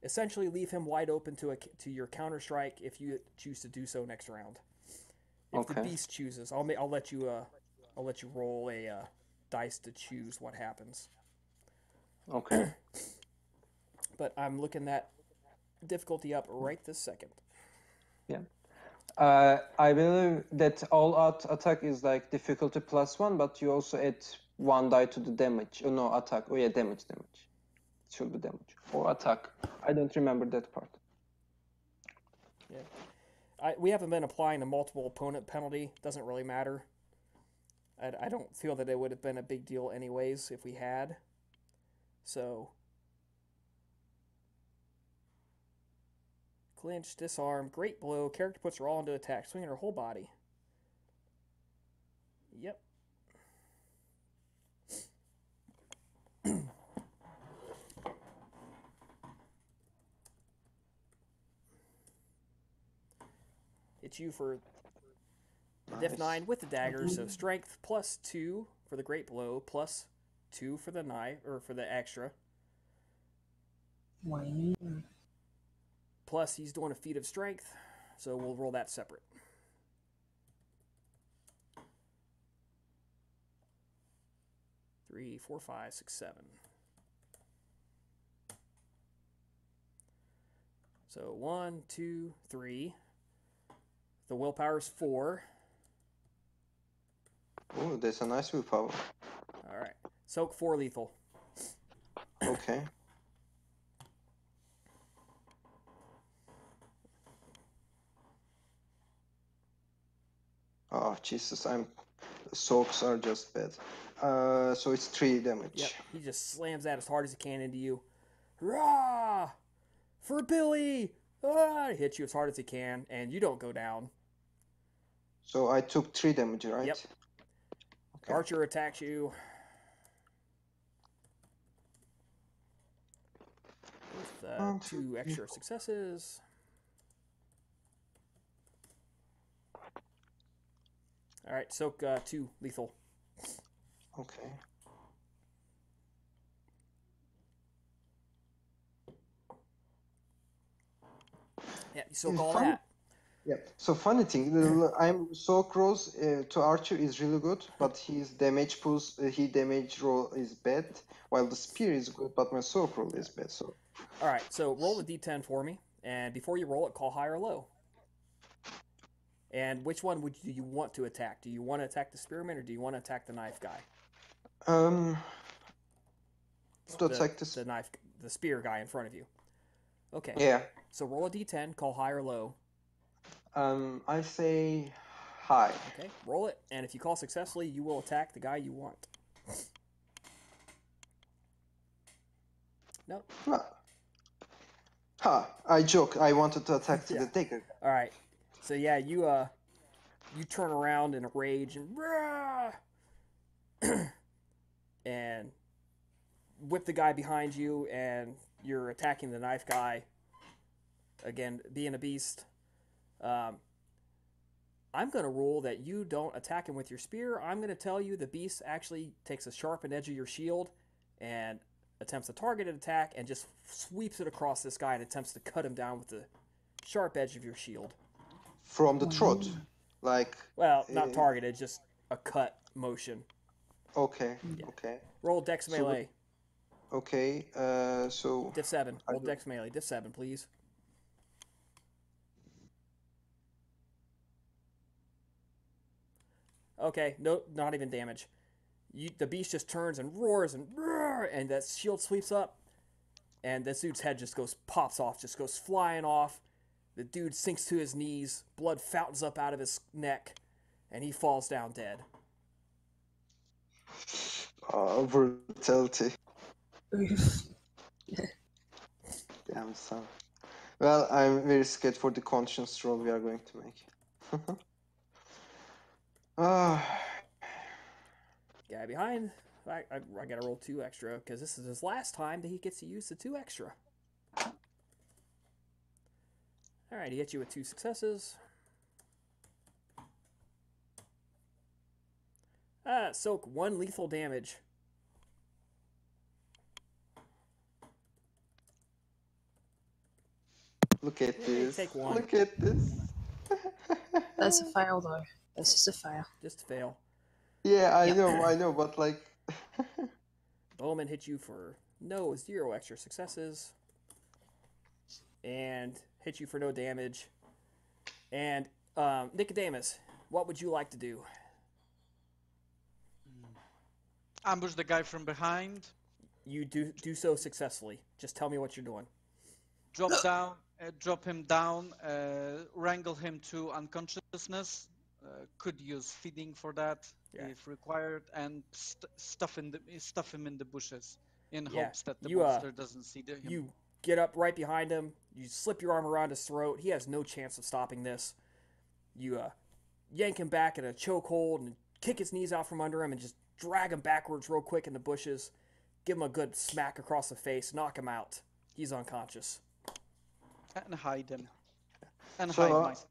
essentially leave him wide open to your counter strike if you choose to do so next round. If the beast chooses, I'll let you roll a dice to choose what happens. Okay. But I'm looking that difficulty up right this second. Yeah. I believe that all-out attack is like difficulty +1, but you also add 1 die to the damage. Oh no, attack. Oh yeah, damage. It should be damage or attack. I don't remember that part. Yeah. We haven't been applying the multiple opponent penalty. Doesn't really matter. I don't feel that it would have been a big deal anyways if we had. So. Clinch, disarm, great blow. Character puts her all into attack, swinging her whole body. Yep. Hits you for a diff 9 with the dagger, so strength plus 2 for the great blow, plus 2 for the knife, or for the extra. Plus, he's doing a feat of strength, so we'll roll that separate. Three, four, five, six, 7. So 1, 2, 3. The willpower's 4. Oh, that's a nice willpower. All right. Soak 4 lethal. Okay. Oh, Jesus, soaks are just bad. So it's 3 damage. Yep. He just slams that as hard as he can into you. Hurrah! For Billy! Ah! He hits you as hard as he can, and you don't go down. So I took 3 damage, right? Yep. Okay. Archer attacks you. With 2 extra successes. All right, soak 2 lethal. Okay. Yeah, you soak all that. Yeah. So funny thing, I'm so close to Archer is really good, but his damage damage roll is bad, while the spear is good, but my soak roll is bad. So. All right, so roll the d10 for me, and before you roll it, call high or low. And which one do you want to attack? Do you want to attack the spearman, or do you want to attack the knife guy? Attack the spear guy in front of you. Okay. Yeah. So roll a d10, call high or low. I say high. Okay, roll it, and if you call successfully, you will attack the guy you want. Nope. I joke. I wanted to attack the dagger. All right. So yeah, you turn around in a rage and and whip the guy behind you, and you're attacking the knife guy. Again, being a beast. I'm going to rule that you don't attack him with your spear. I'm going to tell you the beast actually takes a sharpened edge of your shield and attempts a targeted attack and just sweeps it across this guy and attempts to cut him down with the sharp edge of your shield. From the throat? Like... Well, not targeted, just a cut motion. Okay, okay. Roll Dex melee. Okay, so... Diff 7. Roll Dex melee. Diff 7, please. Okay, no, not even damage. The beast just turns and roars and that shield sweeps up, and this dude's head just pops off, just goes flying off. The dude sinks to his knees, blood fountains up out of his neck, and he falls down dead. Brutality. Damn son. Well, I'm very scared for the conscience roll we are going to make. Guy behind. I gotta roll 2 extra because this is his last time that he gets to use the 2 extra. Alright, he hits you with 2 successes. Soak 1 lethal damage. Look at this. Take 1. Look at this. That's a fail, though. That's just a fail. Just a fail. Yeah, I know, but like... Bowman hit you for 0 extra successes. And hit you for no damage. And, Nicodemus, what would you like to do? Ambush the guy from behind. You do so successfully. Just tell me what you're doing. Drop him down, wrangle him to unconsciousness. Could use feeding for that if required, and stuff him in the bushes in hopes that the monster doesn't see him. You get up right behind him. You slip your arm around his throat. He has no chance of stopping this. You yank him back in a chokehold and kick his knees out from under him and just drag him backwards real quick in the bushes. Give him a good smack across the face, knock him out. He's unconscious. And hide him. And So, hide myself.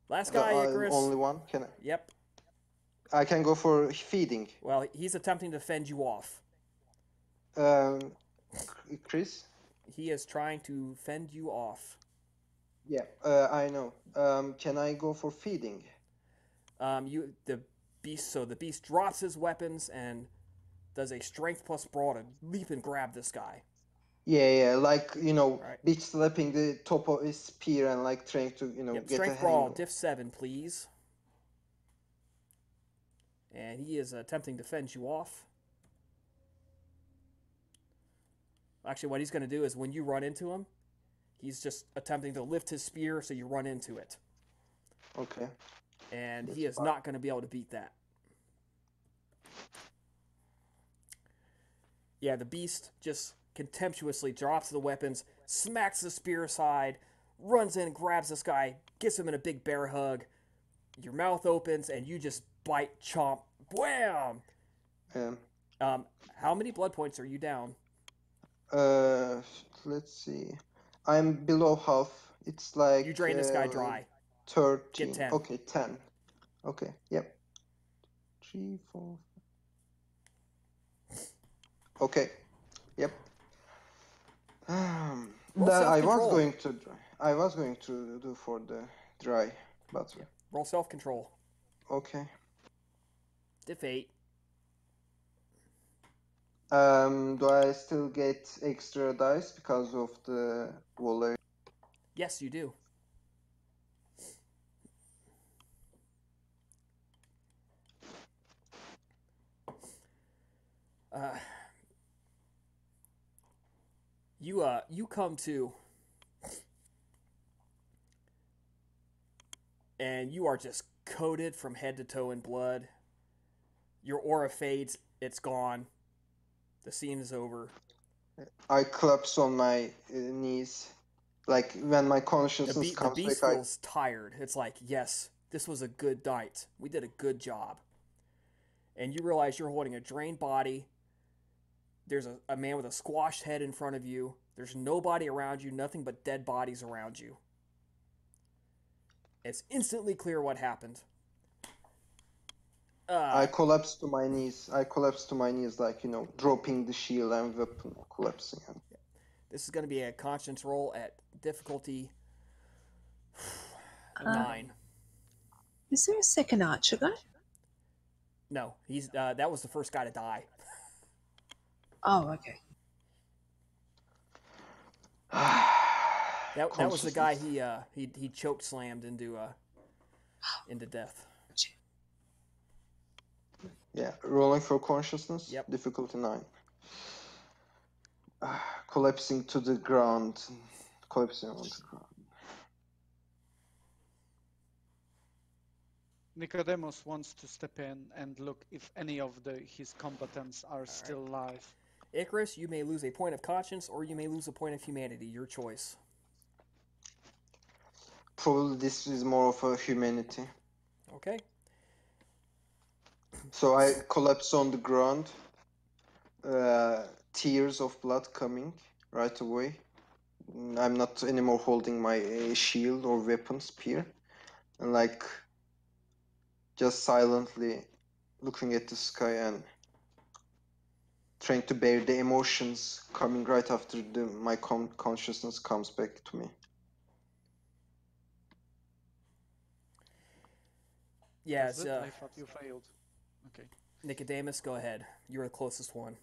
Last guy, Icarus. Only one? Yep. I can go for feeding. Well, he's attempting to fend you off. Chris? He is trying to fend you off. Yeah, I know. Can I go for feeding? The beast drops his weapons and does a strength plus brawl to leap and grab this guy. Yeah, like, Right. beach slapping the top of his spear and like trying to, Yep, get strength a brawl, hang. diff 7, please. And he is attempting to fend you off. Actually, what he's going to do is when you run into him, he's just attempting to lift his spear so you run into it. Okay. And he is not going to be able to beat that. Yeah, the beast just contemptuously drops the weapons, smacks the spear aside, runs in, grabs this guy, gets him in a big bear hug. Your mouth opens and you just bite, chomp, wham! How many blood points are you down? Let's see. I'm below half. It's like You drain this guy dry. 13. Get 10. Okay, 10. Okay, yep. 3, 4. Okay. Yep. I was going to do for the dry, but Roll self-control. okay. Diff 8. Do I still get extra dice because of the volley? Yes, you do. You come to, and you are just coated from head to toe in blood. Your aura fades. It's gone. The scene is over. I collapse on my knees. Like, when my consciousness The comes beast back, feels tired. It's like, yes, this was a good night. We did a good job. And you realize you're holding a drained body. There's a man with a squashed head in front of you. There's nobody around you, nothing but dead bodies around you. It's instantly clear what happened. I collapse to my knees. Like, dropping the shield and weapon, collapsing. This is going to be a conscience roll at difficulty 9. Is there a second archer guy? No, he's that was the first guy to die. Oh, okay. That was the guy he choke slammed into death. Yeah, rolling for consciousness. Yep. Difficulty 9. Collapsing to the ground. Collapsing on the ground. Nicodemus wants to step in and look if any of his combatants are still alive. Icarus, you may lose a point of conscience or you may lose a point of humanity. Your choice. Probably this is more of a humanity. Okay. So I collapse on the ground. Tears of blood coming right away. I'm not anymore holding my shield or weapon, spear. And like, just silently looking at the sky and trying to bear the emotions coming right after my consciousness comes back to me. Yes. I thought you failed. Okay. Nicodemus, go ahead. You're the closest one.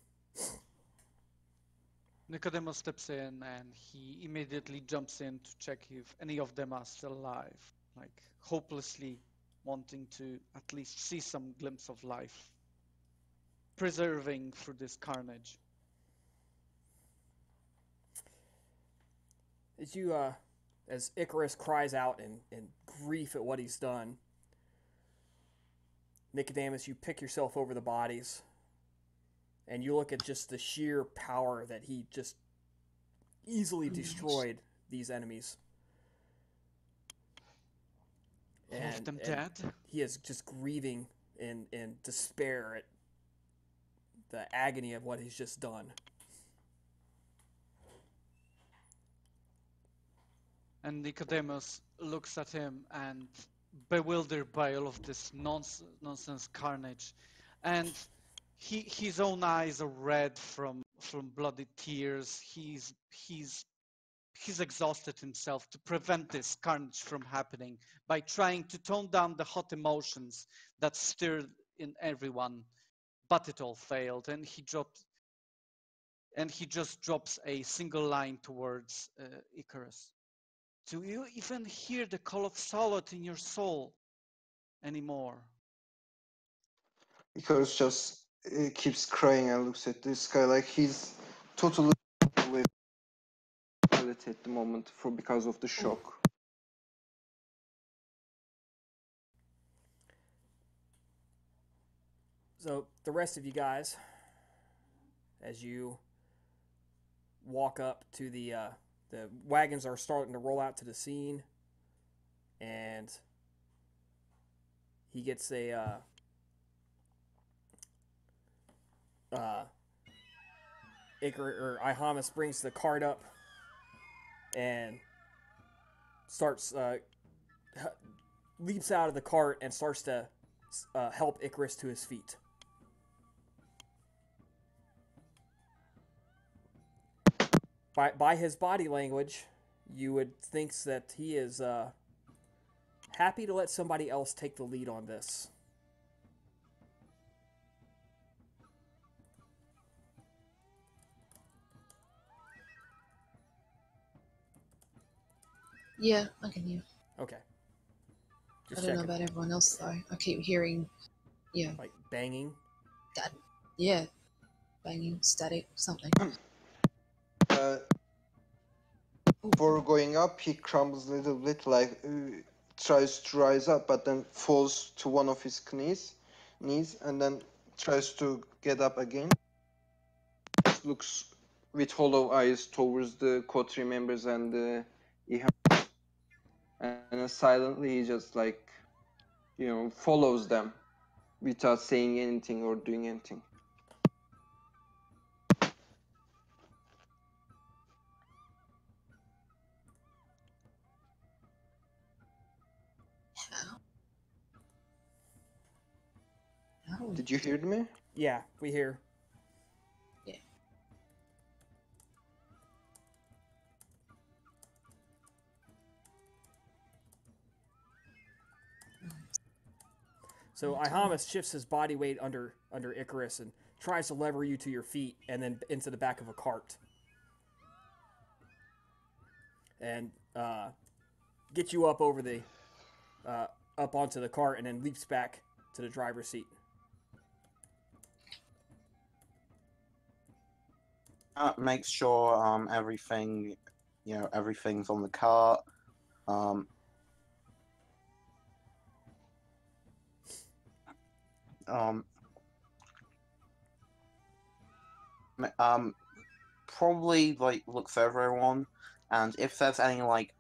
Nicodemus steps in and he immediately jumps in to check if any of them are still alive, like hopelessly wanting to at least see some glimpse of life, preserving through this carnage. As Icarus cries out in grief at what he's done, Nicodemus, you pick yourself over the bodies, and you look at just the sheer power that he just easily destroyed these enemies. All of them dead? He is just grieving in despair at the agony of what he's just done. And Nicodemus looks at him and bewildered by all of this nonsense carnage. And his own eyes are red from bloody tears. He's exhausted himself to prevent this carnage from happening by trying to tone down the hot emotions that stirred in everyone, but it all failed, and he just drops a single line towards Icarus. Do you even hear the call of Solid in your soul anymore? Icarus just keeps crying and looks at this guy like he's totally with reality at the moment because of the shock. So the rest of you guys, as you walk up to the wagons are starting to roll out to the scene, and he gets a Ihamus brings the cart up and starts leaps out of the cart and starts to help Icarus to his feet. By his body language, you would think that he is happy to let somebody else take the lead on this. Yeah, I can hear. Okay. I don't know about everyone else though. I keep hearing, yeah. Like banging? That, yeah. Banging, static, something. Before going up, he crumbles a little bit, like tries to rise up, but then falls to one of his knees, and then tries to get up again. Looks with hollow eyes towards the coterie members and the and then silently he just like, follows them without saying anything or doing anything. Oh. Did you hear me? Yeah, we hear. Yeah. So Ihamus shifts his body weight under Icarus and tries to lever you to your feet and then into the back of a cart. And get you up over the up onto the cart and then leaps back to the driver's seat. Make sure everything's on the cart. Probably like look for everyone, and if there's any like,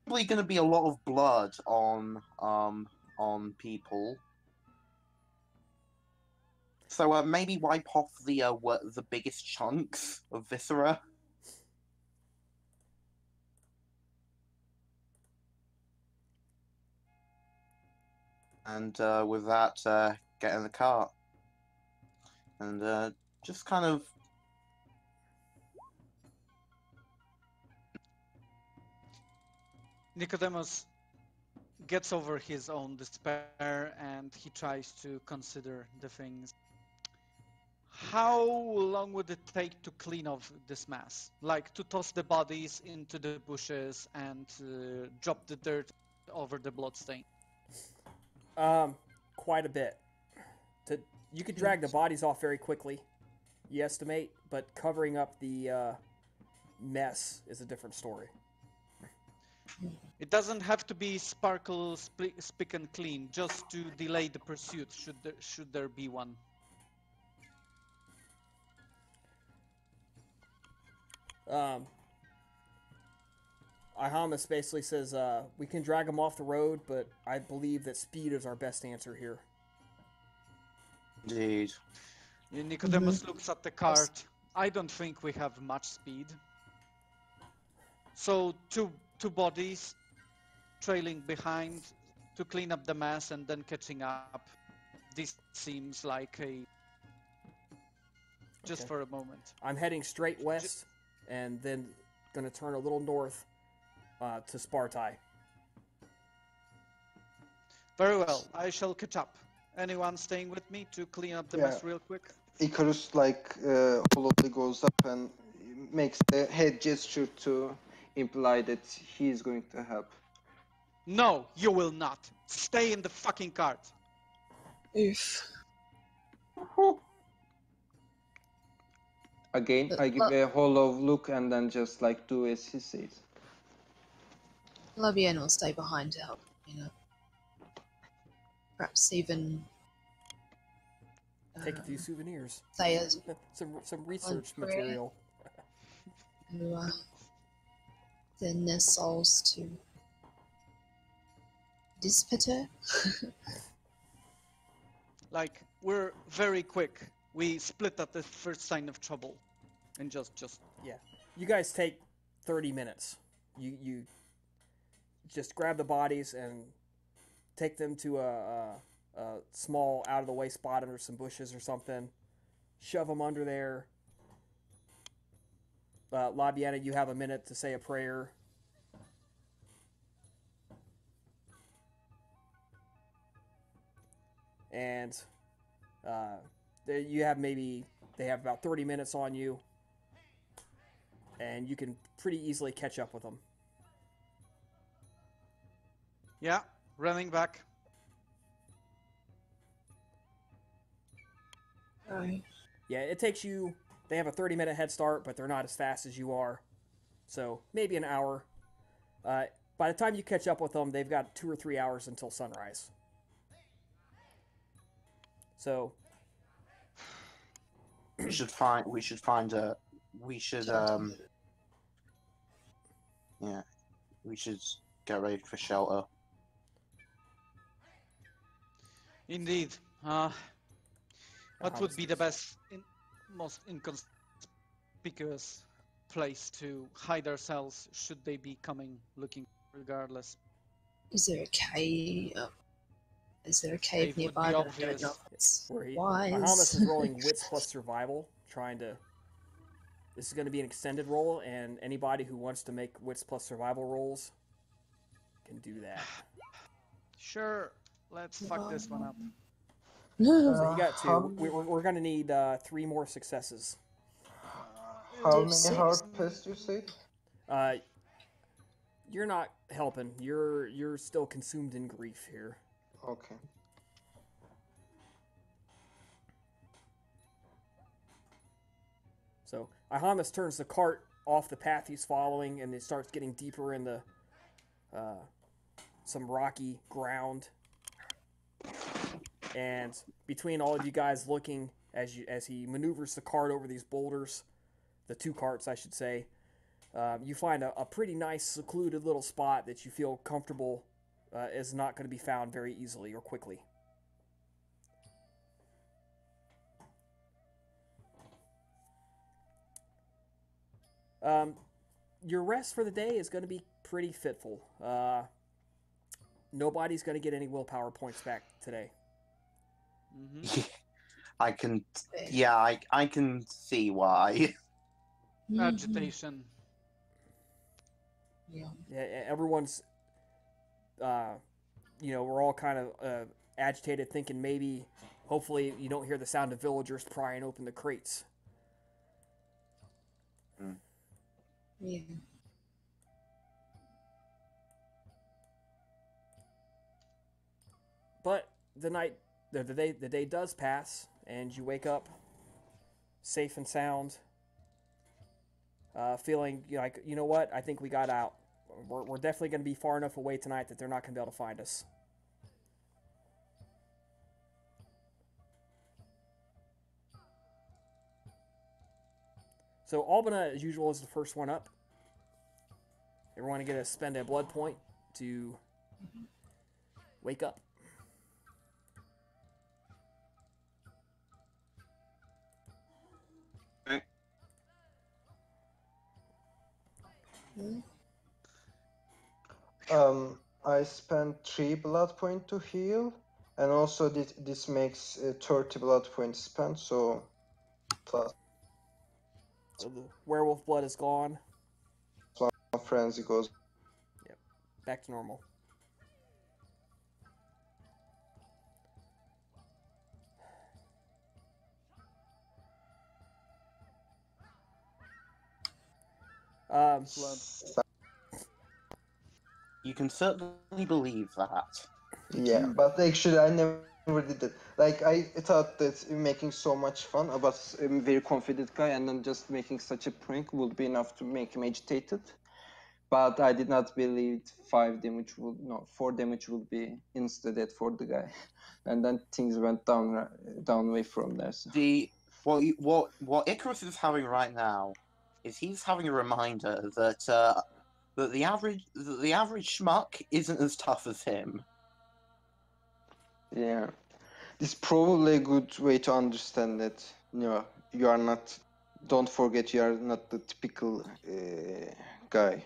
probably going to be a lot of blood on people. So maybe wipe off the biggest chunks of viscera. And with that, get in the cart. And just kind of... Nicodemus gets over his own despair and he tries to consider the things. How long would it take to clean off this mess? Like to toss the bodies into the bushes and drop the dirt over the bloodstain? Quite a bit. You could drag the bodies off very quickly, you estimate, but covering up the mess is a different story. It doesn't have to be sparkle, spick and clean, just to delay the pursuit, should there be one. Ihamus basically says, we can drag them off the road, but I believe that speed is our best answer here. Indeed. Nicodemus looks at the cart. I don't think we have much speed. So two bodies trailing behind to clean up the mess and then catching up. This seems like a... Just Okay. for a moment. I'm heading straight west, and then going to turn a little north to Sparta. Very well. I shall catch up. Anyone staying with me to clean up the mess real quick? Icarus hollowly goes up and makes a head gesture to imply that he's going to help. No, you will not. Stay in the fucking cart. Oof. Again, I give a hollow look and then just do as he says. Labienne will stay behind to help, perhaps even Take a few souvenirs. Thea's Some research material. who send their souls to Dispeter. We're very quick. We split at the first sign of trouble. And just... Yeah. You guys take 30 minutes. You just grab the bodies and take them to a small out-of-the-way spot under some bushes or something. Shove them under there. Labiana, you have a minute to say a prayer. And they have about 30 minutes on you. And you can pretty easily catch up with them. Yeah, running back. Right. Yeah, it takes you... They have a 30-minute head start, but they're not as fast as you are. So, maybe an hour. By the time you catch up with them, they've got 2 or 3 hours until sunrise. So... We should get ready for shelter. Indeed. What would be the most inconspicuous place to hide ourselves should they be coming looking regardless? Is there a cave? Is there a cave Cave would nearby be that I don't obvious. know if it's Bahamas wise? is rolling wits plus survival, trying to... This is going to be an extended roll, and anybody who wants to make wits plus survival rolls can do that. Sure, let's fuck this one up. So you got 2. We're going to need 3 more successes. How many hard pass you say? You're not helping. You're still consumed in grief here. Okay. So Ihamus turns the cart off the path he's following, and it starts getting deeper in the some rocky ground. And between all of you guys looking as he maneuvers the cart over these boulders, the 2 carts, I should say, you find a pretty nice secluded little spot that you feel comfortable is not going to be found very easily or quickly. Your rest for the day is going to be pretty fitful. Nobody's going to get any willpower points back today. Mm-hmm. I can see why. Agitation. Yeah. Yeah, everyone's, we're all kind of agitated, thinking maybe, hopefully, you don't hear the sound of villagers prying open the crates. Yeah. But the day does pass, and you wake up safe and sound, feeling like, you know what, I think we got out. We're definitely going to be far enough away tonight that they're not going to be able to find us. So Albina, as usual, is the first one up. It Everyone get to spend a blood point to wake up. I spent 3 blood point to heal, and also this makes 30 blood points spent, so plus So the werewolf blood is gone. frenzy goes. Yep, back to normal. Blood. You can certainly believe that. Yeah, but actually I never did it. Like I thought that making so much fun about a very confident guy and then just making such a prank would be enough to make him agitated. But I did not believe 4 damage would be insta dead for the guy, and then things went down way from there. So. What Icarus is having right now is he's having a reminder that that the average schmuck isn't as tough as him. Yeah, this is probably a good way to understand that. You are not. Don't forget, you are not the typical guy.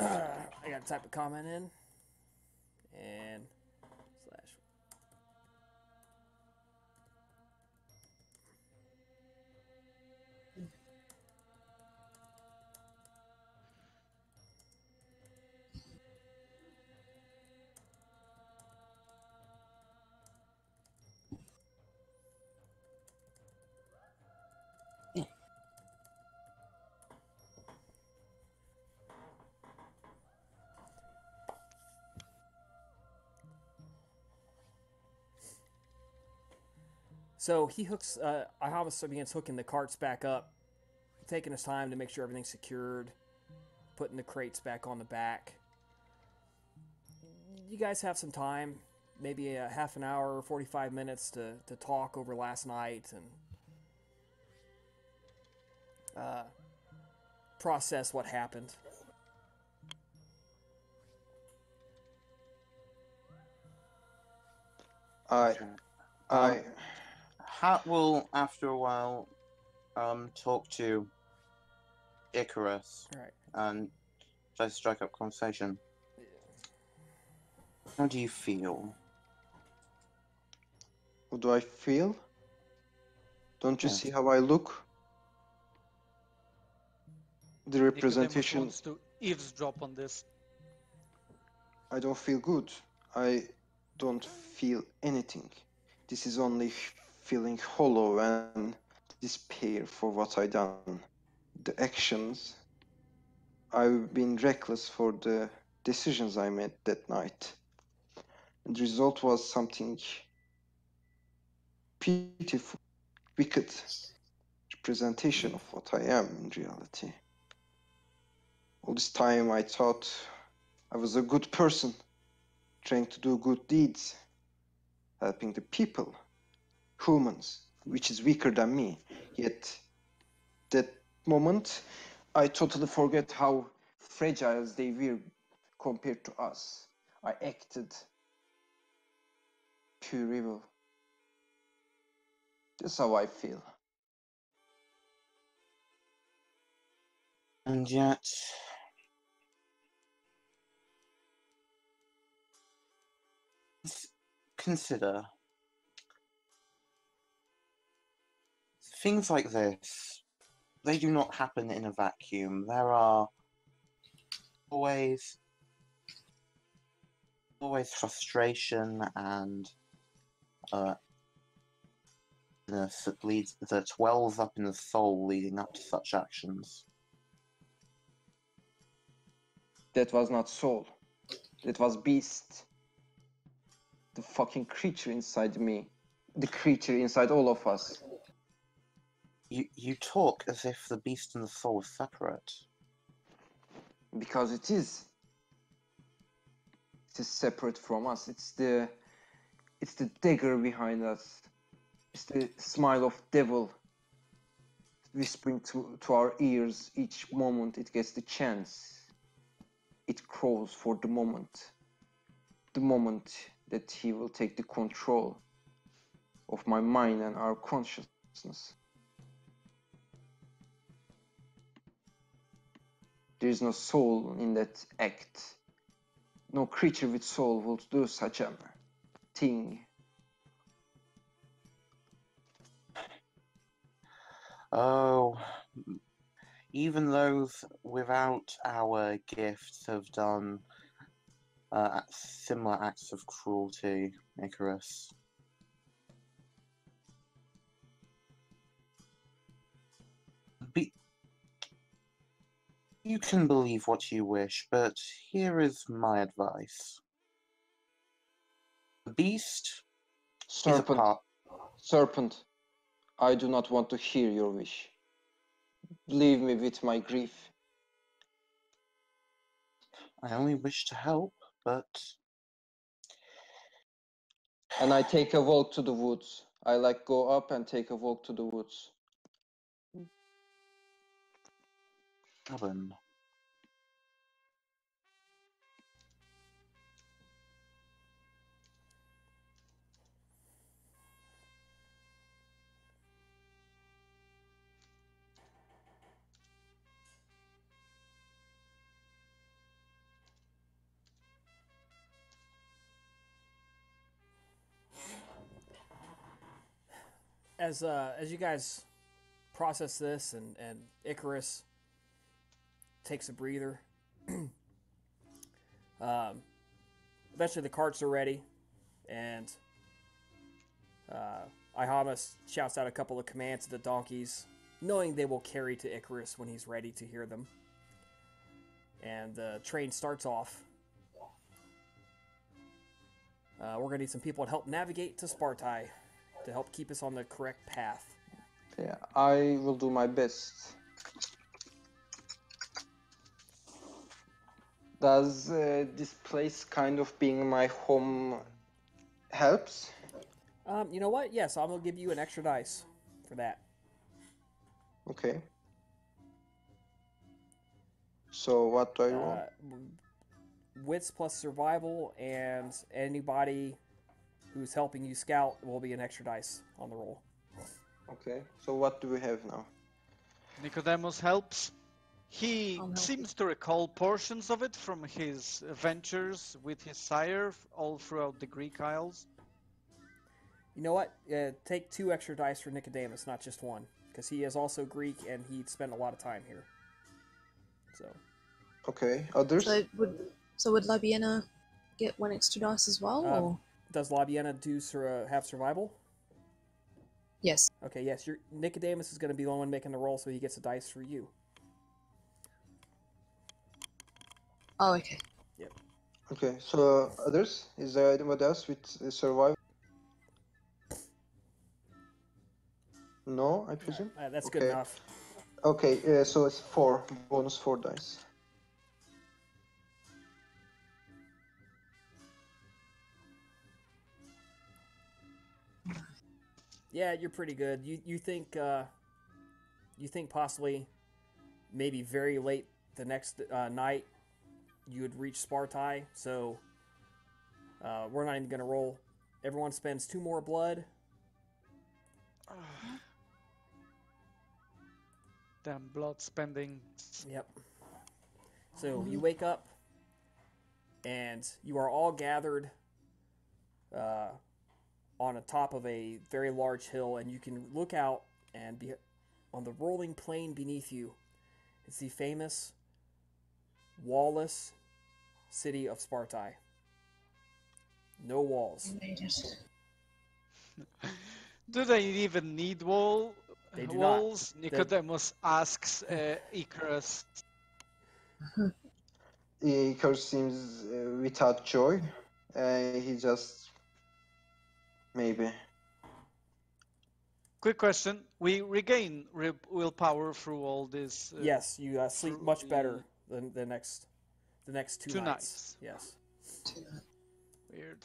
I gotta type a comment in. And slash. So he hooks. Ihamas begins hooking the carts back up, taking his time to make sure everything's secured, putting the crates back on the back. You guys have some time, maybe a half an hour or 45 minutes to talk over last night and process what happened. Hat will, after a while, talk to Icarus Right. and try to strike up conversation. How do you feel? How do I feel? Don't you see how I look? The Nicodemus representation. wants to eavesdrop on this. I don't feel good. I don't feel anything. This is only feeling hollow and despair for what I done. The actions. I've been reckless for the decisions I made that night. And the result was something pitiful, wicked representation of what I am in reality. All this time I thought I was a good person, trying to do good deeds, helping the people, humans, which is weaker than me. Yet, that moment, I totally forget how fragile they were compared to us. I acted pure evil. That's how I feel. And yet, consider things like this. They do not happen in a vacuum. There are always frustration and that wells up in the soul leading up to such actions. That was not soul. That was beast. The fucking creature inside me. The creature inside all of us. You talk as if the beast and the soul are separate. Because it is. is separate from us. It's the dagger behind us. It's the smile of devil whispering to our ears each moment it gets the chance. It crawls for the moment that he will take the control of my mind and our consciousness. There is no soul in that act. No creature with soul will do such a thing. Oh, even those without our gifts have done similar acts of cruelty, Icarus. You can believe what you wish, but here is my advice. The beast is a part. Serpent, I do not want to hear your wish. Leave me with my grief. I only wish to help, but... And I take a walk to the woods. I like go up and take a walk to the woods. Stubborn. As you guys process this, and Icarus takes a breather, eventually the carts are ready, and Ihamas shouts out a couple of commands to the donkeys, knowing they will carry to Icarus when he's ready to hear them. And the train starts off. We're going to need some people to help navigate to Sparta, to help keep us on the correct path. Yeah, I will do my best. Does this place kind of being my home helps? You know what? Yes, I'm going to give you an extra dice for that. Okay. So what do I roll? Wits plus survival, and anybody who's helping you scout will be an extra dice on the roll. Okay, so what do we have now? Nicodemus helps. He seems to recall portions of it from his ventures with his sire all throughout the Greek Isles. You know what? Take 2 extra dice for Nicodemus, not just 1, because he is also Greek and he spent a lot of time here. So. Okay, others? So would Labiena get 1 extra dice as well? Or? Does Labiena have survival? Yes. Okay, yes. Nicodemus is going to be the one making the roll, so he gets a dice for you. Oh, okay. Yep. Okay, so others? Is there anybody else with survival? No, I presume? That's good enough. Okay, so it's 4, bonus 4 dice. Yeah, you're pretty good. You think possibly maybe very late the next night you would reach Sparta, so we're not even going to roll. Everyone spends 2 more blood. Damn blood spending. Yep. So you wake up, and you are all gathered on the top of a very large hill, and you can look out and be on the rolling plain beneath you. It's the famous wall-less city of Sparta. No walls. Do they even need walls? They do walls? not. Nicodemus asks Icarus. Icarus seems without joy. He just... maybe. Quick question. We regain willpower through all this... yes, you sleep much better than the next 2 2 nights. nights. Yes. Weird.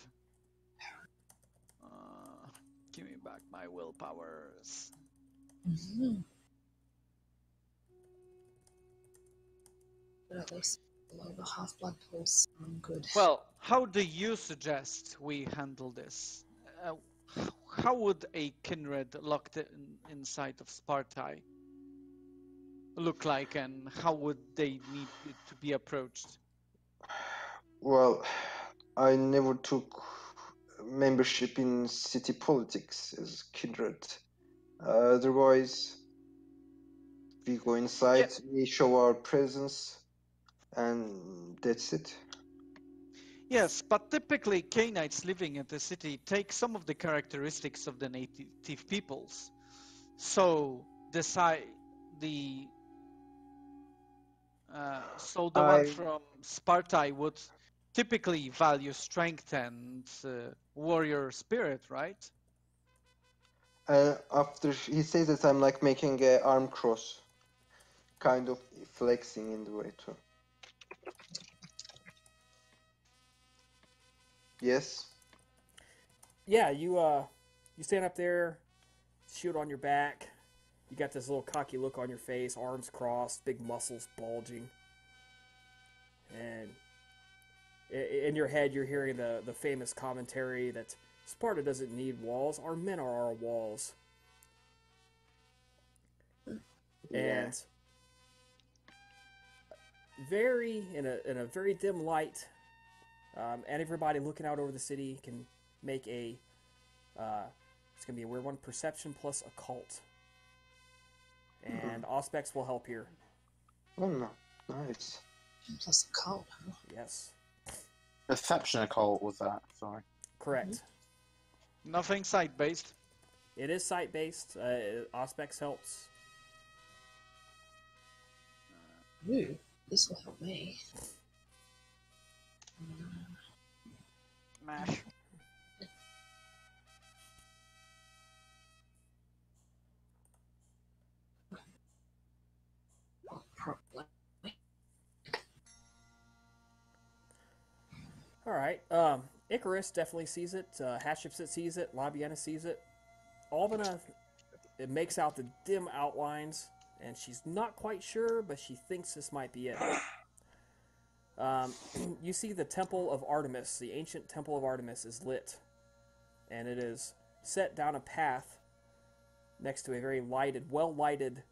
Give me back my willpowers. Mm-hmm. But at least below the half-blood pulse. I'm good. Well, how do you suggest we handle this? How would a kindred locked inside of Sparta look like, and how would they need to be approached? Well, I never took membership in city politics as kindred. Otherwise, we go inside, we show our presence, and that's it. Yes, but typically Canaanites living in the city take some of the characteristics of the native peoples. So the one from Sparta would typically value strength and warrior spirit, right? After he says that, I'm like making an arm cross, kind of flexing in the way too. Yes. Yeah, you stand up there, shield on your back. You got this little cocky look on your face, arms crossed, big muscles bulging, and in your head you're hearing the famous commentary that Sparta doesn't need walls, our men are our walls. Yeah. And very in a very dim light, and everybody looking out over the city can make a it's gonna be a weird one, perception plus occult, and Auspex will help here. Oh no, nice. Plus a cold, huh? Yes, Perception occult was that? Sorry. correct. Nothing site-based. It is site-based. Auspex helps. Ooh, this will help me. Mash. Probably. All right. Icarus definitely sees it. Hatshepsut sees it. Labiana sees it. Alvina, it makes out the dim outlines, and she's not quite sure, but she thinks this might be it. You see the Temple of Artemis, the ancient Temple of Artemis, is lit, and it is set down a path next to a very lighted, well-lighted,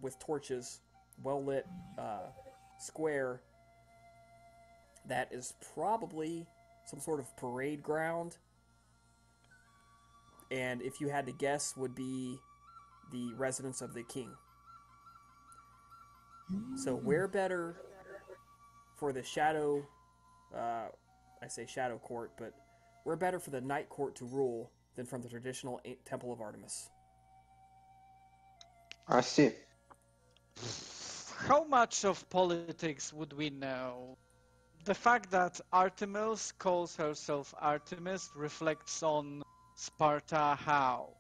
with torches, well-lit square that is probably some sort of parade ground, and if you had to guess, would be the residence of the king. So where better for the shadow, I say shadow court, but where better for the night court to rule than from the traditional Temple of Artemis? I see. How much of politics would we know? The fact that Artemis calls herself Artemis reflects on Sparta how?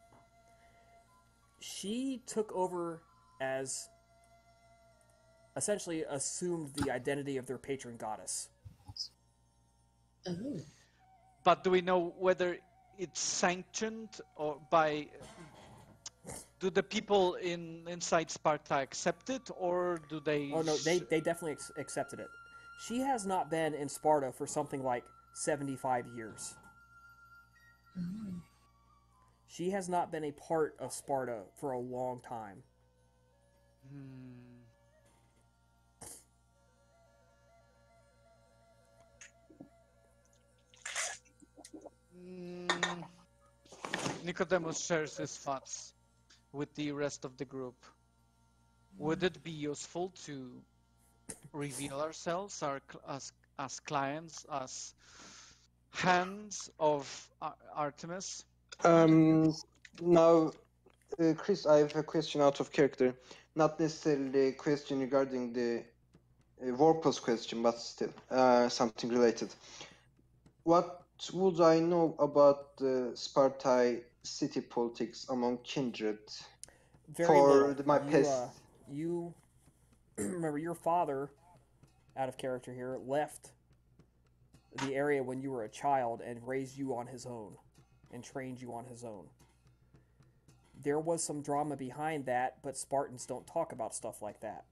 She took over as essentially assumed the identity of their patron goddess. Oh. But do we know whether it's sanctioned or by... Do the people inside Sparta accept it, or do they... Oh no, they definitely accepted it. She has not been in Sparta for something like 75 years. Mm. She has not been a part of Sparta for a long time. Nicodemus shares his thoughts with the rest of the group. Would it be useful to reveal ourselves as clients, as hands of Artemis? Now, Chris, I have a question out of character. Not necessarily a question regarding the Warple's question, but still something related. What would I know about the Sparta city politics among kindred? Very little. My past. You remember your father, out of character here, left the area when you were a child and raised you on his own and trained you on his own. There was some drama behind that, but Spartans don't talk about stuff like that.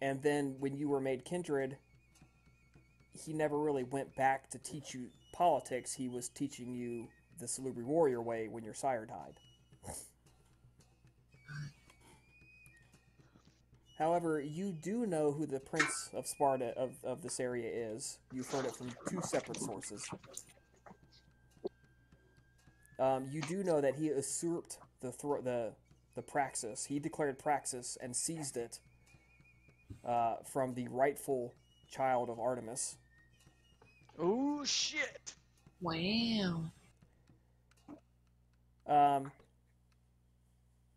And then when you were made kindred, he never really went back to teach you politics. He was teaching you the Salubri warrior way when your sire died. However, you do know who the Prince of Sparta of this area is. You've heard it from two separate sources. You do know that he usurped the praxis. He declared praxis and seized it from the rightful child of Artemis. Oh shit! Wow.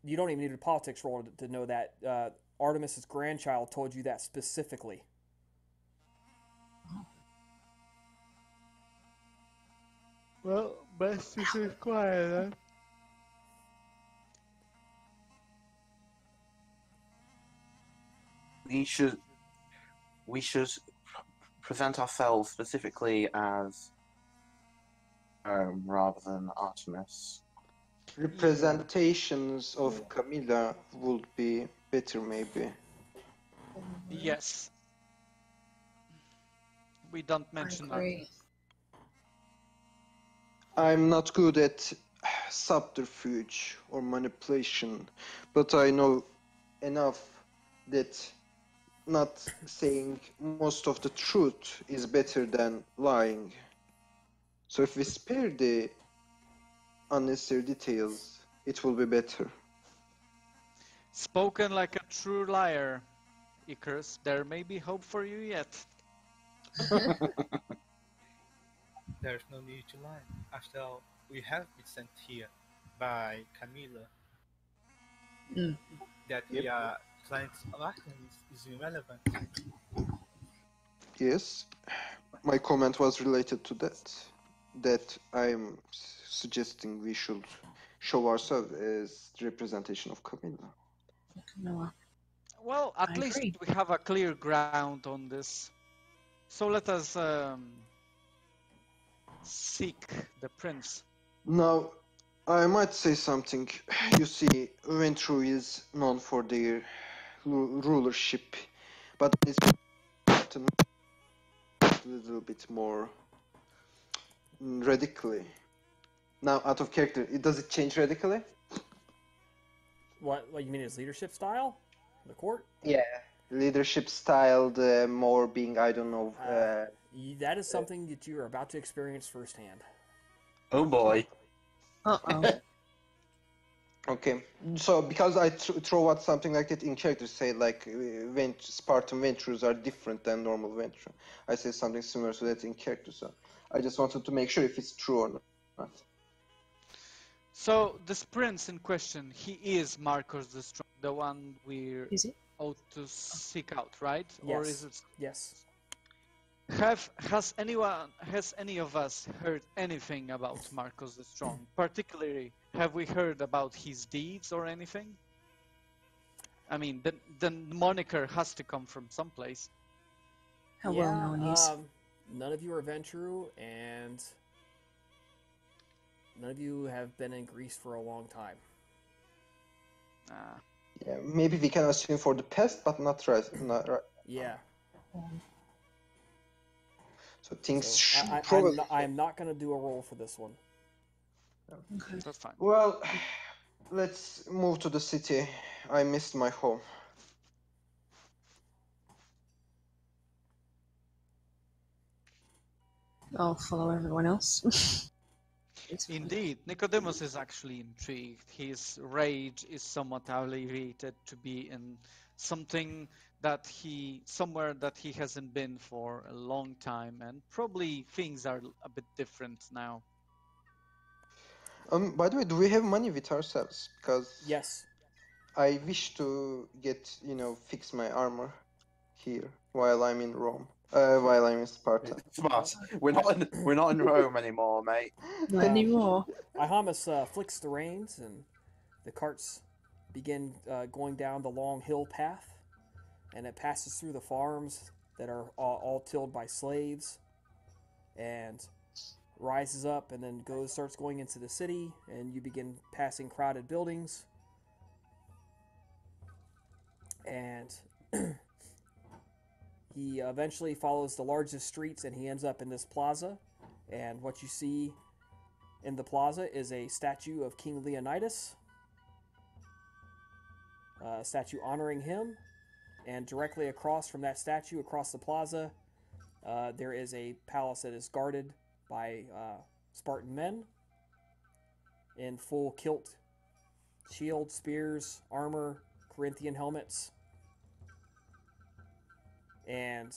You don't even need a politics roll to know that. Artemis's grandchild told you that specifically. Well, best to stay quiet then. We should present ourselves specifically as rather than Artemis. Representations of Camilla would be better, maybe. Yes. We don't mention that. I'm not good at subterfuge or manipulation, but I know enough that not saying most of the truth is better than lying. So if we spare the unnecessary details, it will be better. Spoken like a true liar, Icarus. There may be hope for you yet. There's no need to lie. After all, we have been sent here by Camilla. That we are clients of Athens is irrelevant. Yes, my comment was related to that. That I'm suggesting we should show ourselves as the representation of Camilla. Camilla. Well, at least agree. we have a clear ground on this. So let us seek the prince. Now, I might say something. You see, Ventru is known for their rulership, but it's a little bit more radically. Now, out of character, does it change radically? What you mean his leadership style? The court? Yeah. Leadership style, the more being, I don't know. That is something that you are about to experience firsthand. Oh boy. Uh-oh. Okay, so because I throw out something like that in character, say like Spartan ventures are different than normal venture. I say something similar to that in character, so I just wanted to make sure if it's true or not. So this prince in question, he is Marcos the Strong, the one we're Is it? ought to seek out, right? Yes. Or is it? Yes. Has any of us heard anything about Marcos the Strong? Particularly, have we heard about his deeds or anything? I mean, the moniker has to come from someplace. How well known he is. None of you are Ventru, and none of you have been in Greece for a long time. Yeah, maybe we can assume for the past, but not right. Yeah. So things So probably. I'm not going to do a roll for this one. Okay. That's fine. Well, let's move to the city. I missed my home. I'll follow everyone else. It's fine. Indeed, Nicodemus is actually intrigued. His rage is somewhat alleviated to be in somewhere that he hasn't been for a long time, and probably things are a bit different now. By the way, do we have money with ourselves? Because Yes. I wish to get, fix my armor here while I'm in Rome. While I'm in Sparta. Smart. We're not in Rome anymore, mate. Not anymore. Ihamus flicks the reins, and the carts begin going down the long hill path. and it passes through the farms that are all tilled by slaves, and rises up and then starts going into the city, and you begin passing crowded buildings, and he eventually follows the largest streets, and he ends up in this plaza. And what you see in the plaza is a statue of King Leonidas, a statue honoring him. And directly across from that statue, across the plaza, there is a palace that is guarded by Spartan men in full kilt, shields, spears, armor, Corinthian helmets. And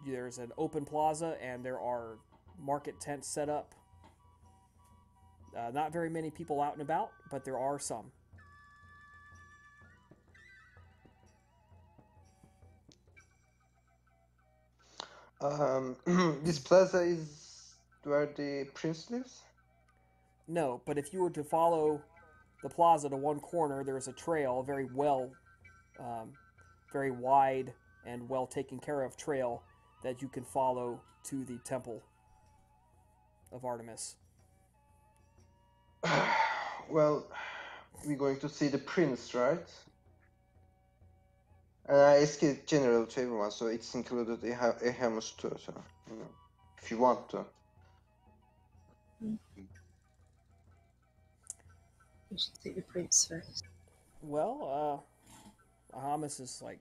there's an open plaza, and there are market tents set up. Not very many people out and about, but there are some. This plaza is where the prince lives? No, but if you were to follow the plaza to one corner, there's a trail, a very wide and well taken care of trail that you can follow to the temple of Artemis. Well, we're going to see the prince, right? And I ask it general to everyone, so it's included a Hermes too, so if you want to. We should see the prince first. Well, Ahamas is like,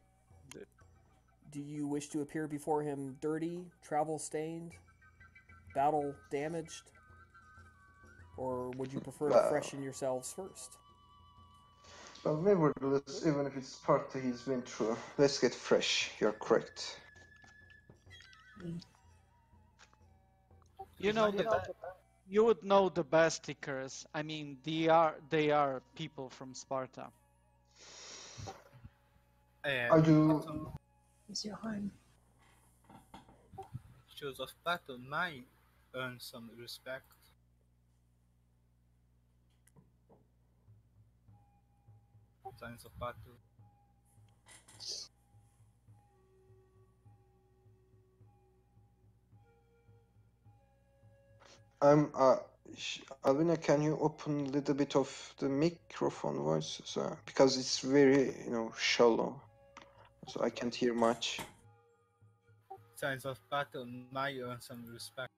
do you wish to appear before him dirty, travel-stained, battle-damaged? Or would you prefer to freshen yourselves first? Well, nevertheless, even if it's Sparta he's been through, let's get fresh. You're correct. You know you would know the best Icarus. I mean, they are people from Sparta. I do. It's your home. Shows of battle might earn some respect. Signs of battle. Alvina, can you open a little bit of the microphone voice? So, because it's very, shallow. So I can't hear much. Signs of battle might earn some respect.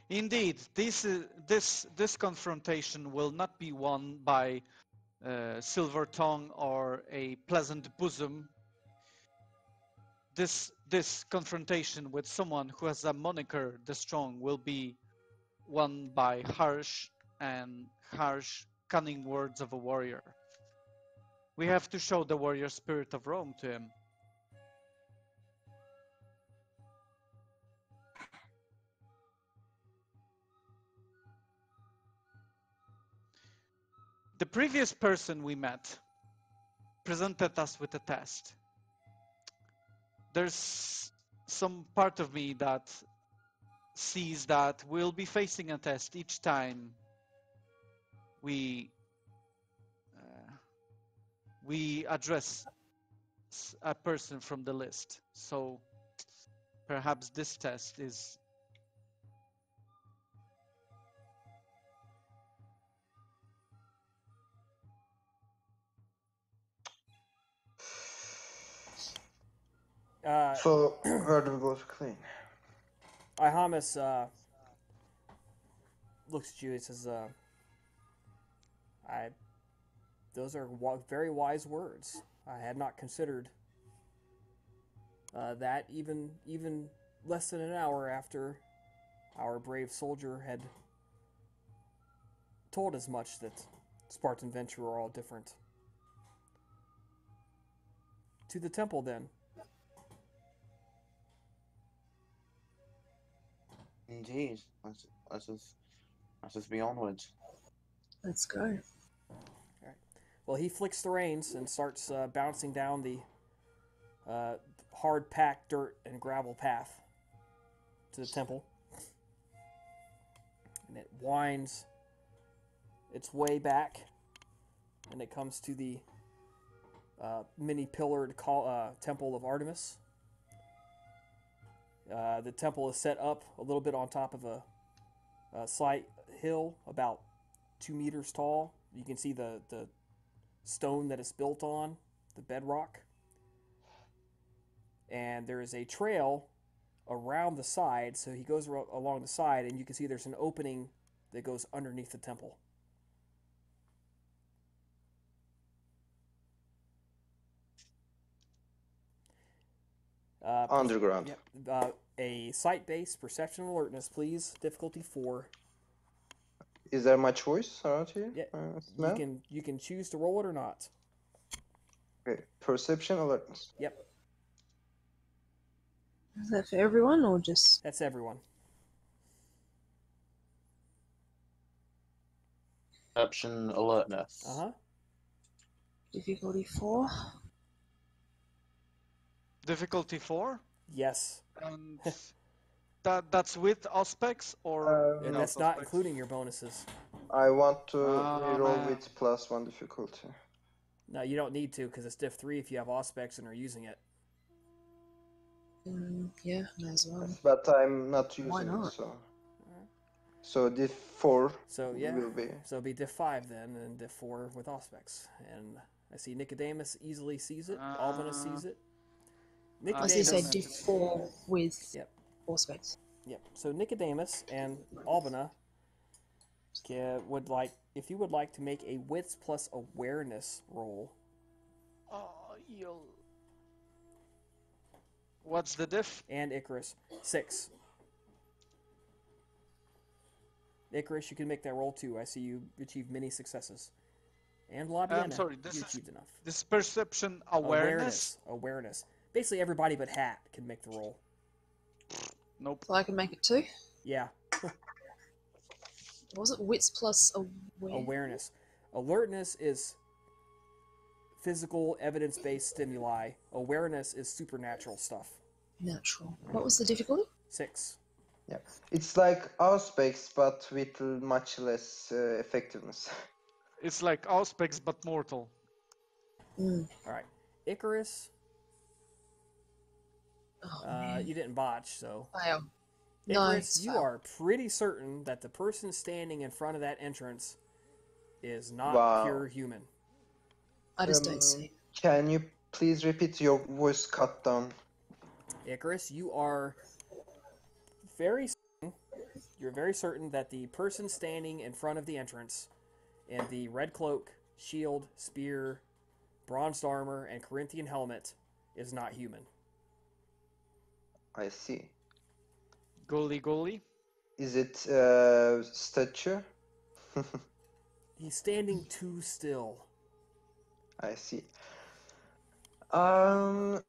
Indeed, this confrontation will not be won by silver tongue or a pleasant bosom. This confrontation with someone who has a moniker, the Strong, will be won by harsh, cunning words of a warrior. We have to show the warrior spirit of Rome to him. The previous person we met presented us with a test. There's some part of me that sees that we'll be facing a test each time we address a person from the list. So perhaps this test is So where do we go to clean? Ihamus looks at you and says, those are very wise words. I had not considered that even less than an hour after our brave soldier had told as much, that Spartan venture are all different. To the temple, then. Indeed. Let us be onwards. Let's go. Well, he flicks the reins and starts bouncing down the hard-packed dirt and gravel path to the temple. and it winds its way back, and it comes to the many-pillared temple of Artemis. The temple is set up a little bit on top of a slight hill, about 2 meters tall. You can see the stone that it's built on, the bedrock. And there is a trail around the side, so he goes along the side, and you can see there's an opening that goes underneath the temple. Underground. Yep. A site-based perception alertness, please. Difficulty 4. Is there my choice around here? Yeah. You can choose to roll it or not. Okay. Perception alertness. Yep. Is that for everyone or just? That's everyone. Perception alertness. Difficulty 4. Difficulty 4? Yes. And that's with aspects or And that's not including your bonuses. I want to reroll with +1 difficulty. No, you don't need to because it's diff 3 if you have auspex and are using it. Yeah, may as well. But I'm not using Why not? it, so. So diff 4 So yeah, will be. so it'll be diff 5 then, and diff 4 with auspex. And I see Nicodemus easily sees it. Albina sees it. I was going to say diff 4 with auspex. Yep. So Nicodemus and Albina would like, if you would like to make a wits plus awareness roll. What's the diff? And Icarus 6. Icarus, you can make that roll too. I see you achieve many successes. And Labiana, I'm sorry, you achieved enough. This perception awareness? Awareness. Basically, everybody but Hat can make the roll. Nope. So I can make it 2? Yeah. Was it wits plus Awareness. Alertness is physical, evidence-based stimuli. Awareness is supernatural stuff. Natural. What was the difficulty? 6. Yeah, it's like Auspex, but with much less effectiveness. It's like auspex but mortal. All right, Icarus. You didn't botch, so. Fail. Icarus, you are pretty certain that the person standing in front of that entrance is not pure human. I just don't see. Can you please repeat? Your voice cut down. Icarus, you are very certain that the person standing in front of the entrance in the red cloak, shield, spear, bronzed armor, and Corinthian helmet is not human. I see. Goalie. Is it statue? He's standing too still. I see. You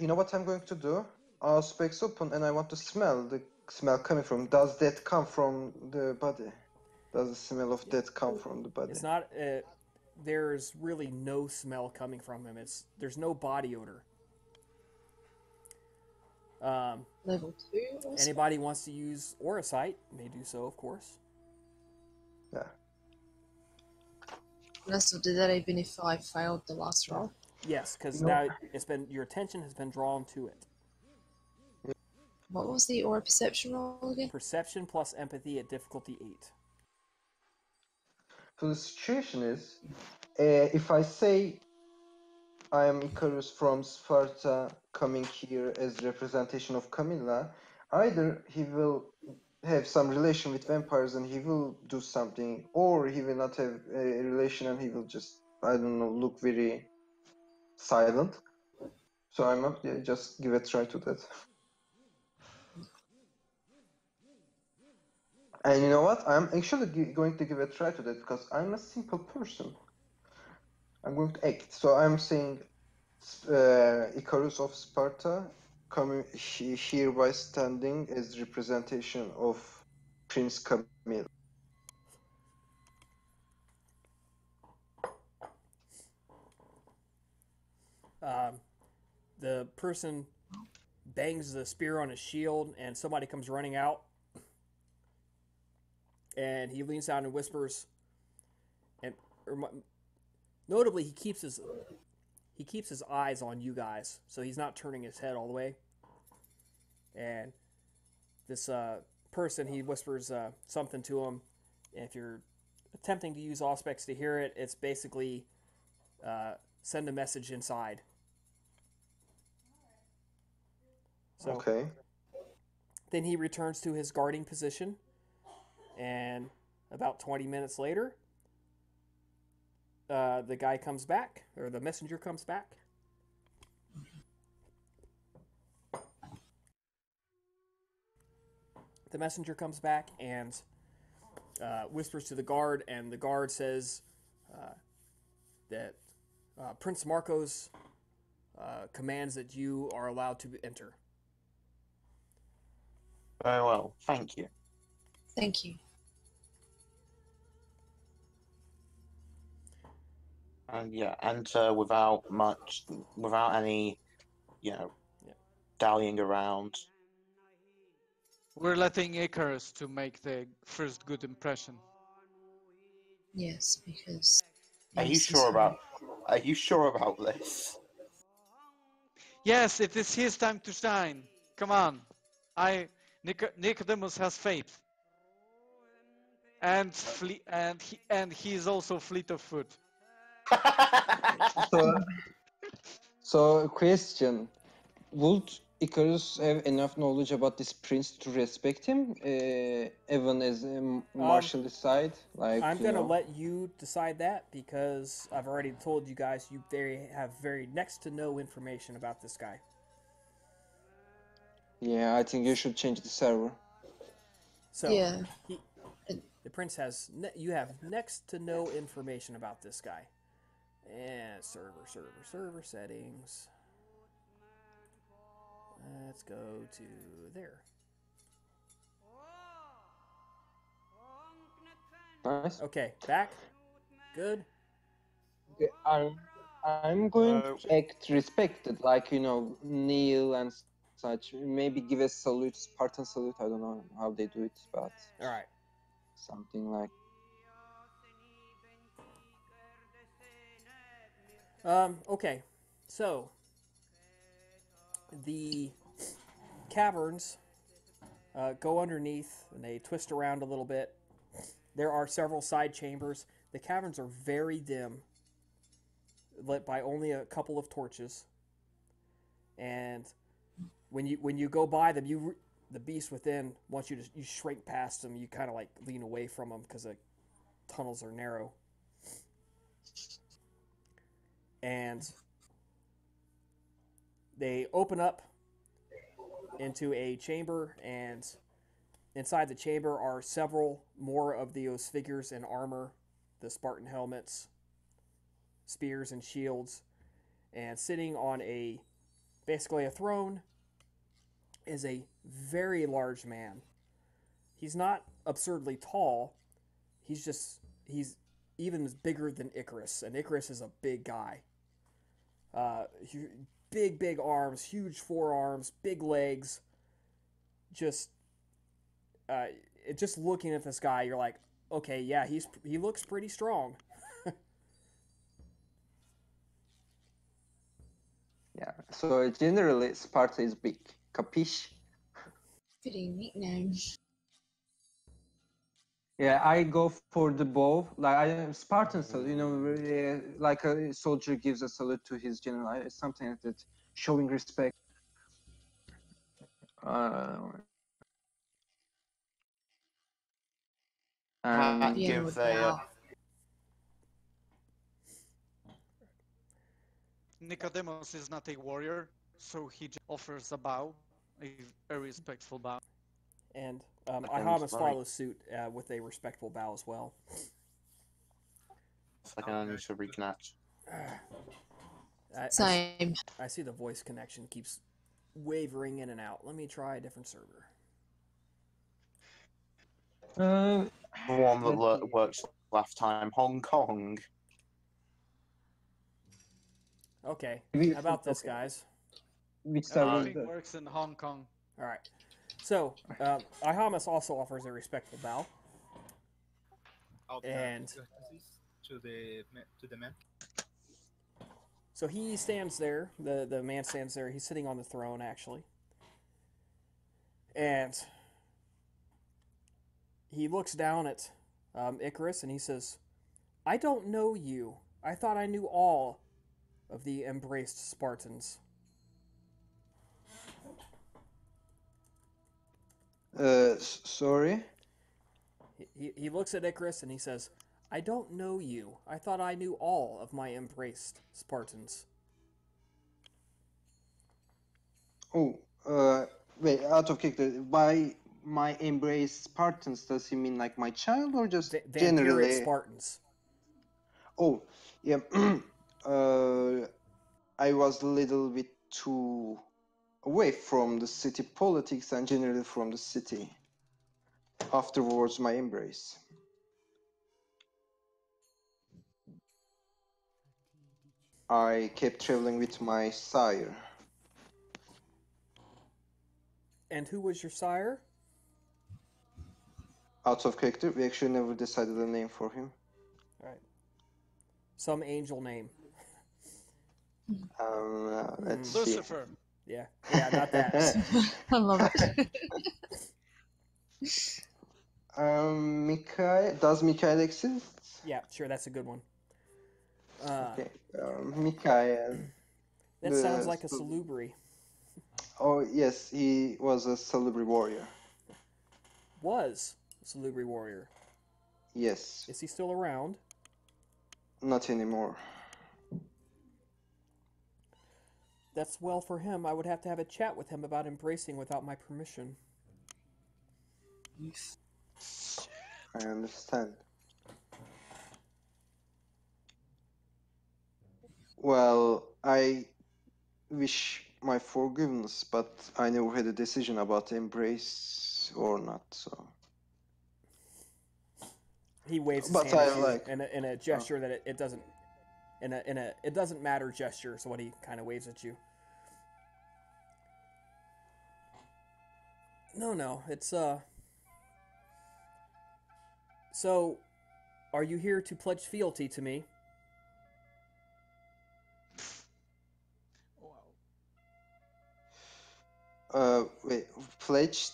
know what I'm going to do? I'll specs open and I want to smell the smell coming from. Does that come from the body? Does the smell of that come from the body? It's not. There's really no smell coming from him. There's no body odor. Level 2 also? Anybody wants to use Aurasight may do so, of course. Yeah. That's what did that even if I failed the last roll? Yes, because now your attention has been drawn to it. What was the aura perception roll again? Perception plus empathy at difficulty 8. So the situation is, if I say I am Icarus from Sparta coming here as representation of Camilla, either he will have some relation with vampires and he will do something, or he will not have a relation and he will just, I don't know, look very silent. So I'm not, just give a try to that. And you know what? I'm actually going to give a try to that because I'm a simple person. I'm going to act. So I'm saying Icarus of Sparta coming here by standing as representation of Prince Camille. The person bangs the spear on his shield and somebody comes running out. and he leans down and whispers, and notably he keeps his eyes on you guys, so he's not turning his head all the way. And this person, he whispers something to him. And if you're attempting to use Auspex to hear it, it's basically send a message inside. So, Okay. then he returns to his guarding position, and about 20 minutes later, the guy comes back, or the messenger comes back. The messenger comes back and whispers to the guard, and the guard says that Prince Marcos commands that you are allowed to enter. Very well, thank you. Thank you. And yeah, enter without any, dallying around. We're letting Icarus to make the first good impression. Yes, because. Are you sure about this? Yes, it is his time to shine. Come on, Nicodemus has faith, and he is also fleet of foot. So question: would Icarus have enough knowledge about this prince to respect him, even as a martial side? I'm gonna let you decide that, because I've already told you guys you have very next to no information about this guy. Yeah, I think you should change the server. So Yeah. the prince has you have next to no information about this guy. And server settings. Let's go to there. Nice. Okay, back. Good. Okay, I'm going to act respected, like kneel and such. Maybe give a salute, Spartan salute. I don't know how they do it, but all right, something like. Okay, so the caverns go underneath and they twist around a little bit. There are several side chambers. The caverns are very dim, lit by only a couple of torches. And when you go by them, the beast within wants you shrink past them. You kind of like lean away from them because the tunnels are narrow. And they open up into a chamber, and inside the chamber are several more of those figures in armor, the Spartan helmets, spears, and shields. And sitting on basically a throne is a very large man. He's not absurdly tall. He's even bigger than Icarus, and Icarus is a big guy. Big arms, huge forearms, big legs. Just looking at this guy, you're like, okay, yeah, he looks pretty strong. Yeah. So generally, Sparta is big. Capiche? Fitting nickname. Yeah, I go for the bow. Like I am Spartan salute, like a soldier gives a salute to his general. It's something like that, showing respect. And Gives a. Nicodemus is not a warrior, so he just offers a bow, a very respectful bow. And Ihamus follows suit with a respectful bow as well. Like I need to reconnect. Same. I see the voice connection keeps wavering in and out. Let me try a different server. The one that works last time, Hong Kong. Okay, how about this, guys? Which server? Everything works in Hong Kong. All right. So, Ihamus also offers a respectful bow. of And the to the man. so he stands there. The man stands there. He's sitting on the throne, actually. And he looks down at Icarus and he says, I don't know you. I thought I knew all of the embraced Spartans. Sorry? He looks at Icarus and he says, I don't know you. I thought I knew all of my embraced Spartans. Oh, wait, out of character. By my embrace Spartans, does he mean like my child or just Vampiric generally? Spartans. Oh, yeah. I was a little bit too away from the city politics and generally from the city. Afterwards, my embrace. I kept traveling with my sire. And who was your sire? Out of character, we actually never decided a name for him. All right. Some angel name. Let's see. Lucifer. Yeah, not that. I love it. Mikhail. Does Mikhail exist? Yeah, sure, that's a good one. Okay. Mikhail. That sounds like a salubri. Oh, yes, he was a salubri warrior. Was a salubri warrior. Yes, Is he still around? not anymore. That's well for him. I would have to have a chat with him about embracing without my permission. I understand. Well, I wish my forgiveness, but I never had a decision about embrace or not, so... He waves his But hand I at you like- in a gesture that it doesn't in a it doesn't matter gesture. So what he kind of waves at you. No, it's So, are you here to pledge fealty to me? Wait, pledged?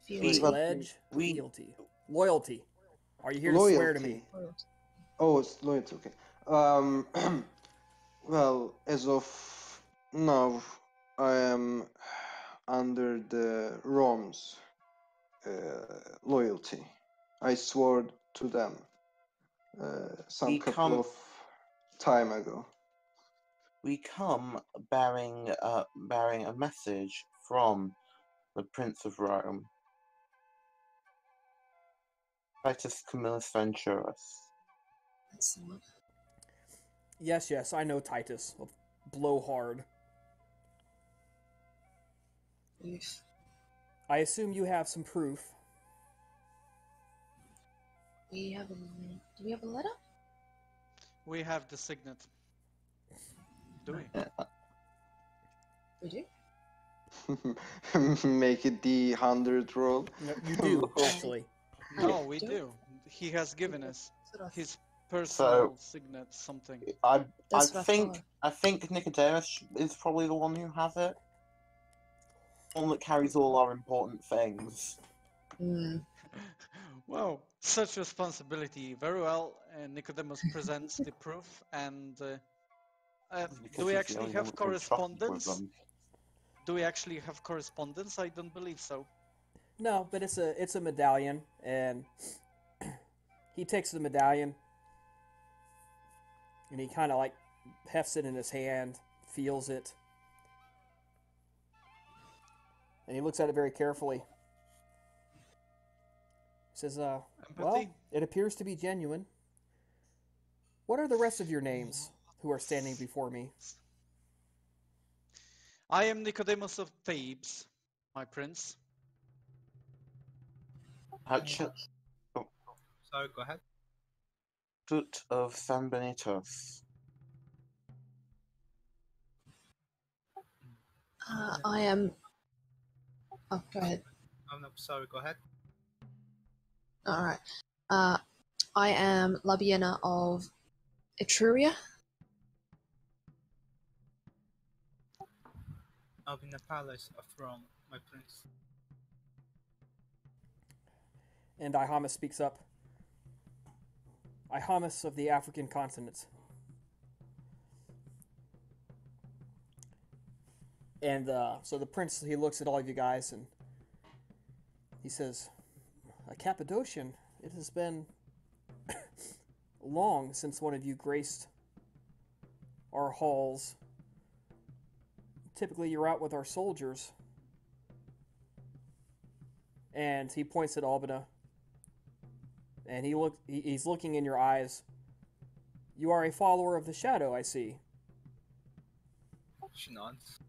Fealty. What- Pledge we- fealty, loyalty. Are you here to swear to me? Loyalty. Oh, it's loyalty, okay. Well, as of now, I am under the Rome's loyalty. I swore to them some We couple come- of time ago. We come bearing a message from the Prince of Rome, Titus Camillus Venturus. Excellent. Yes, I know Titus. Blowhard. Oof. I assume you have some proof. Do we have a letter? We have the signet. Do we? We do. Make it the 100 roll. No, you do, actually. No, we Do? do. He has given us That's what I his personal signet, something. I That's what I think thought. I think Nicodemus is probably the one who has it. One that carries all our important things. Mm. Wow, such responsibility. Very well. Nicodemus presents the proof, and Because do we he's the actually only one have that can trust with correspondence? them. Do we actually have correspondence? I don't believe so. No, but it's a medallion, and he takes the medallion, and he kind of like hefts it in his hand, feels it, and he looks at it very carefully. He says, well, Empathy? it appears to be genuine. What are the rest of your names who are standing before me? I am Nicodemus of Thebes, my prince. Hatchet Sorry, go ahead. foot of San Benitos. I am. Oh, go ahead. Oh no, sorry, go ahead. All right. I am Labiena of Etruria. I'll be in the palace of Rome, my prince. And Ihamus speaks up. Ihamus of the African continent. And so the prince, he looks at all of you guys and he says, a Cappadocian, it has been long since one of you graced our halls. Typically, you're out with our soldiers. And he points at Albina. And he's looking in your eyes. You are a follower of the shadow, I see. She nods.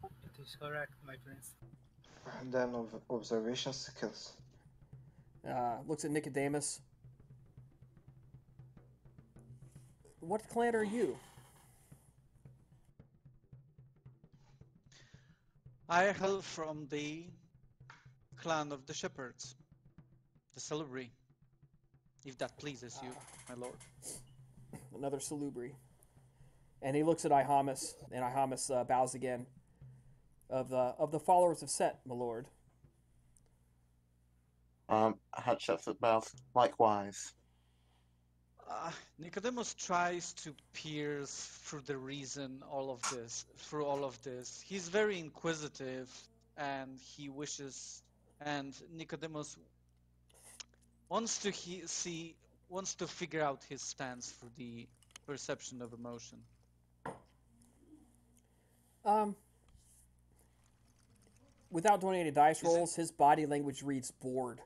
It is correct, my prince. And then observation skills. Looks at Nicodemus. What clan are you? I hail from the clan of the shepherds, the Salubri, if that pleases you, my lord. Another Salubri. And he looks at Ihamus, and Ihamus bows again. Of the followers of Set, my lord. Hatshepsut bows likewise. Nicodemus tries to pierce through all of this. He's very inquisitive, and Nicodemus wants to figure out his stance through the perception of emotion. Without doing any dice rolls, his body language reads bored.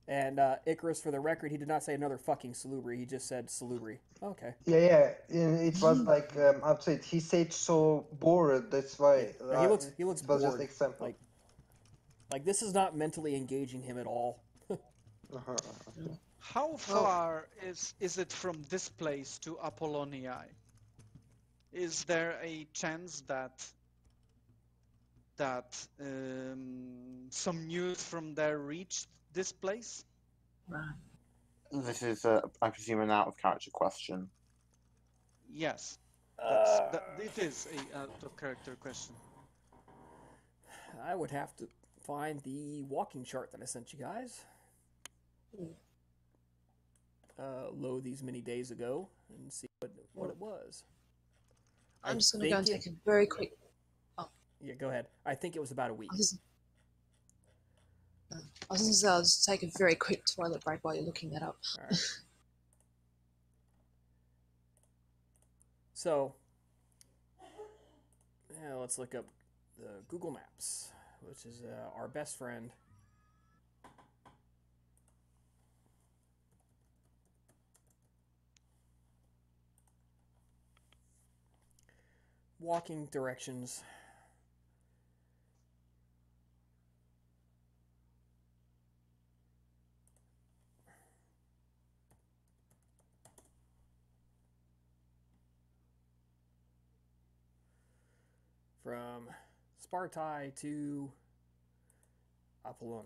And Icarus, for the record, he did not say another fucking Salubri. He just said Salubri. Okay. Yeah. It was like outside. He said so bored. That's why. He looks it was bored. just example. Like this is not mentally engaging him at all. How far is it from this place to Apolloniae? Is there a chance that some news from there reached this place? Right. This is, I presume, an out-of-character question. Yes. It is a out-of-character question. I would have to find the walking chart that I sent you guys. Load these many days ago and see what it was. I'm just going to go and take a very quick... Oh. Yeah, go ahead. I think it was about a week. I was going to say, I'll just take a very quick toilet break while you're looking that up. All right. So, let's look up the Google Maps, which is our best friend. Walking directions. From Sparta to Apolloni.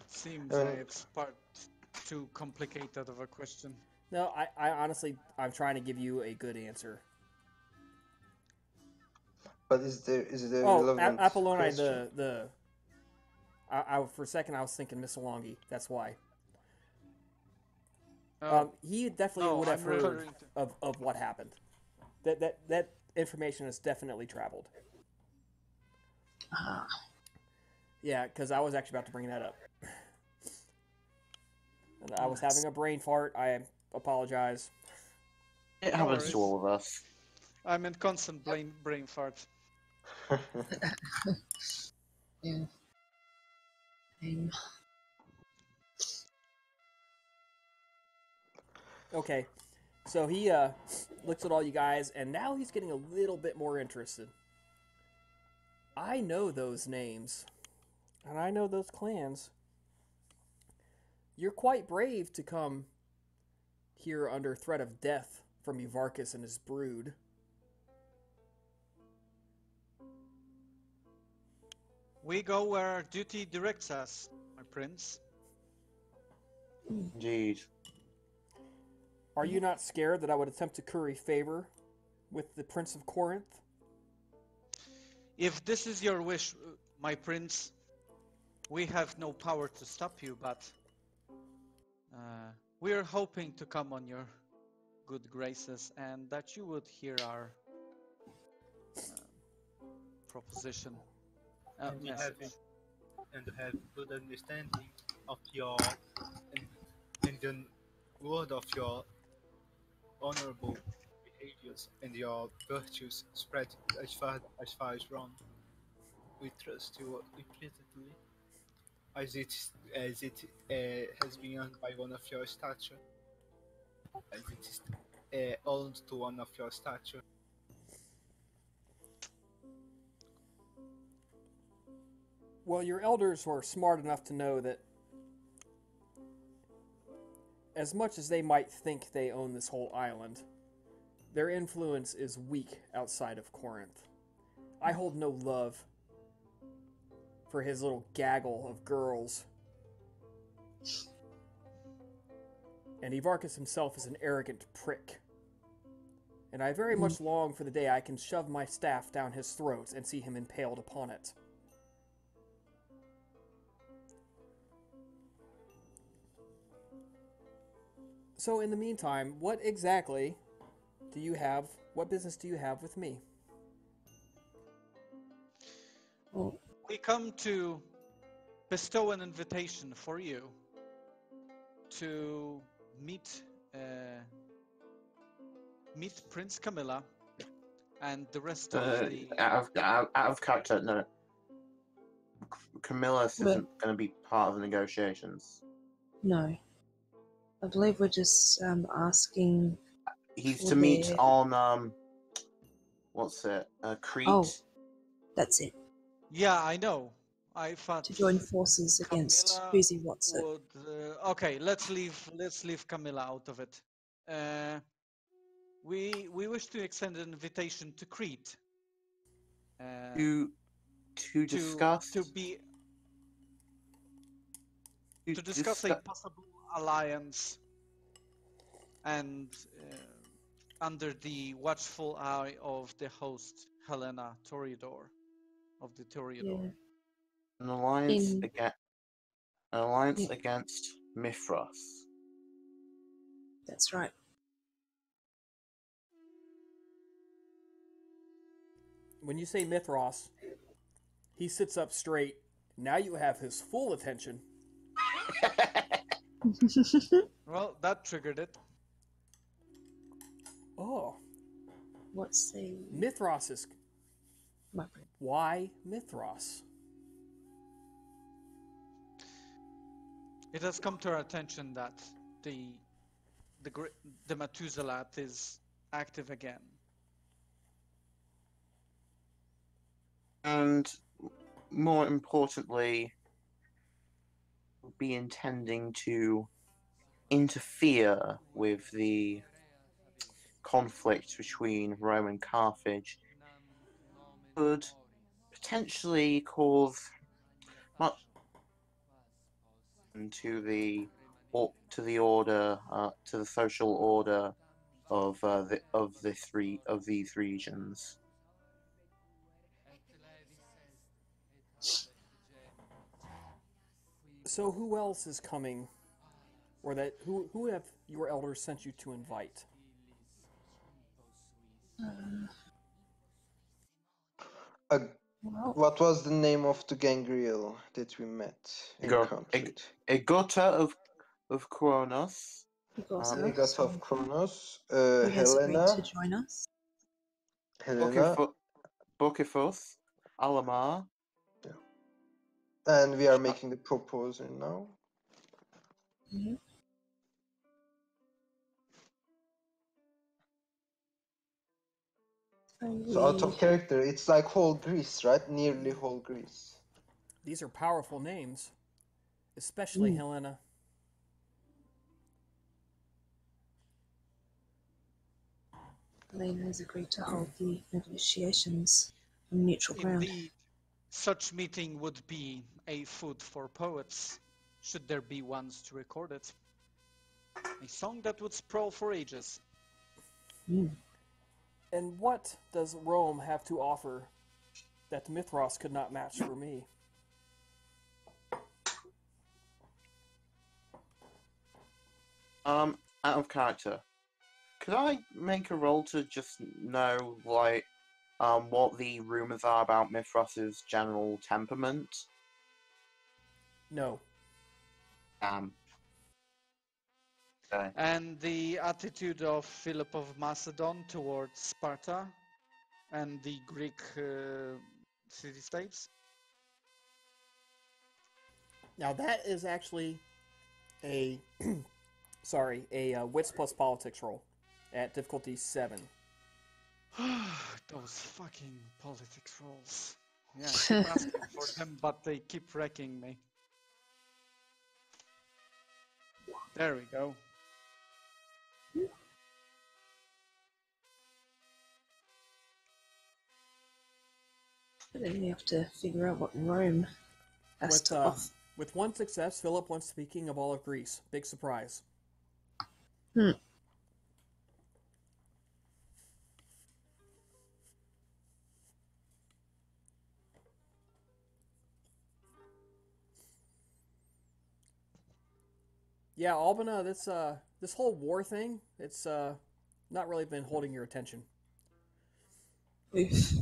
Seems it's part too complicated of a question. No, I honestly, I'm trying to give you a good answer. But is there relevant Apolloni, question? I for a second I was thinking Missolonghi. That's why. He definitely would have heard of what happened. That information has definitely traveled. Yeah, because I was actually about to bring that up. I was having a brain fart. I apologize. It happens to all of us. I'm in constant brain fart. Yeah. Okay, so he looks at all you guys, and now he's getting a little bit more interested. I know those names, and I know those clans. You're quite brave to come here under threat of death from Evarchus and his brood. We go where duty directs us, my prince. Indeed. Are you not scared that I would attempt to curry favor with the Prince of Corinth? If this is your wish, my prince, we have no power to stop you, but we are hoping to come on your good graces and that you would hear our proposition. And Message. have good understanding of your and the word of your honorable behaviors and your virtues spread as far as Rome. We trust you implicitly, as it has been earned by one of your stature, as it is owned to one of your stature. Well, your elders were smart enough to know that as much as they might think they own this whole island, their influence is weak outside of Corinth. I hold no love for his little gaggle of girls. And Evarchus himself is an arrogant prick. And I very much long for the day I can shove my staff down his throat and see him impaled upon it. So in the meantime, what business do you have with me? Well, We come to bestow an invitation for you to meet Prince Camilla and the rest of the... Out of character, no. Camilla isn't going to be part of the negotiations. no. I believe we're just asking. He's for to meet their- on Crete. Oh, that's it. Yeah, I know. I thought To join forces against Camilla Boozy Watson. would, okay, let's leave Camilla out of it. We wish to extend an invitation to Crete. To discuss to discuss a possible alliance and under the watchful eye of the host Helena Toreador of the Toreador. Yeah. an alliance In- against Mithras. That's right. When you say Mithras, he sits up straight. Now you have his full attention. Well, that triggered it. Oh, What's the Mithras is... my friend? Why Mithras? It has come to our attention that the Methuselah is active again. And more importantly, we'll be intending to interfere with the conflict between Rome and Carthage. Could potentially cause much to the order, to the social order of these regions. So who else is coming? Or who have your elders sent you to invite? Well, What was the name of the gangrel that we met? Encountered? Egottha of Kronos. Egottha of Kronos. who has agreed Helena. to join us. Helena. Bokiphos, Alamar. And we are making the proposal now. Mhm. So out of character, it's like whole Greece, right? Nearly whole Greece. These are powerful names. Especially Helena. Helena has agreed to hold the negotiations on neutral ground. Indeed, such meeting would be a food for poets, should there be ones to record it. A song that would sprawl for ages. Mm. And what does Rome have to offer that Mithras could not match for me? Out of character, could I make a roll to just know, like, what the rumors are about Mithras's general temperament? No. Okay. And the attitude of Philip of Macedon towards Sparta and the Greek city-states? Now that is actually a a wits plus politics roll at difficulty 7. Those fucking politics rolls. Yeah, I keep asking for them, but they keep wrecking me. There we go. But then we have to figure out what Rome has to offer. With one success, Philip wants to be king of all of Greece. Big surprise. Hmm. Yeah, Albina, this whole war thing, it's not really been holding your attention. Oof.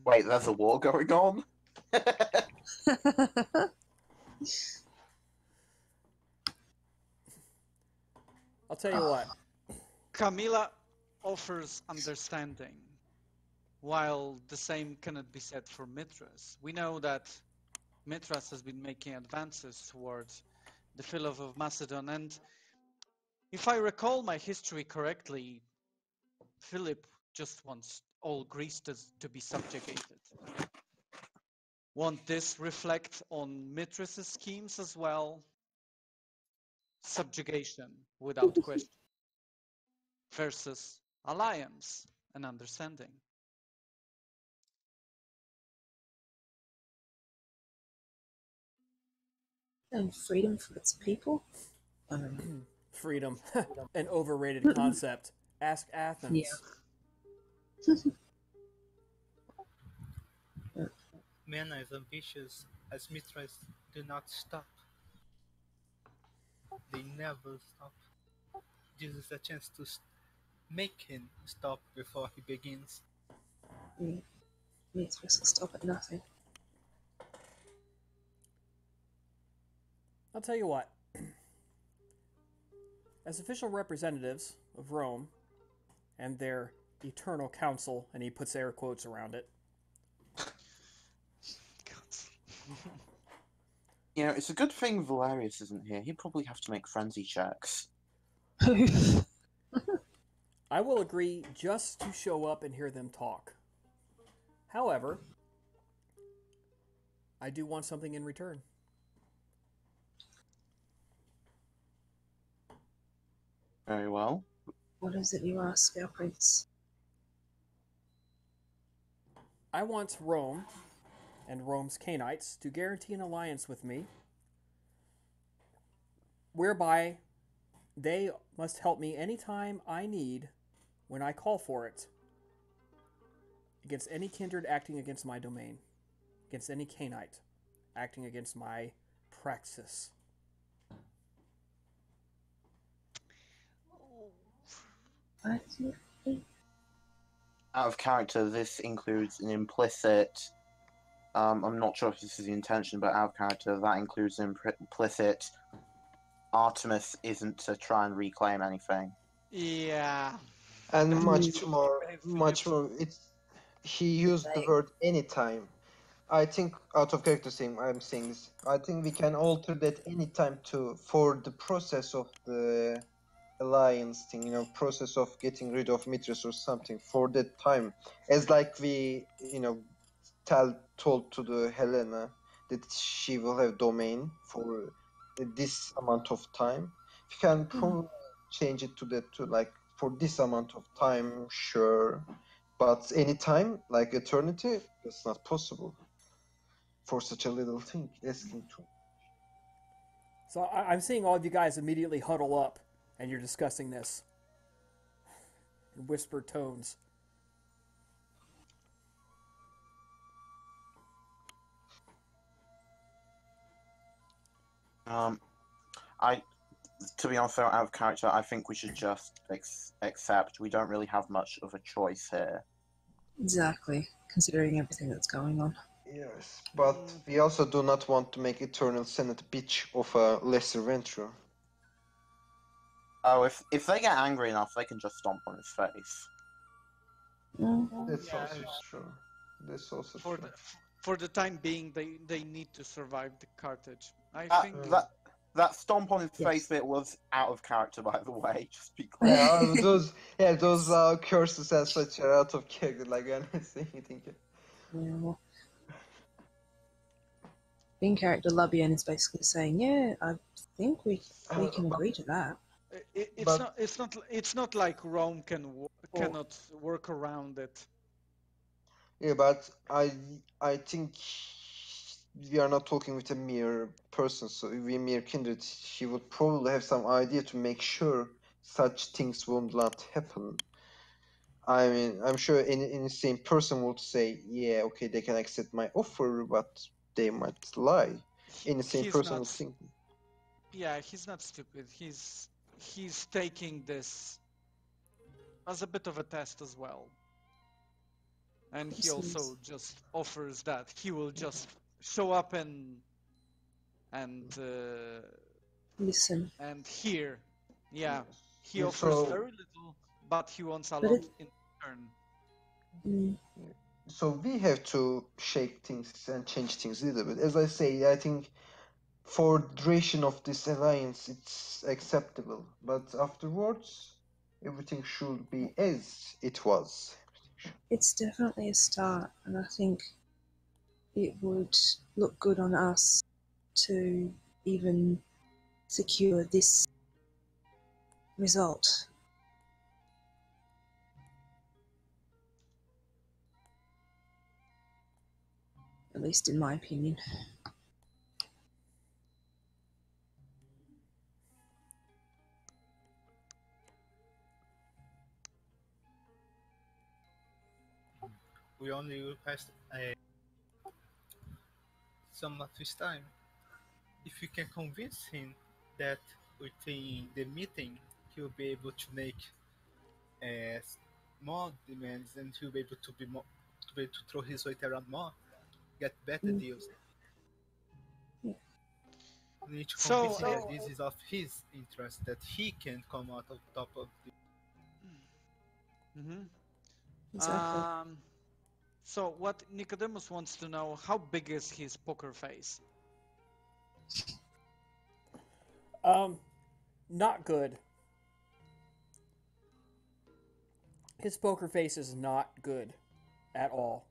Wait, there's a war going on? I'll tell you what. Camilla offers understanding, while the same cannot be said for Mithras. We know that Mithras has been making advances towards the Philip of Macedon, and if I recall my history correctly, Philip just wants all Greece to be subjugated. Won't this reflect on Mithras' schemes as well? Subjugation, without question, versus alliance and understanding. And freedom for its people? I don't know. Freedom. An overrated concept. Ask Athens. Yeah. Men as ambitious as Mithras do not stop. They never stop. This is a chance to make him stop before he begins. Mithras will stop at nothing. I'll tell you what. As official representatives of Rome and their eternal council, and he puts air quotes around it. You know, it's a good thing Valerius isn't here. He'd probably have to make frenzy checks. I will agree just to show up and hear them talk. However, I do want something in return. Very well. What is it you ask, our prince? I want Rome and Rome's Canaanites to guarantee an alliance with me, whereby they must help me anytime I need when I call for it, against any kindred acting against my domain, against any Canaanite acting against my praxis. Out of character, this includes an implicit... I'm not sure if this is the intention, but out of character, that includes an implicit... Artemis isn't to try and reclaim anything. Yeah. And much more, he used the word anytime. I think out of character I'm saying this. I think we can alter that anytime for the process of the alliance thing, you know, process of getting rid of Mithras or something for that time. As like we, you know, told to the Helena that she will have domain for this amount of time. We can probably change it to that too, like for this amount of time, sure. But any time, like eternity, that's not possible. For such a little thing, asking to. So I'm seeing all of you guys immediately huddle up, and you're discussing this in whispered tones. To be honest, out of character, I think we should just accept. We don't really have much of a choice here. Exactly, considering everything that's going on. Yes, but we also do not want to make Eternal Senate bitch of a lesser venture. Oh, if they get angry enough, they can just stomp on his face. That's Yeah, also true. That's also For true. for the time being, they need to survive the Carthage. I think That stomp on his Yes. face bit was out of character, by the way. Just be clear. Those curses and such are out of character. Like honestly, you think. Yeah, well, being character Labian is basically saying, yeah, I think we can agree to that. it's not like Rome cannot work around it. Yeah, but I think we are not talking with a mere person, so if we mere kindred, he would probably have some idea to make sure such things will not happen. I mean, I'm sure in the same person would say, yeah, okay, they can accept my offer, but they might lie. In the same person would think. Yeah, he's not stupid. He's taking this as a bit of a test as well. And he also just offers that he will just show up and listen and hear. Yeah, he Yeah, offers so- very little, but he wants a But lot in return. So we have to shape things and change things a little bit. As I say, I think for duration of this alliance, it's acceptable. But afterwards, everything should be as it was. It's definitely a start, and I think it would look good on us to even secure this result. At least in my opinion. We only request some of his time. If you can convince him that within the meeting he will be able to make more demands and he'll be able to be able to throw his weight around more, get better deals. Yeah. We need to convince him that this is of his interest, that he can come out of top of the. Exactly. So what Nicodemus wants to know, how big is his poker face? Not good. His poker face is not good at all.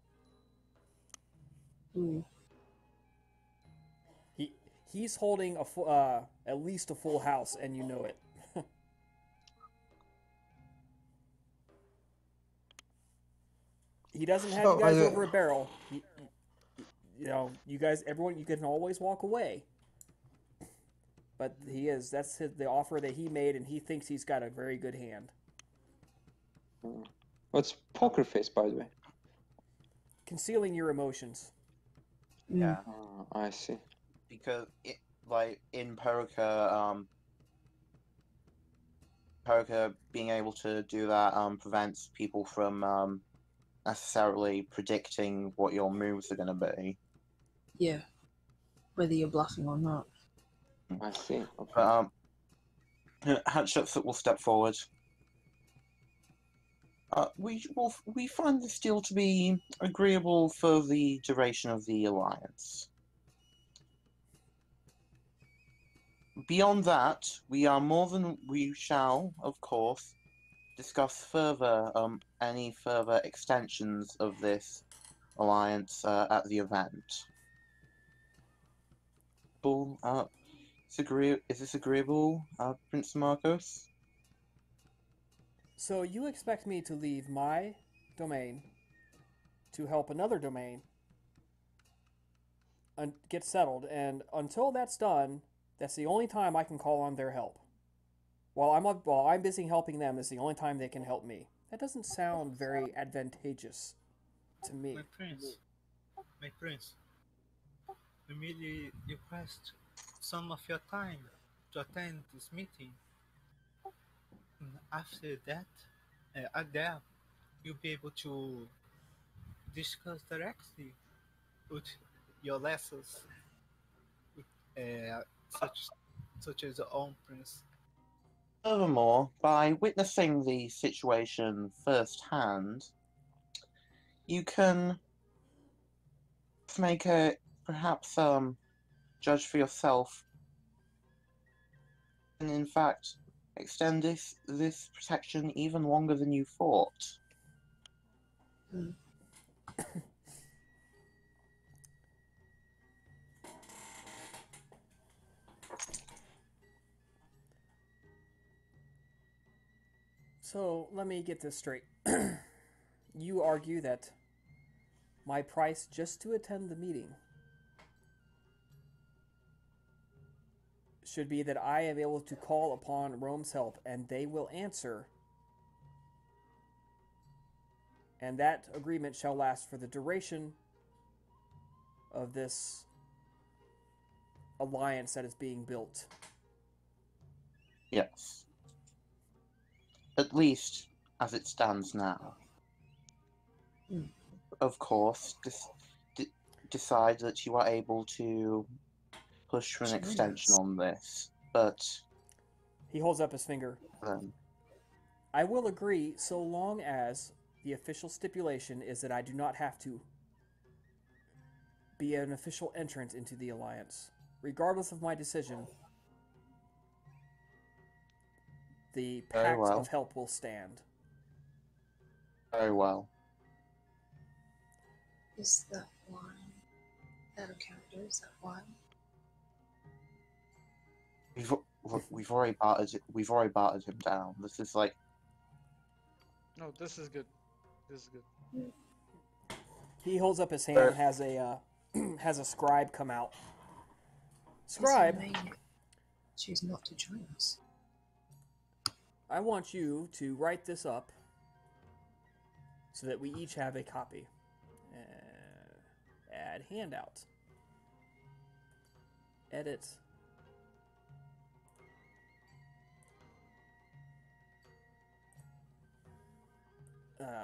He's holding at least a full house, and you know it. He doesn't have you guys over a barrel. You guys, everyone, you can always walk away. But that's the offer that he made, and he thinks he's got a very good hand. What's poker face, by the way? Concealing your emotions. Yeah. I see. Because in poker, poker being able to do that prevents people from necessarily predicting what your moves are going to be. Yeah. Whether you're bluffing or not. I see. Okay. But Hatshepsut will step forward. We find this deal to be agreeable for the duration of the alliance. Beyond that, we shall, of course, discuss further any further extensions of this alliance at the event. Is this agreeable, Prince Marcos? So you expect me to leave my domain to help another domain get settled, and until that's done, that's the only time I can call on their help. While I'm busy helping them, it's the only time they can help me. That doesn't sound very advantageous to me. My prince, we merely request some of your time to attend this meeting. And after that, there, you'll be able to discuss directly with your lessons, uh, such such as your own prince. Furthermore, by witnessing the situation firsthand, you can make a perhaps judge for yourself, and in fact extend this protection even longer than you thought. Hmm. So let me get this straight. You argue that my price just to attend the meeting should be that I am able to call upon Rome's help and they will answer, and that agreement shall last for the duration of this alliance that is being built. Yes. At least as it stands now. Hmm. Of course, decide that you are able to push for an extension on this, but He holds up his finger. I will agree so long as the official stipulation is that I do not have to be an official entrant into the alliance. Regardless of my decision, the pact of help will stand. Very well. Is that one out of character? Is that one? We've already bartered him down. This is like. No, this is good. This is good. He holds up his hand and has a scribe come out. Scribe, choose not to join us. I want you to write this up so that we each have a copy. Add handout. Edit.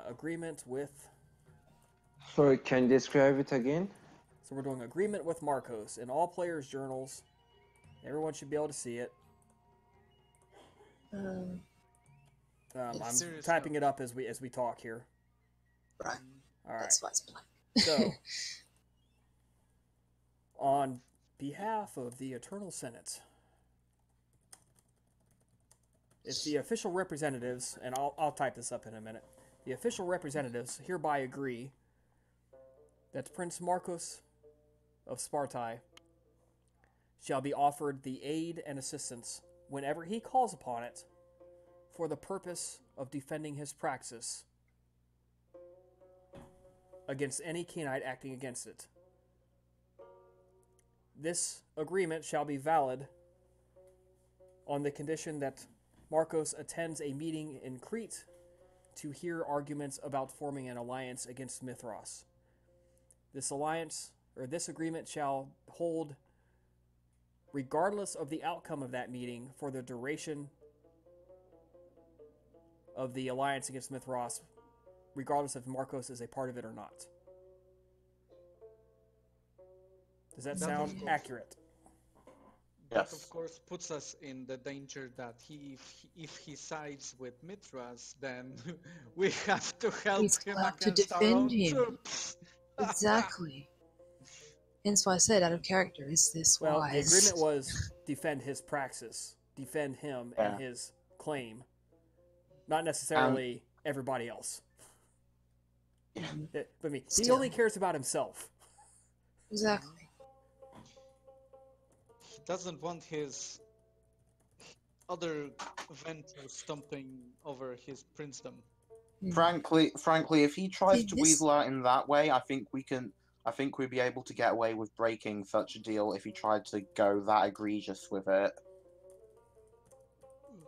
Agreement with... Sorry, can you describe it again? So we're doing agreement with Marcos in all players' journals. Everyone should be able to see it. I'm typing it up as we talk here. Right. All right. That's what's planned. So, on behalf of the Eternal Senate, it's the official representatives, and I'll type this up in a minute. The official representatives hereby agree that Prince Marcos of Sparta shall be offered the aid and assistance whenever he calls upon it for the purpose of defending his praxis against any Kenite acting against it. This agreement shall be valid on the condition that Marcos attends a meeting in Crete to hear arguments about forming an alliance against Mithras. This alliance, or this agreement, shall hold regardless of the outcome of that meeting for the duration of the alliance against Mithras, regardless if Marcos is a part of it or not. Does that sound accurate? That, of course, puts us in the danger that if he sides with Mithras, then we have to help him against our own troops. Exactly. Hence why I said out of character, is this well, wise? The agreement was defend his praxis, defend him and his claim, not necessarily everybody else. But he only cares about himself. Exactly. He doesn't want his other vendors stomping over his princedom. Frankly, if he tries See, to this- weasel out in that way, I think we'd be able to get away with breaking such a deal if he tried to go that egregious with it.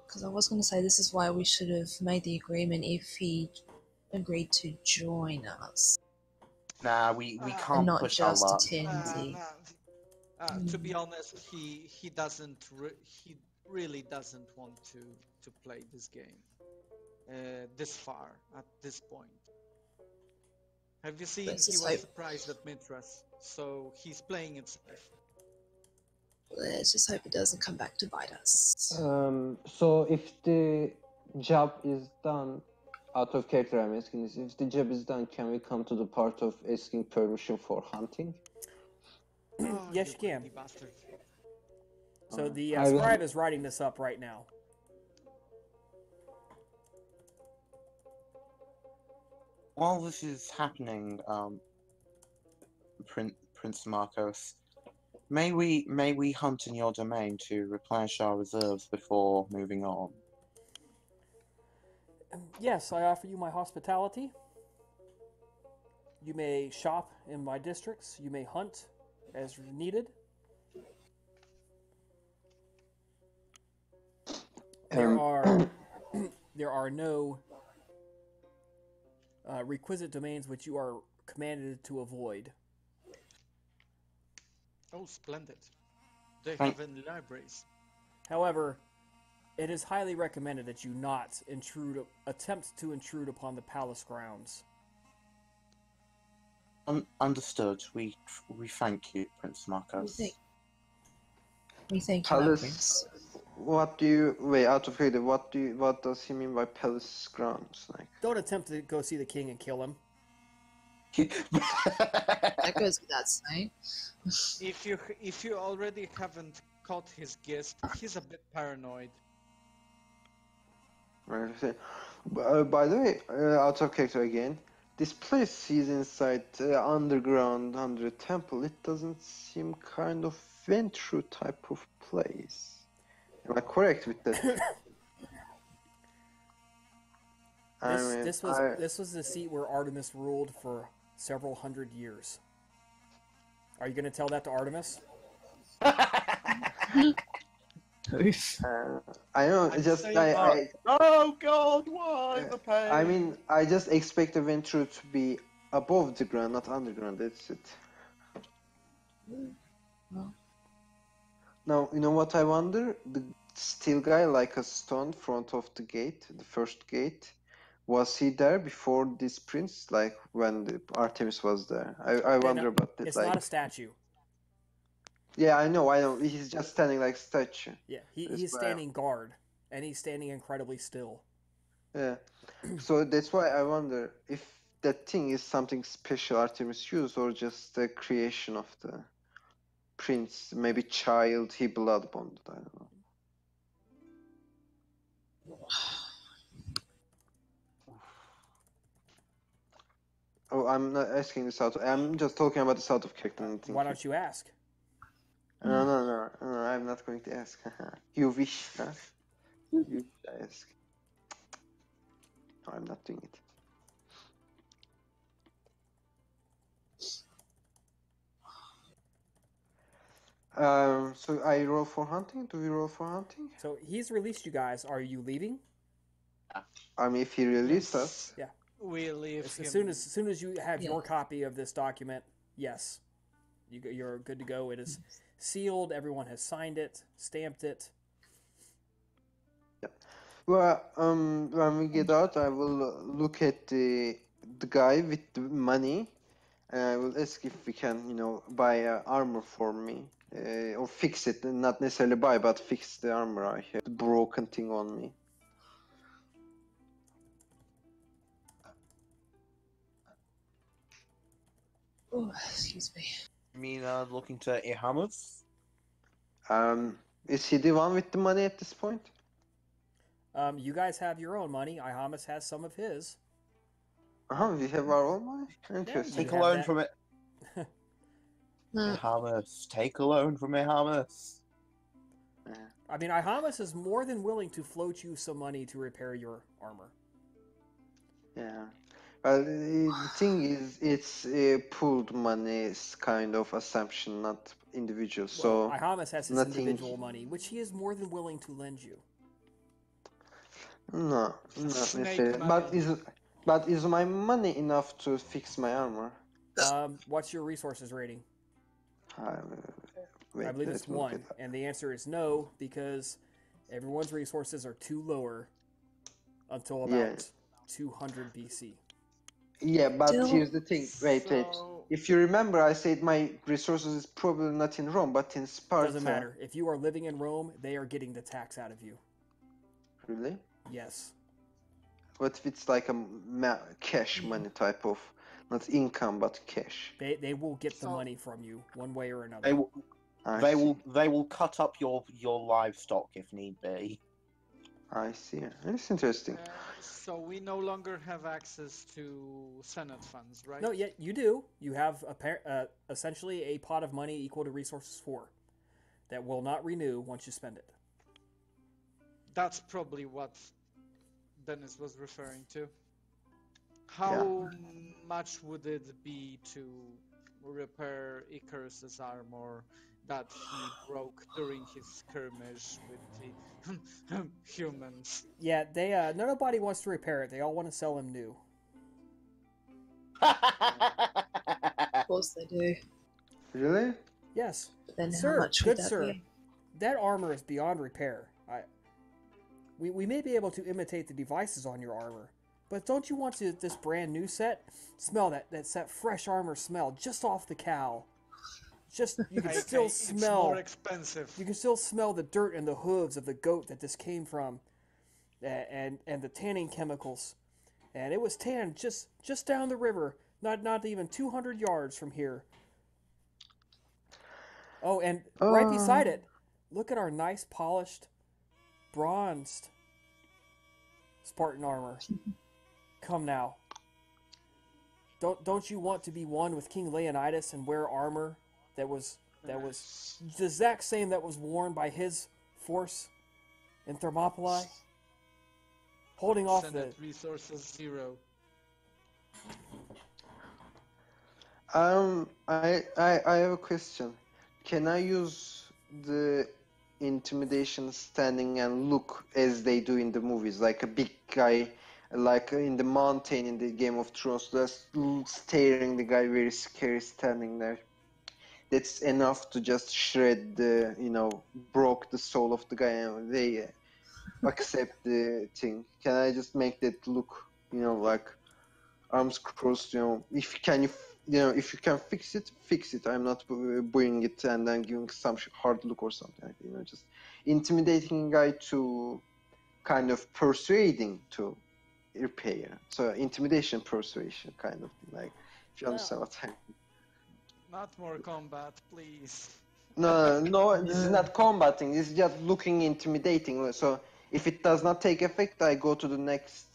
Because I was going to say this is why we should have made the agreement if he agreed to join us. Nah, we And can't not push just our luck. attend. To be honest, he doesn't he really doesn't want to play this game this far at this point. Have you seen? Let's He just was hope- surprised at Mitras, so he's playing it safe. Let's just hope it doesn't come back to bite us. So if the job is done, out of character I'm asking this, if the job is done, can we come to the part of asking permission for hunting? Oh, Yes, you can. greedy bastard. So the I will- scribe is writing this up right now. While this is happening, Prince Marcos, may we hunt in your domain to replenish our reserves before moving on? Yes, I offer you my hospitality. You may shop in my districts. You may hunt as needed. There are there are no requisite domains which you are commanded to avoid. Oh, splendid. They Thank- have any libraries. However, it is highly recommended that you not attempt to intrude upon the palace grounds. Understood. We thank you, Prince Marcos. We thank you, Palace. Prince. What do you wait out of character? What does he mean by palace grounds? Like, Don't attempt to go see the king and kill him. That goes without saying. If you already haven't caught his guest, he's a bit paranoid. by the way, out of character again. This place is inside underground under a temple. It doesn't seem kind of venture type of place. Am I correct with that? This was the seat where Artemis ruled for several hundred years. Are you going to tell that to Artemis? I know. Oh God! Why the pain? I mean, I just expect the venture to be above the ground, not underground. That's it. Well. Now, you know what I wonder? The steel guy, like a stone front of the gate, the first gate, was he there before this prince? Like when the Artemis was there? I wonder about that. It's like, not a statue. Yeah, I know. He's just standing like a statue. Yeah, he's standing guard, and he's standing incredibly still. Yeah. So that's why I wonder if that thing is something special Artemis used or just a creation of the prince, maybe child he blood bonded. I don't know. Oh, I'm not asking this out. I'm just talking about this out of character. Why don't you ask? No, I'm not going to ask. You wish, huh? You wish I ask. No, I'm not doing it. So I roll for hunting? Do we roll for hunting? So he's released you guys. Are you leaving? I mean, if he released us. Yeah. We leave As him. soon as you have Yeah. your copy of this document, yes, you're good to go. It is sealed. Everyone has signed it, stamped it. Well, when we get out, I will look at the guy with the money, and I will ask if we can, buy armor for me, or fix it. Not necessarily buy, but fix the armor I have, the broken thing on me. Oh, excuse me. You mean looking to Ihamus? Is he the one with the money at this point? You guys have your own money. Ihamus has some of his. We have our own money? Interesting. Take have a loan that. from it. No, Ihamus. Take a loan from Ihamus. I mean, Ihamus is more than willing to float you some money to repair your armor. Yeah. The thing is, it's pooled money kind of assumption, not individual. Well, So Ihamus has his nothing. individual money, which he is more than willing to lend you. No, not Snake necessarily. money. But is my money enough to fix my armor? What's your resources rating? Wait, I believe let's it's look 1, it up. and the answer is no, because everyone's resources are 2 lower until about Yeah. 200 BC. Yeah, but Still- here's the thing. Wait. So- If you remember, I said my resources is probably not in Rome, but in Sparta. Doesn't matter. If you are living in Rome, they are getting the tax out of you. Really? Yes. What if it's like a cash money type of, not income but cash? They will get the So- money from you one way or another. They will, I they see. will, they will cut up your livestock if need be. I see. It's interesting. So we no longer have access to Senate funds, right? No, yet you do. You have essentially a pot of money equal to resources 4 that will not renew once you spend it. That's probably what Dennis was referring to. How much would it be to repair Icarus's armor that he broke during his skirmish with the humans? Yeah, they nobody wants to repair it. They all want to sell him new. Of course they do. Really? Yes. But then Sir, how much good would that sir. be? That armor is beyond repair. We may be able to imitate the devices on your armor, but don't you want this brand new set? Smell that fresh armor smell just off the cow. Just you can still It's smell. more expensive. You can still smell the dirt and the hooves of the goat that this came from, and the tanning chemicals, and it was tanned just down the river, not even 200 yards from here. Oh, and right beside it, look at our nice polished, bronzed Spartan armor. Come now. Don't you want to be one with King Leonidas and wear armor that was the exact same that was worn by his force in Thermopylae? Holding off Senate resources 0. I have a question. Can I use the intimidation standing and look as they do in the movies, like a big guy, like in the mountain in the Game of Thrones, just staring the guy very scary standing there? That's enough to just shred the, broke the soul of the guy and they accept the thing. Can I just make that look, like arms crossed, if you can fix it. I'm not booing it and then giving some hard look or something, just intimidating a guy to kind of persuading to repair. So intimidation, persuasion, kind of like, if you understand what I mean. Not more combat, please. No, this is not combating. This is just looking intimidating. So if it does not take effect, I go to the next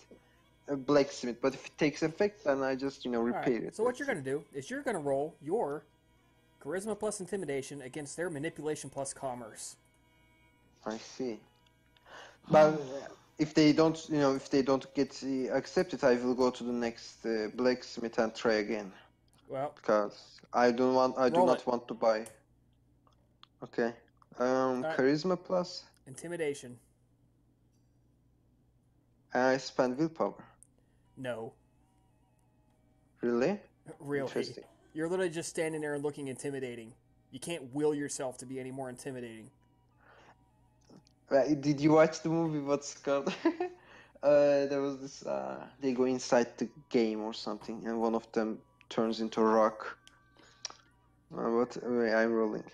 blacksmith. But if it takes effect, then I just repair it. So what you're going to do is you're going to roll your charisma plus intimidation against their manipulation plus commerce. I see. But if they don't, get accepted, I will go to the next blacksmith and try again. Well, because I do not want to buy. Okay. Charisma plus. Intimidation. I spend willpower. No. Really? Really. Interesting. You're literally just standing there and looking intimidating. You can't will yourself to be any more intimidating. Did you watch the movie? What's it called? There was this. They go inside the game or something, and one of them turns into a rock. What? Wait, I'm rolling.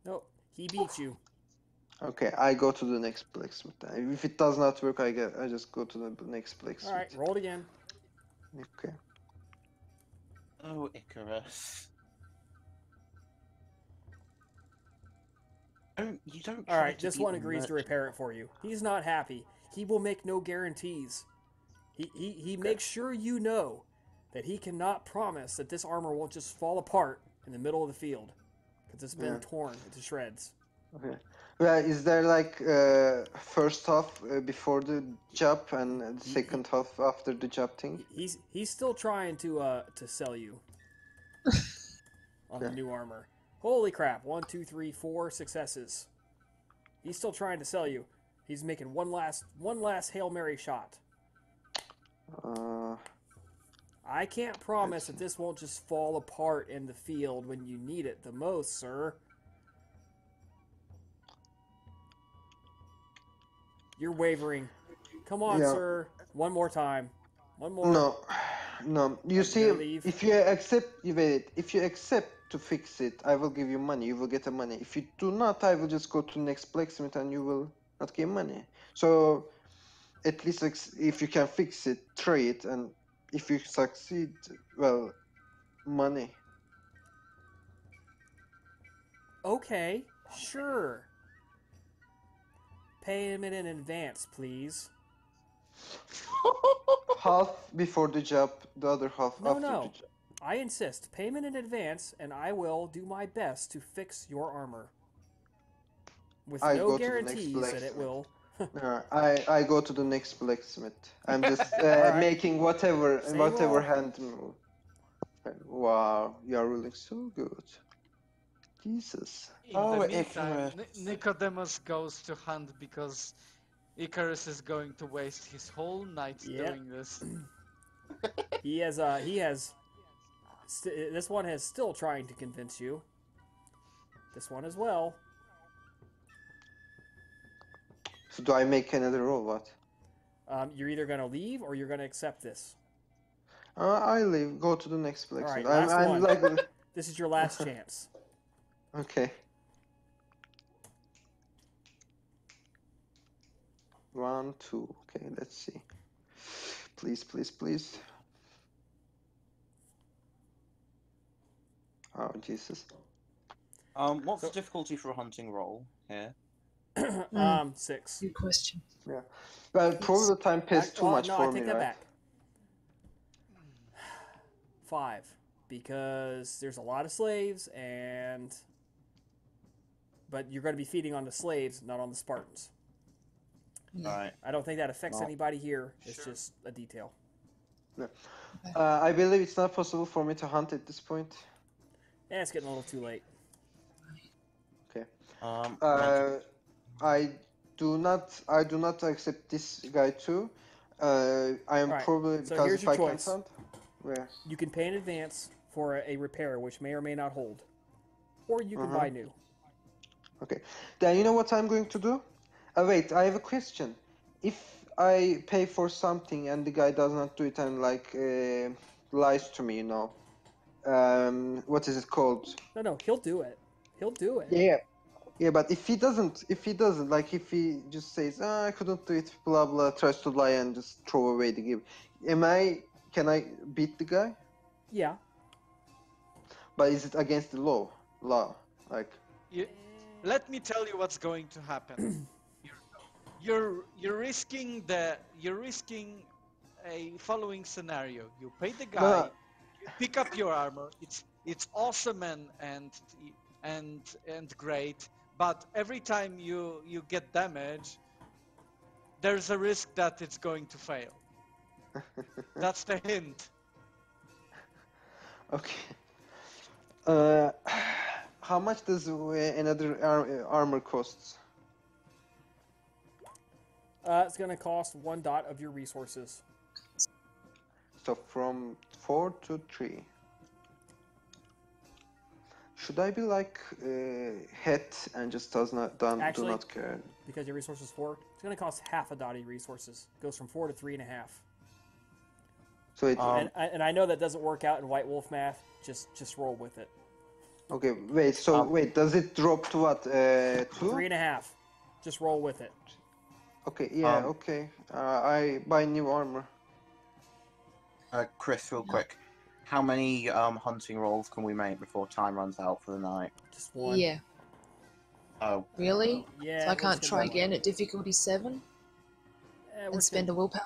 No, he beats you. Okay, I go to the next blacksmith. If it does not work, I just go to the next blacksmith. All right, roll it again. Okay. Oh, Icarus. You don't. All right, this one agrees to repair it for you. He's not happy. He will make no guarantees. He makes sure you know that he cannot promise that this armor won't just fall apart in the middle of the field because it's been torn into shreds. Okay. Well, is there like first half before the job and the second half after the job thing? He's still trying to sell you on the new armor. Holy crap! 1, 2, 3, 4 successes. He's still trying to sell you. He's making one last Hail Mary shot. I can't promise that this won't just fall apart in the field when you need it the most, sir. You're wavering. Come on, sir. One more time. One more. No. You see, if you accept to fix it, I will give you money. You will get the money. If you do not, I will just go to the next blacksmith and you will not get money. So, at least if you can fix it, try it, and if you succeed, well, money. Okay, sure. Pay him in advance, please. Half before the job, the other half after the job. I insist. Payment in advance, and I will do my best to fix your armor. With no guarantees that it will. I go to the next blacksmith. I'm just making whatever hand move. Wow, you are really so good. Jesus. In the meantime, Nicodemus goes to hunt because Icarus is going to waste his whole night doing this. This one is still trying to convince you. This one as well. So do I make another roll? What? You're either going to leave or you're going to accept this. I leave. Go to the next blacksmith. All right, last one. Like... This is your last chance. Okay. 1, 2. Okay, let's see. Please. Oh, Jesus. What's the difficulty for a hunting roll here? 6. Good question. Yeah. Well, probably the time passed too much for me, that back. 5. Because there's a lot of slaves but you're going to be feeding on the slaves, not on the Spartans. Right. I don't think that affects anybody here. It's just a detail. No. I believe it's not possible for me to hunt at this point. Yeah, it's getting a little too late. Okay. I do not accept this guy too. I am probably because here's if your I choice. can't hunt, where you can pay in advance for a repair, which may or may not hold, or you can buy new. Okay. Then you know what I'm going to do? Wait, I have a question. If I pay for something and the guy does not do it and lies to me, what is it called? No, he'll do it. Yeah, but if he doesn't, like if he just says, I couldn't do it, blah blah, tries to lie and just throw away the gift, can I beat the guy? Yeah. But is it against the law? Let me tell you what's going to happen. You're risking a following scenario. You pay the guy, you pick up your armor. It's awesome and great, but every time you get damage, there's a risk that it's going to fail. That's the hint. Okay. How much does another armor cost? It's going to cost 1 dot of your resources. So from 4 to 3. Should I be like het and just do not care? Because your resource is 4, it's going to cost half a dot of your resources. It goes from 4 to 3.5. So it, and I know that doesn't work out in White Wolf math. Just roll with it. Okay, wait. So wait, does it drop to what? 2? 3.5. Just roll with it. Okay. Yeah. Okay. I buy new armor. Chris, real quick. How many hunting rolls can we make before time runs out for the night? Just 1. Yeah. Oh. Really? Yeah. So I can't try again at difficulty 7? And spend a willpower?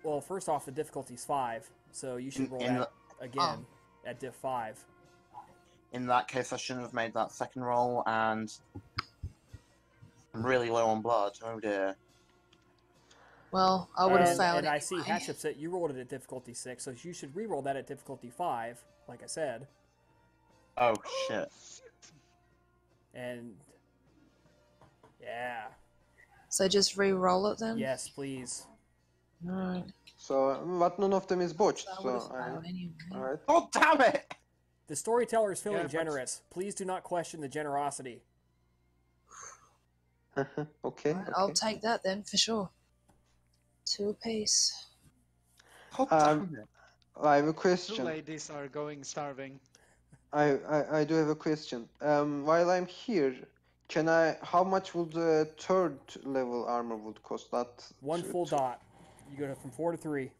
Well, first off, the difficulty's 5, so you should roll In that again at diff 5. In that case, I shouldn't have made that second roll, and I'm really low on blood. Oh dear. Well, I would have And failed I see anyway. Hatshepsut, you rolled it at difficulty 6, so you should re-roll that at difficulty 5, like I said. Oh shit. And yeah, So just re-roll it then? yes, please. Alright. So, but none of them is botched. I would have So, failed anyway. alright. Oh damn it! The storyteller is feeling Yeah, but- generous. Please do not question the generosity. Okay. Alright, I'll take that then, for sure. 2 apiece. Oh damn it! I have a 2 question. ladies are going starving. I do have a question. While I'm here, can I? How much would the third level armor would cost? Not 1 full dot. You go from 4 to 3.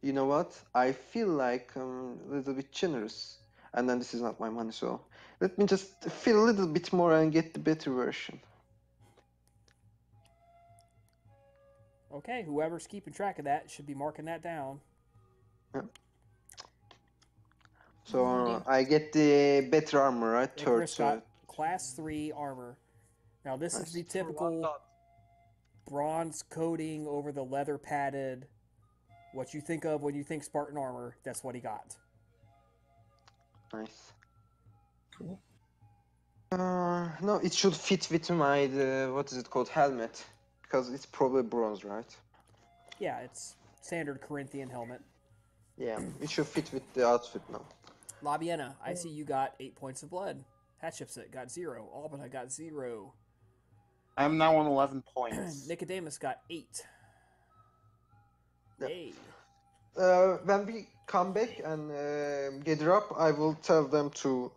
You know what? I feel like I'm a little bit generous, and then this is not my money, so let me just feel a little bit more and get the better version. Okay, whoever's keeping track of that should be marking that down. So I get the better armor, right? And Third. Chris So got class 3 armor. Now this is the Nice. typical bronze coating over the leather padded. What you think of when you think Spartan armor, that's what he got. nice. Cool. No, it should fit with my what is it called, helmet, because it's probably bronze, right? Yeah, it's standard Corinthian helmet. Yeah, it should fit with the outfit now. Labiena, I see you got 8 points of blood. Hatshepsut got 0. Albina got 0. I'm now on 11 points. Nicodemus got 8. Yeah. Yay. When we come back and gather up, I will tell them to,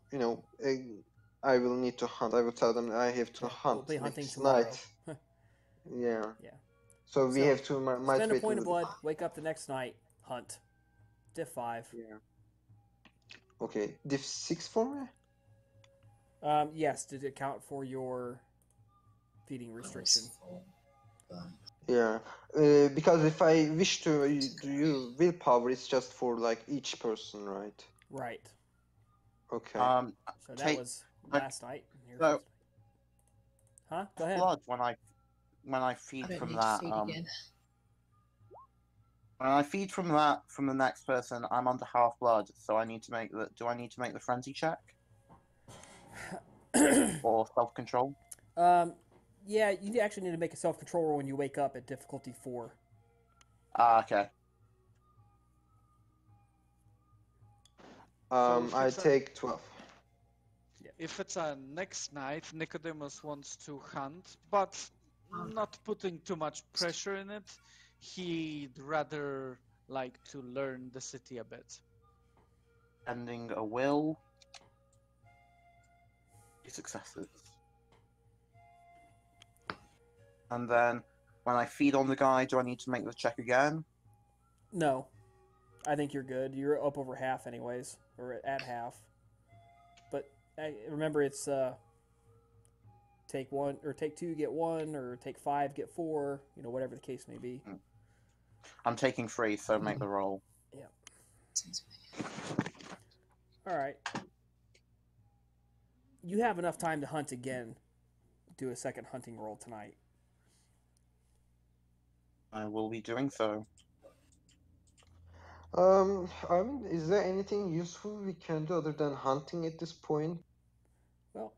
I will need to hunt. I will tell them I have to Yeah, hunt we'll be hunting next tomorrow. night. Yeah. Yeah. So we So, have to might Spend a wait point of little blood, wake up the next night, hunt. Diff 5. bit. Yeah. Okay. Diff 6 for me? Yes, to account for your feeding restriction. Yeah. Because if I wish to do willpower, it's just for like each person, right? Right. Okay. So that Take- was last night. Here's So- this- Huh? Go ahead. Blood when I I feed don't from need that. to feed again. When I feed from that from the next person, I'm under half blood. So I need to make the. Do I need to make the frenzy check or self control? Yeah, you actually need to make a self-control roll when you wake up at difficulty 4. Ah, okay. So I if it's take 12. If it's a next night, Nicodemus wants to hunt, but not putting too much pressure in it. He'd rather like to learn the city a bit. Ending a will. 2 successes. And then when I feed on the guy, do I need to make the check again? No. I think you're good. You're up over half anyways, or at half. But remember, it's take 1 or take 2 get 1, or take 5 get 4. Whatever the case may be. I'm taking 3, so make the roll. All right. You have enough time to hunt again. Do a second hunting roll tonight. I will be doing so. Is there anything useful we can do other than hunting at this point? Well,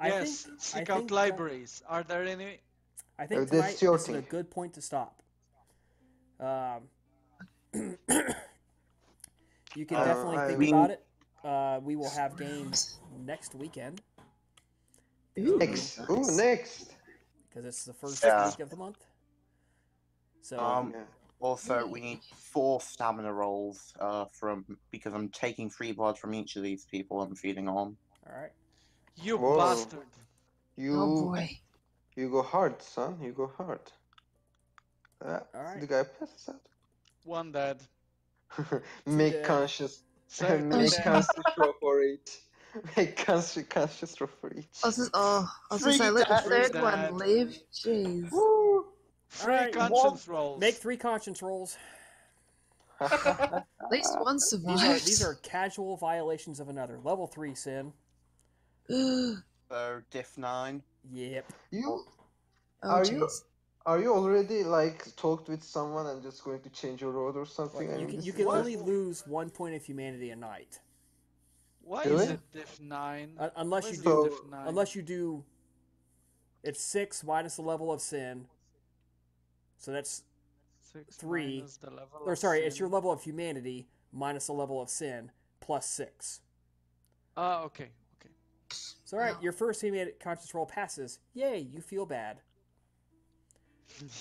Yes, seek out libraries. Are there any? I think That's tonight your this is a thing. good point to stop. You can definitely think we- about it. We will have games next weekend Next. Ooh, next. because it's the first Yeah. week of the month. So Yeah. Also, we need 4 stamina rolls because I'm taking 3 blood from each of these people I'm feeding on. all right. You Whoa. bastard! Oh boy. You go hard, son. You go hard. Alright. The guy passes out. One dead. Make dead. conscious. Second Make dead. conscious roll for each. Make conscious roll for each. I was gonna say, let the Three third dead. one live. Jeez. Woo! Free Alright, conscience rolls. Make 3 conscience rolls. At least one survived. These are casual violations of another. Level 3 sin. So diff 9. Yep. You Oh, are jeez. you already like talked with someone and just going to change your road or something? Well, I mean, you this can is only lose 1 point of humanity a night. Why Really? is it diff 9? Unless Why you is it do, diff 9? unless you do, it's 6 minus the level of sin. So that's 6 3. minus the level Or of sorry, sin. it's your level of humanity minus the level of sin plus 6. Ah, okay. So alright, your first humanity conscience roll passes. Yay, you feel bad.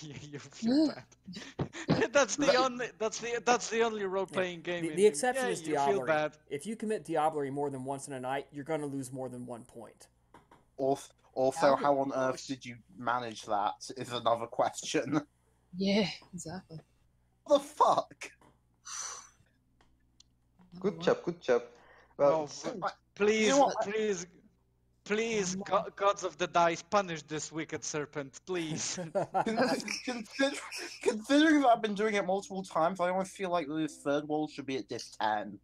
Yeah, you feel bad. That's the only role playing game. The exception yeah, is you feel diablerie. bad. If you commit diablerie more than once in a night, you're going to lose more than 1 point. Also, how on earth did you manage that? Is another question. Yeah, exactly. What the fuck? good job. Well, Oh, please, You know what? please, gods of the dice, punish this wicked serpent, please. Considering that I've been doing it multiple times, I almost feel like the third wall should be at diff 10.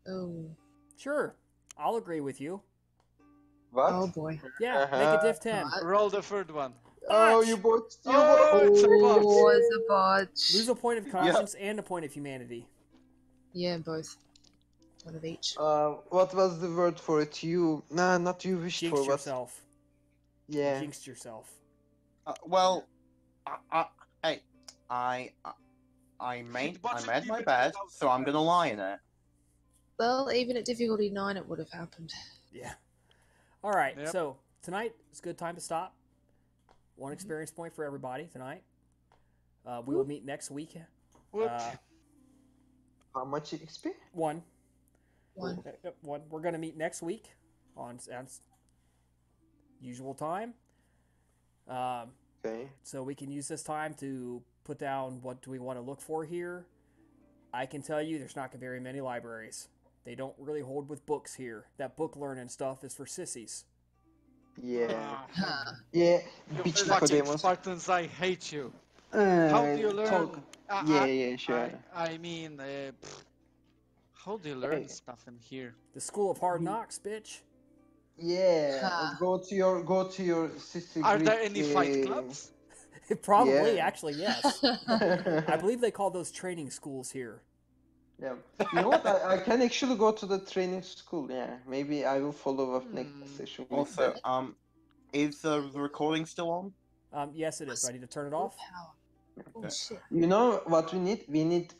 Oh. Sure, I'll agree with you. what? Oh boy. Yeah, make a diff 10. Right. Roll the third one. Oh, Botch! you botched. Oh, it's a botch. Oh, it's a botch. Lose a point of conscience and a point of humanity. Yeah, both. One of each. What was the word for it? Not you wished Jinxed for. What? yourself. Yeah. Jinxed yourself. Well, I made my bed, so I'm gonna lie in it. Well, even at difficulty 9, it would have happened. Yeah. All right. Yep. So tonight is a good time to stop. 1 experience point for everybody tonight. We will meet next week. Whoop. How much XP? 1. One. One. We're going to meet next week on usual time. Okay. So we can use this time to put down what do we want to look for here. I can tell you there's not going to be very many libraries. They don't really hold with books here. That book learning stuff is for sissies. Yeah. Huh. Yeah. You Bitch fucking Nicodemus. Spartans, I hate you. How do you learn? Talk. Yeah, sure. I mean, how do you learn stuff in here? The School of Hard Knocks, bitch. Yeah. Huh. Go to your sister. Are there Greek, any fight clubs? Probably, Yeah. actually, yes. I believe they call those training schools here. Yeah. You know what? I can actually go to the training school. Yeah. Maybe I will follow up next session. With Also, that. is the recording still on? Yes, it is. Do I need to turn it off? Power. Oh, shit. You know what we need? We need